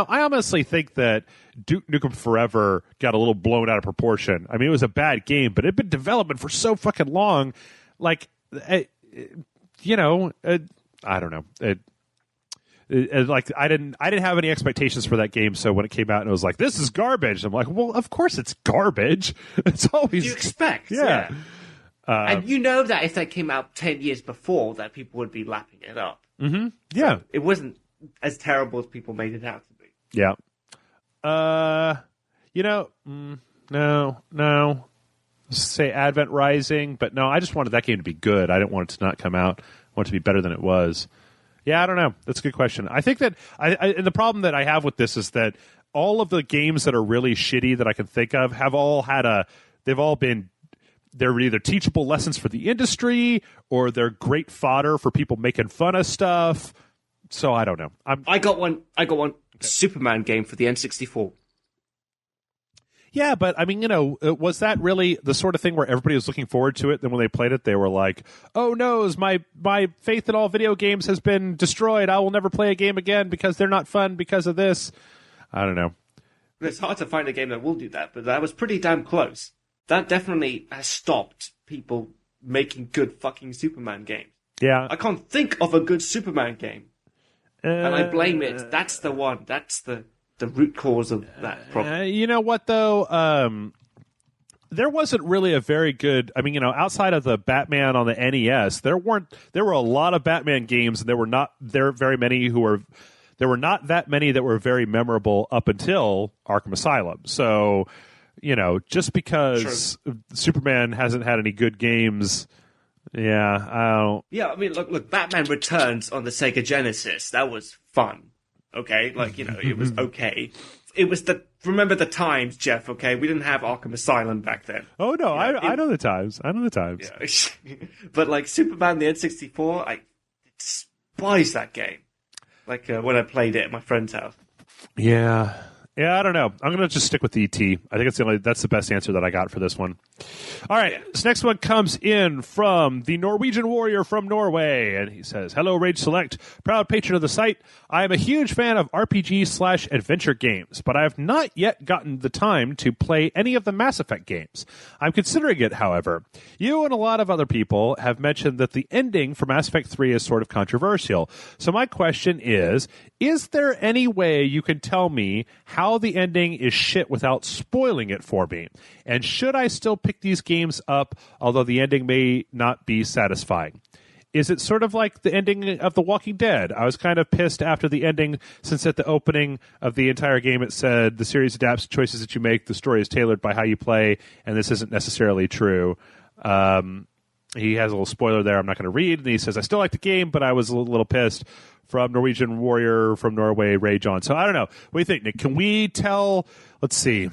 A: honestly think that Duke Nukem Forever got a little blown out of proportion. I mean, it was a bad game, but it had been in development for so fucking long. Like, I don't know. Like I didn't have any expectations for that game, so when it came out and it was like, this is garbage, I'm like, well, of course it's garbage. It's always
B: you expect,
A: yeah.
B: And you know that if that came out 10 years before, that people would be lapping it up.
A: Mm-hmm. Yeah,
B: so it wasn't as terrible as people made it out to be.
A: Yeah. No. Say Advent Rising, but no, I just wanted that game to be good. I didn't want it to not come out. I want it to be better than it was. Yeah, I don't know. That's a good question. I think that and the problem that I have with this is that all of the games that are really shitty that I can think of they're either teachable lessons for the industry or they're great fodder for people making fun of stuff. So I don't know.
B: I got one okay. Superman game for the N64.
A: Yeah, but I mean, you know, was that really the sort of thing where everybody was looking forward to it? Then when they played it, they were like, "Oh no, my faith in all video games has been destroyed. I will never play a game again because they're not fun because of this." I don't know.
B: It's hard to find a game that will do that, but that was pretty damn close. That definitely has stopped people making good fucking Superman games.
A: Yeah.
B: I can't think of a good Superman game. And I blame it. That's the one. That's the root cause of that problem.
A: You know what, though? There wasn't really a very good. I mean, you know, outside of the Batman on the NES, there were a lot of Batman games, and there were not very many there were not that many that were very memorable up until Arkham Asylum. So, you know, just because Superman hasn't had any good games, yeah, I don't.
B: Yeah, I mean, look, Batman Returns on the Sega Genesis, that was fun. Okay, like, you know, it was okay. It was remember the times, Jeff, okay? We didn't have Arkham Asylum back then.
A: Oh, no, I know the times. I know the times.
B: Yeah. But, like, Superman, the N64, I despise that game. Like, when I played it at my friend's house.
A: Yeah, I don't know. I'm going to just stick with ET. I think that's the best answer that I got for this one. All right, This next one comes in from the Norwegian Warrior from Norway, and he says, "Hello, Rage Select, proud patron of the site. I am a huge fan of RPG/adventure games, but I have not yet gotten the time to play any of the Mass Effect games. I'm considering it, however. You and a lot of other people have mentioned that the ending for Mass Effect 3 is sort of controversial. So my question is there any way you can tell me how the ending is shit without spoiling it for me? And should I still pick these games up, although the ending may not be satisfying? Is it sort of like the ending of The Walking Dead? I was kind of pissed after the ending, since at the opening of the entire game it said, the series adapts to choices that you make, the story is tailored by how you play, and this isn't necessarily true." He has a little spoiler there I'm not going to read, and he says, "I still like the game, but I was a little pissed." From Norwegian Warrior from Norway, Rage On. So I don't know. What do you think, Nick? Can we tell? Let's see.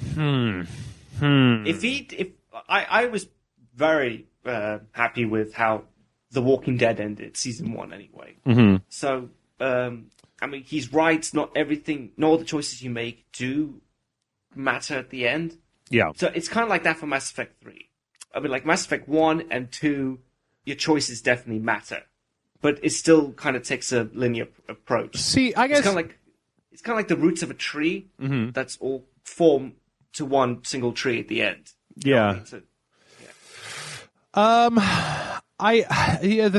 B: If I was very happy with how The Walking Dead ended, season 1 anyway.
A: Mm-hmm.
B: So, I mean, he's right. Not all the choices you make do matter at the end.
A: Yeah.
B: So it's kind of like that for Mass Effect 3. I mean, like Mass Effect 1 and 2, your choices definitely matter. But it still kind of takes a linear approach.
A: See, I guess
B: it's kind of like the roots of a tree that's all form to one single tree at the end.
A: Yeah. The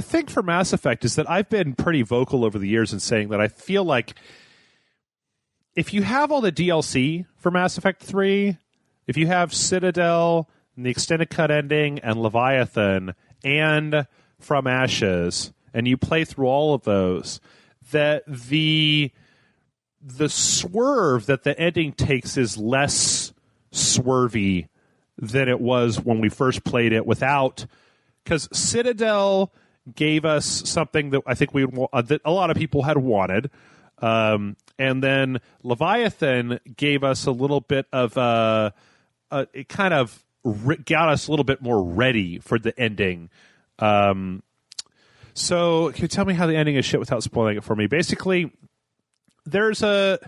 A: thing for Mass Effect is that I've been pretty vocal over the years in saying that I feel like if you have all the DLC for Mass Effect 3, if you have Citadel and the extended cut ending and Leviathan and From Ashes, and you play through all of those, that the swerve that the ending takes is less swervy than it was when we first played it without, because Citadel gave us something that I think that a lot of people had wanted, and then Leviathan gave us a little bit of it kind of got us a little bit more ready for the ending. So, can you tell me how the ending is shit without spoiling it for me? Basically, there's a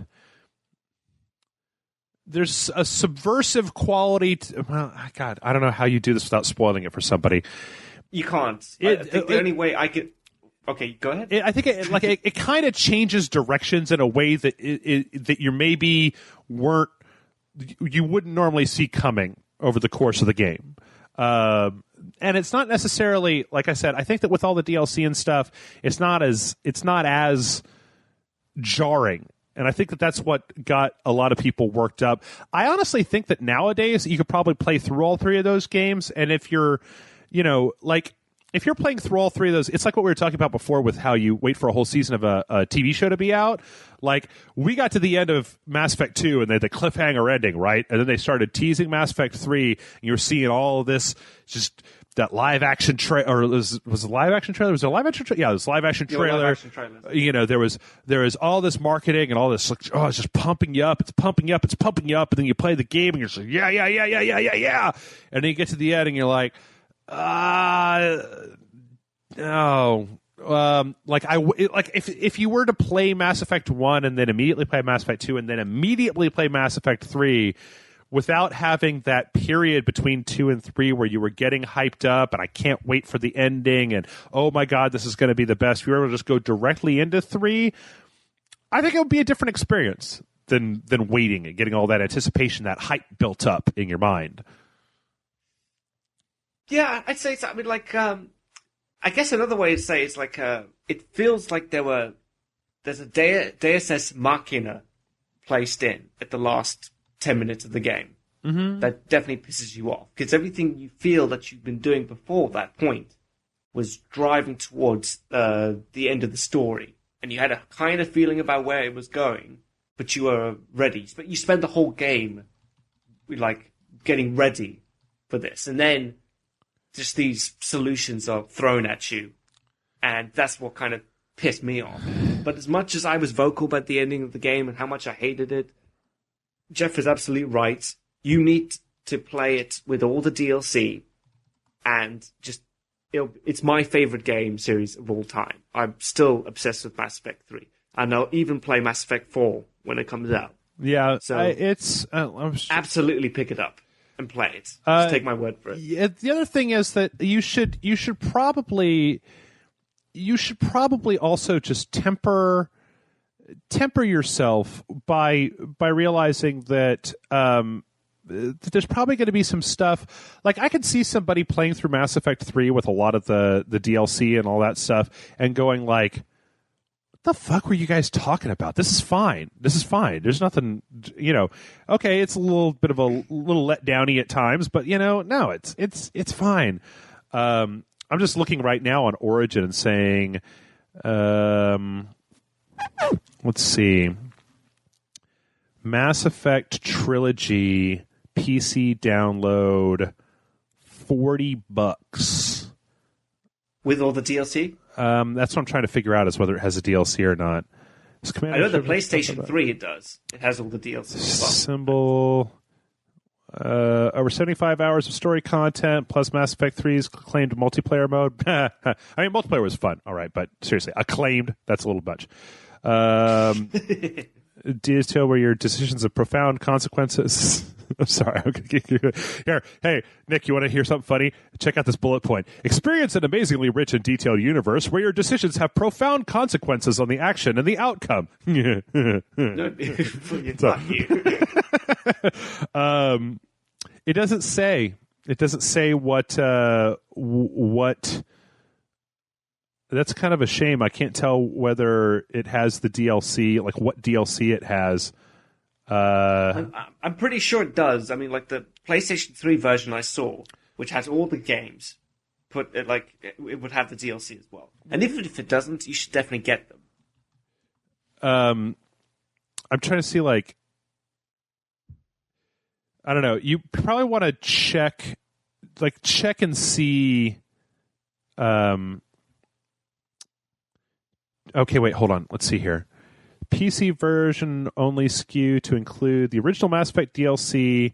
A: subversive quality. Well, God, I don't know how you do this without spoiling it for somebody.
B: You can't. I think the only way I could. Okay, go ahead.
A: I think it kind of changes directions in a way that that you maybe you wouldn't normally see coming over the course of the game. And it's not necessarily, like I said, I think that with all the DLC and stuff, it's not as jarring. And I think that that's what got a lot of people worked up. I honestly think that nowadays you could probably play through all three of those games. And if you're, if you're playing through all three of those, it's like what we were talking about before with how you wait for a whole season of a TV show to be out. Like, we got to the end of Mass Effect 2 and they had the cliffhanger ending, right? And then they started teasing Mass Effect 3, and you were seeing all of this, just that live action trailer, or was it live action trailer? Was it a live action trailer? Yeah, it was live action trailer.
B: Live action trailers.
A: There was all this marketing and all this, like, oh, it's just pumping you up. It's pumping you up. It's pumping you up. And then you play the game and you're just like, yeah. And then you get to the end and you're like, no. If you were to play Mass Effect 1 and then immediately play Mass Effect 2 and then immediately play Mass Effect 3 without having that period between 2 and 3 where you were getting hyped up and I can't wait for the ending and, oh my God, this is going to be the best. If you were able to just go directly into 3, I think it would be a different experience than waiting and getting all that anticipation, that hype built up in your mind.
B: Yeah, I'd say so. I mean, like, I guess another way to say it's like, it feels like there's a Deus Ex Machina placed in at the last 10 minutes of the game. Mm-hmm. That definitely pisses you off, because everything you feel that you've been doing before that point was driving towards the end of the story, and you had a kind of feeling about where it was going, but you were ready. But you spent the whole game like getting ready for this, and then just these solutions are thrown at you, and that's what kind of pissed me off. But as much as I was vocal about the ending of the game and how much I hated it, Jeff is absolutely right. You need to play it with all the DLC, and just it's my favorite game series of all time. I'm still obsessed with Mass Effect 3, and I'll even play Mass Effect 4 when it comes out.
A: Yeah,
B: so
A: it's
B: absolutely pick it up and play it. Just take my word for it.
A: Yeah, the other thing is that you should probably also just temper yourself by realizing that there's probably going to be some stuff. Like, I could see somebody playing through Mass Effect 3 with a lot of the DLC and all that stuff and going like, the fuck were you guys talking about? This is fine. There's nothing, okay, it's a little bit of a little letdowny at times, but no, it's fine. I'm just looking right now on Origin and saying, let's see, Mass Effect Trilogy PC download, $40
B: with all the DLC.
A: That's what I'm trying to figure out, is whether it has a DLC or not.
B: I know the PlayStation 3 it does. It has all the DLC.
A: Symbol. Over 75 hours of story content plus Mass Effect 3's acclaimed multiplayer mode. I mean, multiplayer was fun, all right, but seriously, acclaimed, that's a little much. Detail where your decisions have profound consequences. I'm sorry. Here, hey, Nick, you want to hear something funny? Check out this bullet point. Experience an amazingly rich and detailed universe where your decisions have profound consequences on the action and the outcome. It doesn't say. It doesn't say what. That's kind of a shame. I can't tell whether it has the DLC, like what DLC it has.
B: I'm pretty sure it does. I mean, like the PlayStation 3 version I saw, which has all the games, it would have the DLC as well. And even if it doesn't, you should definitely get them.
A: I'm trying to see, like, I don't know. You probably want to check and see. Okay, wait, hold on. Let's see here. PC version only skew to include the original Mass Effect DLC.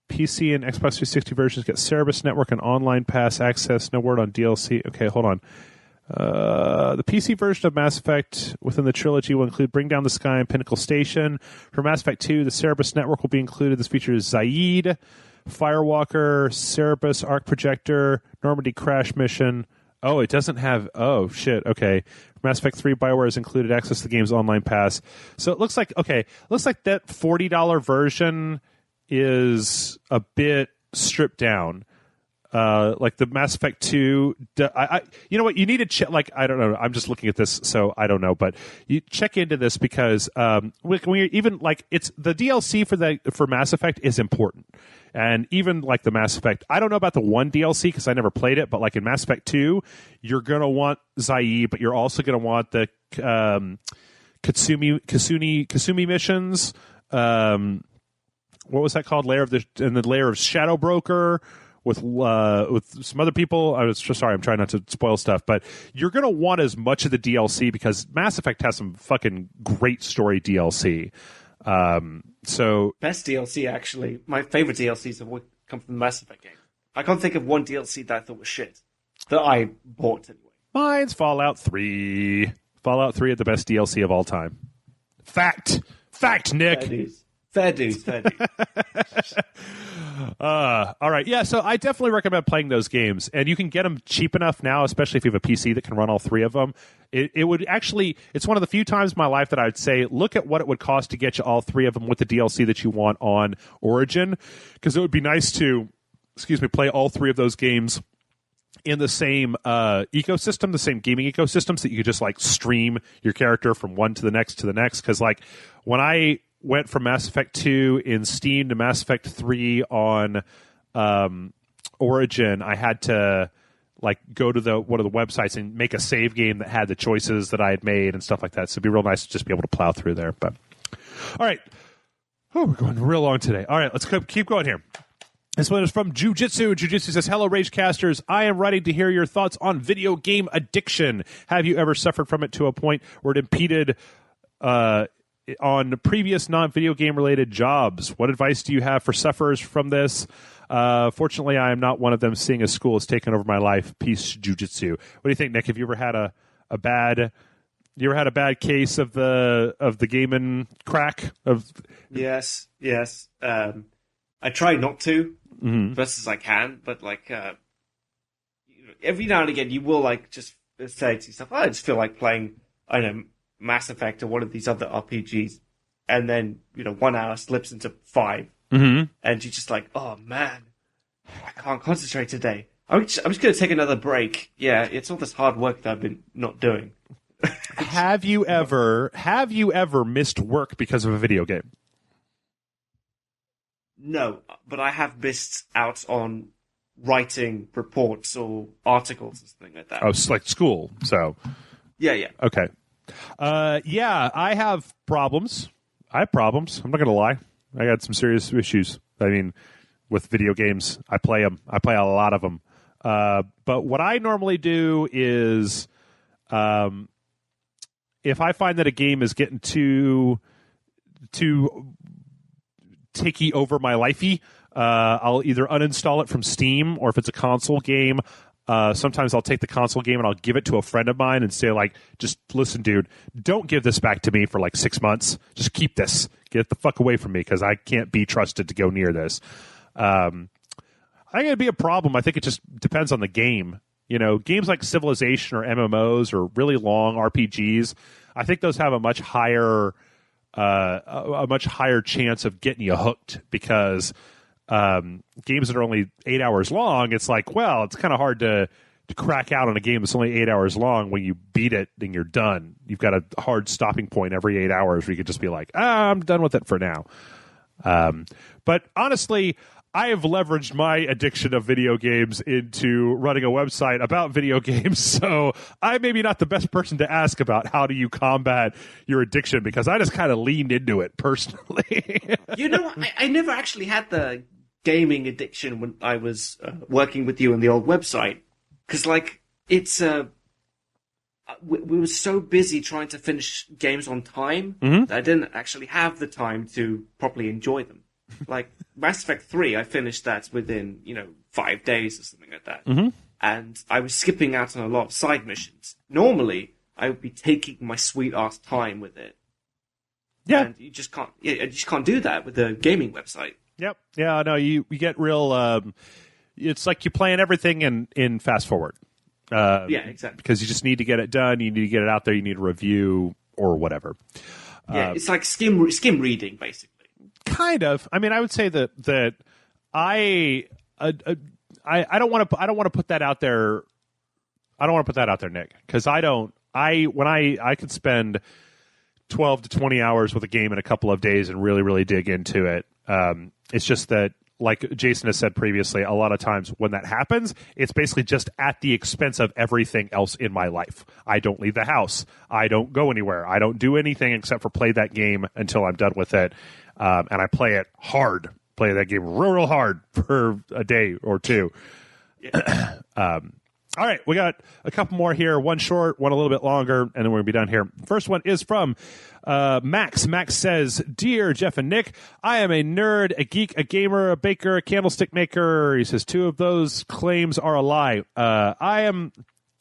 A: PC and Xbox 360 versions get Cerebus Network and Online Pass access. No word on DLC. Okay, hold on. The PC version of Mass Effect within the trilogy will include Bring Down the Sky and Pinnacle Station. For Mass Effect 2, the Cerebus Network will be included. This features Zaid, Firewalker, Cerebus, Arc Projector, Normandy Crash Mission. Oh, it doesn't have... Oh, shit. Okay. Mass Effect 3, BioWare has included access to the game's online pass. So it looks like... Okay. Looks like that $40 version is a bit stripped down. Like the Mass Effect 2... you know what? You need to check... Like, I don't know. I'm just looking at this, so I don't know. But you check into this because when you're even... Like, it's... The DLC for Mass Effect is important. And even like the Mass Effect, I don't know about the one DLC because I never played it, but like in Mass Effect 2, you're going to want Zaid, but you're also going to want the Kasumi missions. What was that called? The layer of Shadow Broker with some other people. I was just sorry, I'm trying not to spoil stuff, but you're going to want as much of the DLC because Mass Effect has some fucking great story DLC. So
B: best DLC, actually. My favorite DLCs have come from the Mass Effect game. I can't think of one DLC that I thought was shit that I bought anyway.
A: Mine's Fallout 3. Fallout 3 is the best DLC of all time. Fact, Nick.
B: Fair dues, fair dues.
A: All right. Yeah, so I definitely recommend playing those games. And you can get them cheap enough now, especially if you have a PC that can run all three of them. It would actually, it's one of the few times in my life that I would say, look at what it would cost to get you all three of them with the DLC that you want on Origin. Because it would be nice to, play all three of those games in the same ecosystem, the same gaming ecosystem, so that you could just like stream your character from one to the next. Because like when I went from Mass Effect 2 in Steam to Mass Effect 3 on Origin, I had to like go to one of the websites and make a save game that had the choices that I had made and stuff like that. So it'd be real nice to just be able to plow through there. But all right. Oh, we're going real long today. All right, let's keep going here. This one is from Jujitsu. Jujitsu says, hello, Ragecasters. I am writing to hear your thoughts on video game addiction. Have you ever suffered from it to a point where it impeded on previous non-video game-related jobs? What advice do you have for sufferers from this? Fortunately, I am not one of them, seeing as school has taken over my life. Peace, Jujitsu. What do you think, Nick? Have you ever had a bad case of the gaming crack?
B: Yes. I try not to, best as I can, but like every now and again, you will like just say to yourself, I just feel like playing, I don't know, Mass Effect or one of these other RPGs, and then 1 hour slips into 5, and you're just like, oh man, I can't concentrate today. I'm just going to take another break. Yeah, it's all this hard work that I've been not doing.
A: Have you ever missed work because of a video game?
B: No, but I have missed out on writing reports or articles or something like that.
A: Oh, it's like school. So
B: yeah.
A: Okay. Yeah, I have problems. I'm not going to lie. I got some serious issues. I mean, with video games, I play them. I play a lot of them. But what I normally do is, if I find that a game is getting too ticky over my lifey, I'll either uninstall it from Steam, or if it's a console game, sometimes I'll take the console game and I'll give it to a friend of mine and say, like, just listen, dude, don't give this back to me for like 6 months. Just keep this. Get it the fuck away from me, because I can't be trusted to go near this. I think it'd be a problem. I think it just depends on the game. Games like Civilization or MMOs or really long RPGs, I think those have a much higher chance of getting you hooked, because games that are only 8 hours long, it's like, well, it's kind of hard to crack out on a game that's only 8 hours long. When you beat it, then you're done. You've got a hard stopping point every 8 hours where you could just be like, I'm done with it for now. But honestly, I have leveraged my addiction of video games into running a website about video games, so I'm maybe not the best person to ask about how do you combat your addiction, because I just kind of leaned into it personally.
B: I never actually had the gaming addiction when I was working with you on the old website, because like it's we were so busy trying to finish games on time that I didn't actually have the time to properly enjoy them. Like Mass Effect 3, I finished that within 5 days or something like that, and I was skipping out on a lot of side missions. Normally, I would be taking my sweet ass time with it.
A: Yeah,
B: and you just can't do that with a gaming website.
A: Yep. Yeah. No, you get real. It's like you're playing everything in fast forward.
B: Yeah, exactly.
A: Because you just need to get it done. You need to get it out there. You need a review or whatever.
B: Yeah, it's like skim reading, basically.
A: Kind of. I mean, I would say that I don't want to put that out there. I don't want to put that out there, Nick, because I could spend 12 to 20 hours with a game in a couple of days and really, really dig into it. It's just that, like Jason has said previously, a lot of times when that happens, it's basically just at the expense of everything else in my life. I don't leave the house. I don't go anywhere. I don't do anything except for play that game until I'm done with it. And I play it hard. Play that game real hard for a day or two.
B: Yeah.
A: All right, we got a couple more here. One short, one a little bit longer, and then we're going to be done here. First one is from Max. Max says, Dear Jeff and Nick, I am a nerd, a geek, a gamer, a baker, a candlestick maker. He says 2 of those claims are a lie. I am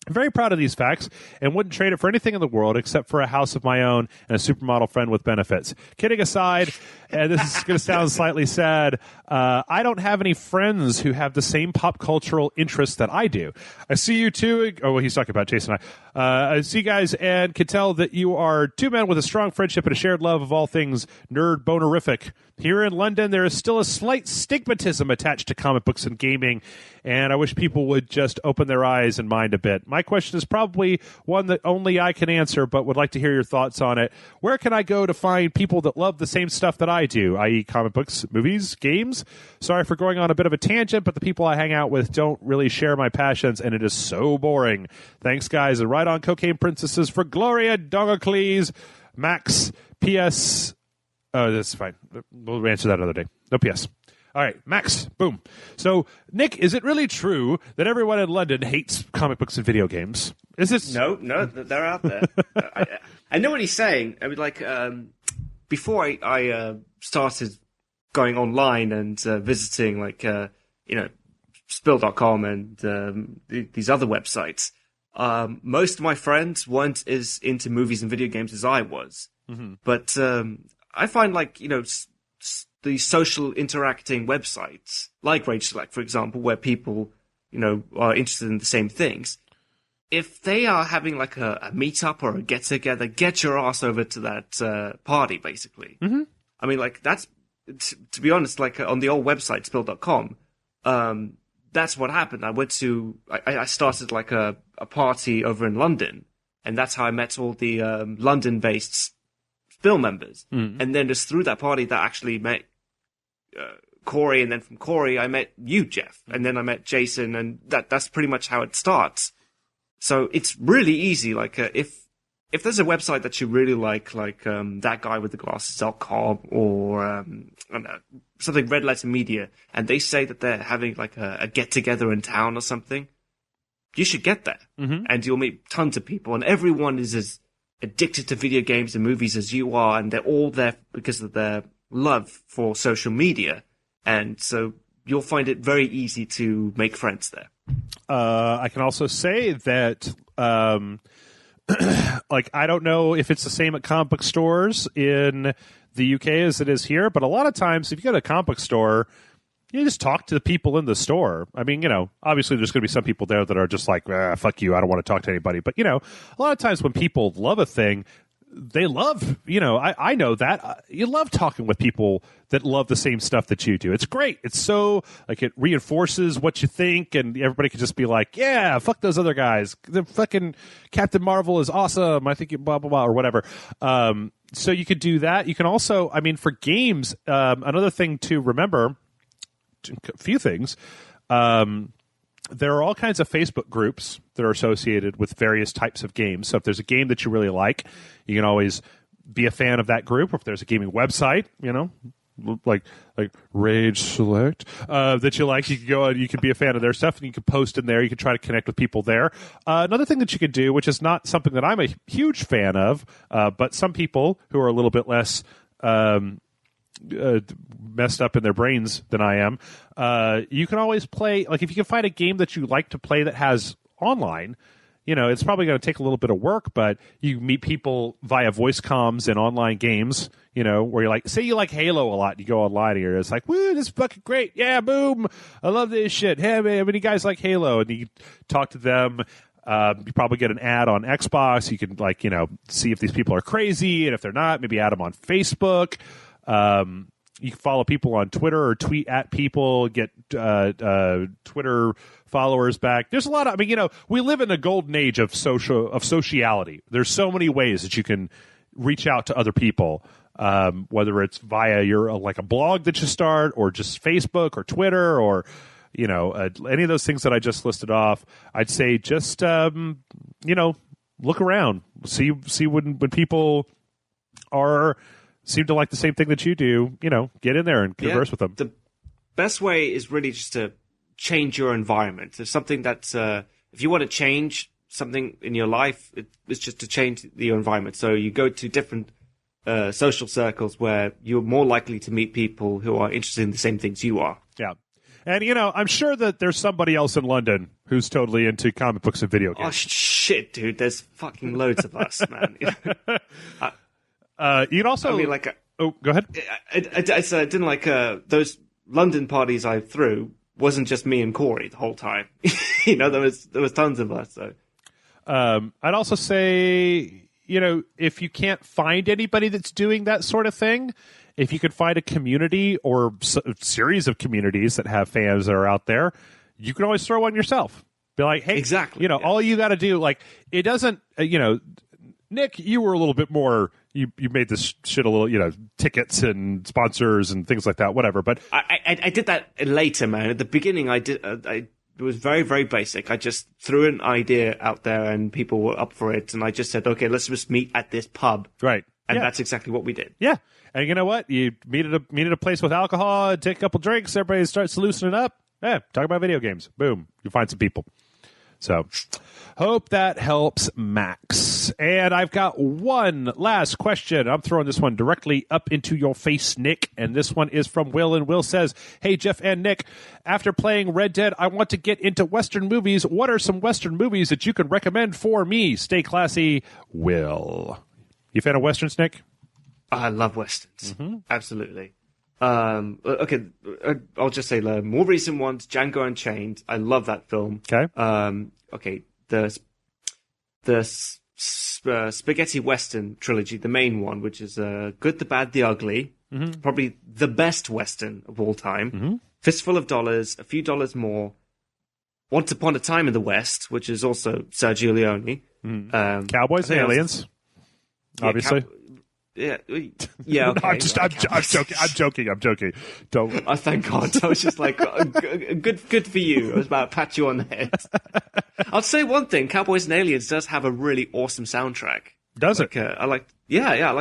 A: I'm very proud of these facts and wouldn't trade it for anything in the world except for a house of my own and a supermodel friend with benefits. Kidding aside, and this is going to sound slightly sad, I don't have any friends who have the same pop cultural interests that I do. I see you two. Oh, well, he's talking about Jason and I. I see you guys and can tell that you are two men with a strong friendship and a shared love of all things nerd bonerific. Here in London, there is still a slight stigmatism attached to comic books and gaming, and I wish people would just open their eyes and mind a bit. My question is probably one that only I can answer, but would like to hear your thoughts on it. Where can I go to find people that love the same stuff that I do, i.e. comic books, movies, games? Sorry for going on a bit of a tangent, but the people I hang out with don't really share my passions, and it is so boring. Thanks, guys, and right on Cocaine Princesses for Gloria Dongocles, Max, P.S. Oh, that's fine. We'll answer that another day. No PS. All right, Max, boom. So, Nick, is it really true that everyone in London hates comic books and video games? Is this...
B: No, they're out there. I know what he's saying. I mean, like, before I started going online and visiting, like, Spill.com and these other websites, most of my friends weren't as into movies and video games as I was. Mm-hmm. But... I find, like, the social interacting websites, like Rage Select, for example, where people, are interested in the same things. If they are having, like, a meetup or a get-together, get your ass over to that party, basically. Mm-hmm. I mean, like, that's, to be honest, like, on the old website, Spill.com, that's what happened. I started, like, a party over in London, and that's how I met all the London-based Spill members. And then just through that party that actually met Corey, and then from Corey I met you, Jeff, and then I met Jason, and that's pretty much how it starts. So it's really easy. Like if there's a website that you really like that guy with the glasses.com or I don't know, something Red Letter Media, and they say that they're having like a get together in town or something, you should get there, and you'll meet tons of people, and everyone is as addicted to video games and movies as you are, and they're all there because of their love for social media, and so you'll find it very easy to make friends there.
A: I can also say that like, I don't know if it's the same at comic book stores in the UK as it is here, but a lot of times if you go to a comic book store, you just talk to the people in the store. I mean, obviously there's going to be some people there that are just like, fuck you, I don't want to talk to anybody. But, a lot of times when people love a thing, they love, I know that. You love talking with people that love the same stuff that you do. It's great. It's so, like, it reinforces what you think, and everybody can just be like, yeah, fuck those other guys. The fucking Captain Marvel is awesome. I think blah, blah, blah, or whatever. So you could do that. You can also, I mean, for games, another thing to remember, a few things. There are all kinds of Facebook groups that are associated with various types of games. So if there's a game that you really like, you can always be a fan of that group. Or if there's a gaming website, like Rage Select, that you like, you can go and you can be a fan of their stuff, and you can post in there. You can try to connect with people there. Another thing that you can do, which is not something that I'm a huge fan of, but some people who are a little bit less messed up in their brains than I am, you can always play, like, if you can find a game that you like to play that has online, it's probably going to take a little bit of work, but you meet people via voice comms in online games, where you're like, say you like Halo a lot, and you go online and you're just like, woo, this is fucking great, yeah, boom, I love this shit, hey, man, how many guys like Halo? And you talk to them. You probably get an ad on Xbox. You can, like, see if these people are crazy, and if they're not, maybe add them on Facebook. You can follow people on Twitter or tweet at people, get Twitter followers back. There's a lot of, I mean, we live in a golden age of sociality. There's so many ways that you can reach out to other people, whether it's via your like a blog that you start, or just Facebook or Twitter, or any of those things that I just listed off. I'd say just look around, see when people seem to like the same thing that you do, get in there and converse with them.
B: The best way is really just to change your environment. There's something that, if you want to change something in your life, it's just to change your environment. So you go to different social circles where you're more likely to meet people who are interested in the same things you are.
A: Yeah. And, I'm sure that there's somebody else in London who's totally into comic books and video games.
B: Oh, shit, dude. There's fucking loads of us, man.
A: You'd also...
B: I mean, like...
A: oh, go ahead.
B: I didn't like those London parties I threw wasn't just me and Corey the whole time. There was tons of us. So
A: I'd also say, if you can't find anybody that's doing that sort of thing, if you could find a community or a series of communities that have fans that are out there, you can always throw one yourself. Be like, hey,
B: exactly.
A: All you got to do, like, it doesn't, Nick, you were a little bit more. You made this shit a little, tickets and sponsors and things like that, whatever. But
B: I did that later, man. At the beginning, it was very, very basic. I just threw an idea out there, and people were up for it. And I just said, okay, let's just meet at this pub,
A: right?
B: And that's exactly what we did.
A: Yeah, and you know what? You meet at a place with alcohol, take a couple drinks, everybody starts loosening up. Yeah, talk about video games. Boom, you find some people. So, hope that helps, Max. And I've got one last question. I'm throwing this one directly up into your face, Nick. And this one is from Will. And Will says, hey, Jeff and Nick, after playing Red Dead, I want to get into Western movies. What are some Western movies that you can recommend for me? Stay classy, Will. You fan of Westerns, Nick?
B: I love Westerns. Mm-hmm. Absolutely. Okay, I'll just say the more recent ones, Django Unchained. I love that film.
A: Okay.
B: Okay, the Spaghetti Western trilogy, the main one, which is Good, the Bad, the Ugly. Mm-hmm. Probably the best Western of all time. Mm-hmm. Fistful of Dollars, A Few Dollars More. Once Upon a Time in the West, which is also Sergio Leone.
A: Mm-hmm. Cowboys and Aliens, obviously.
B: Yeah. Okay.
A: No, I'm joking. Don't.
B: Oh, thank God. I was just like, good for you. I was about to pat you on the head. I'll say one thing. Cowboys and Aliens does have a really awesome soundtrack.
A: Does it?
B: I like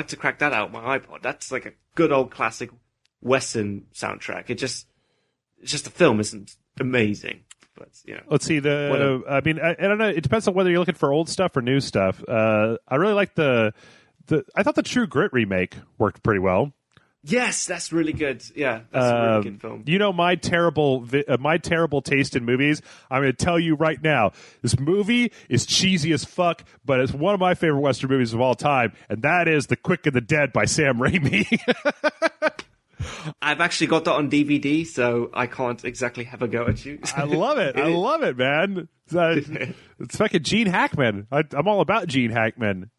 B: to crack that out on my iPod. That's like a good old classic Western soundtrack. It's just the film isn't amazing. But,
A: let's see. I don't know. It depends on whether you're looking for old stuff or new stuff. I really like I thought the True Grit remake worked pretty well.
B: Yes, that's really good. Yeah, that's a really good film.
A: My terrible taste in movies. I'm going to tell you right now, this movie is cheesy as fuck, but it's one of my favorite Western movies of all time, and that is The Quick and the Dead by Sam Raimi.
B: I've actually got that on DVD, so I can't exactly have a go at you.
A: I love it. I love it, man. It's fucking Gene Hackman. I'm all about Gene Hackman.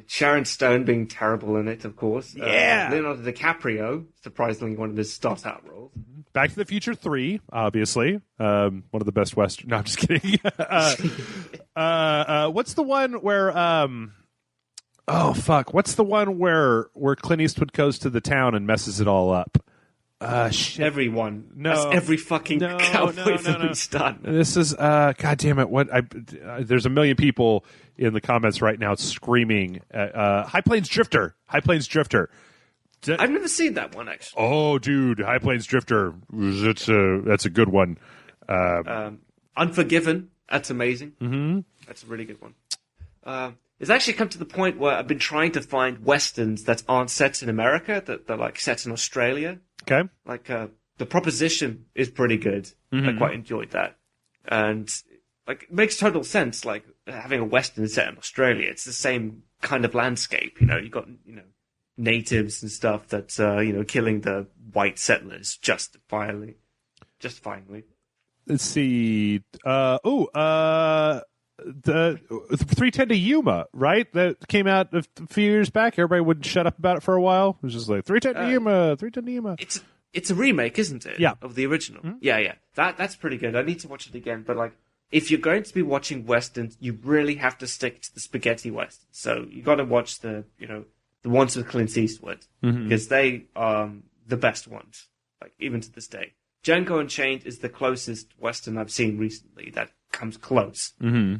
B: Sharon Stone being terrible in it, of course.
A: Yeah.
B: Leonardo DiCaprio, surprisingly one of his start-out roles.
A: Back to the Future 3, obviously. One of the best Western... No, I'm just kidding. What's the one where... oh, fuck. What's the one where Clint Eastwood goes to the town and messes it all up? Shit.
B: Everyone.
A: No.
B: That's every fucking cowboy film he's done.
A: This is, God damn it. There's a million people in the comments right now screaming, High Plains Drifter. High Plains Drifter.
B: I've never seen that one, actually.
A: Oh, dude. High Plains Drifter. That's a good one.
B: Unforgiven. That's amazing.
A: Mm-hmm.
B: That's a really good one. It's actually come to the point where I've been trying to find westerns that aren't set in America, that they're like set in Australia.
A: Okay.
B: Like, The Proposition is pretty good.
A: Mm-hmm.
B: I quite enjoyed that. And, like, it makes total sense, like, having a western set in Australia. It's the same kind of landscape, You've got, natives and stuff that, killing the white settlers justifyingly.
A: Let's see. The 310 to Yuma, right? That came out a few years back. Everybody wouldn't shut up about it for a while. It was just like 310 to Yuma, 310 to Yuma.
B: It's a remake, isn't it?
A: Yeah.
B: Of the original.
A: Mm-hmm.
B: Yeah. That's pretty good. I need to watch it again. But like, if you're going to be watching westerns, you really have to stick to the spaghetti westerns. So you got to watch the ones with Clint Eastwood, because they are the best ones. Like, even to this day, Django Unchained is the closest western I've seen recently that comes close.
A: Mm-hmm.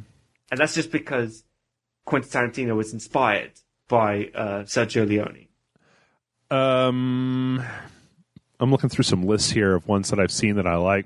B: And that's just because Quentin Tarantino was inspired by Sergio Leone.
A: I'm looking through some lists here of ones that I've seen that I like.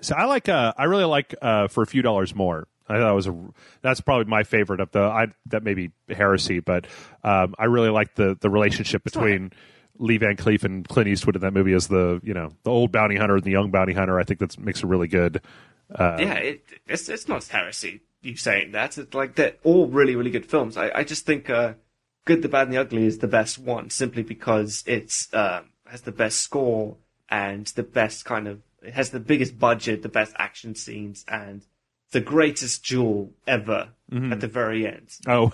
A: So I really like For a Few Dollars More. I thought that's probably my favorite of that may be heresy, but I really like the relationship between Lee Van Cleef and Clint Eastwood in that movie as the old bounty hunter and the young bounty hunter. I think that makes a really good.
B: It's not heresy you saying that. It's like they're all really, really good films. I just think Good, the Bad, and the Ugly is the best one simply because it's has the best score and the best it has the biggest budget, the best action scenes, and the greatest duel ever at the very end.
A: Oh.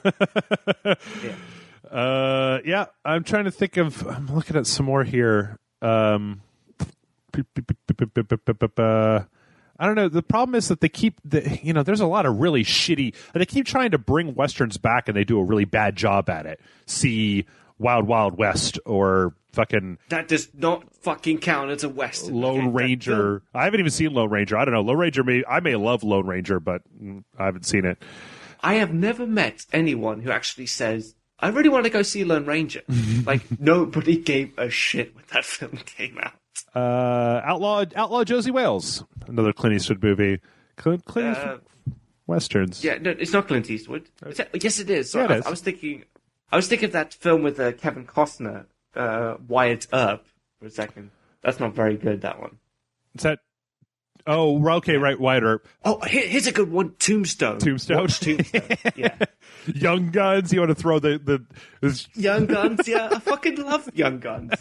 B: Yeah.
A: I'm trying to think of. I'm looking at some more here. I don't know. The problem is that they keep there's a lot of really shitty. They keep trying to bring westerns back, and they do a really bad job at it. See Wild Wild West or fucking
B: that does not fucking count as a western.
A: Lone Ranger. I haven't even seen Lone Ranger. I don't know. Lone Ranger. I may love Lone Ranger, but I haven't seen it.
B: I have never met anyone who actually says, I really want to go see Lone Ranger. Like, nobody gave a shit when that film came out.
A: Outlaw Josie Wales, another Clint Eastwood movie. Clint Eastwood westerns.
B: Yeah, no, it's not Clint Eastwood. Yes, it is. So
A: yeah, it is.
B: I was thinking of that film with Kevin Costner, Wyatt Earp, for a second. That's not very good, that one.
A: Is that? Oh, okay, right, Wyatt Earp.
B: Oh, here's a good one. Tombstone.
A: Watch
B: Tombstone. Yeah.
A: Young Guns. You want to throw the
B: Young Guns? Yeah, I fucking love Young Guns.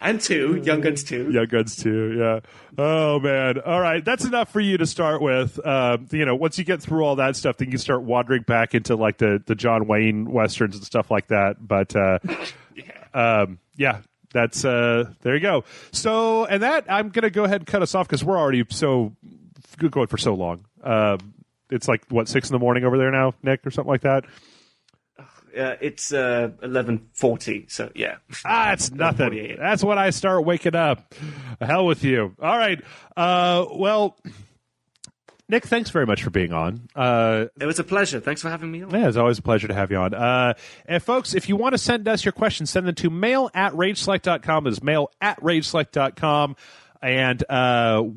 B: And Young Guns 2.
A: Young Guns 2, yeah. Oh, man. All right, that's enough for you to start with. Once you get through all that stuff, then you start wandering back into like the John Wayne westerns and stuff like that. But yeah. That's there you go. So, and that I'm going to go ahead and cut us off because we're already going for so long. It's like what 6 a.m. over there now, Nick, or something like that.
B: It's 11:40. So yeah.
A: It's nothing. That's when I start waking up. Hell with you. All right. Well, Nick, thanks very much for being on.
B: It was a pleasure. Thanks for having me on.
A: Yeah, it's always a pleasure to have you on. And folks, if you want to send us your questions, send them to mail@rageselect.com. That is mail@rageselect.com. And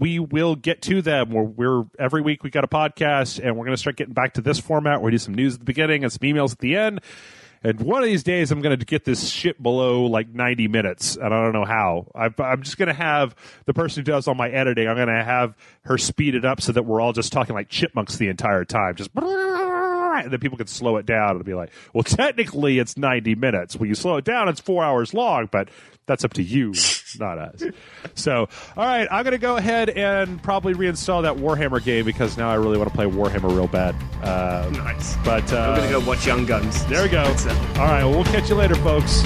A: we will get to them. We're every week we got a podcast, and we're going to start getting back to this format. We do some news at the beginning and some emails at the end. And one of these days, I'm going to get this shit below like 90 minutes, and I don't know how. I'm just going to have the person who does all my editing, I'm going to have her speed it up so that we're all just talking like chipmunks the entire time. Just and then people can slow it down. It'll be like, well, technically it's 90 minutes. When you slow it down, it's 4 hours long, but that's up to you, not us. So, all right, I'm going to go ahead and probably reinstall that Warhammer game because now I really want to play Warhammer real bad.
B: Nice.
A: But
B: I'm going to go watch Young Guns.
A: There we go. All right, well, we'll catch you later, folks.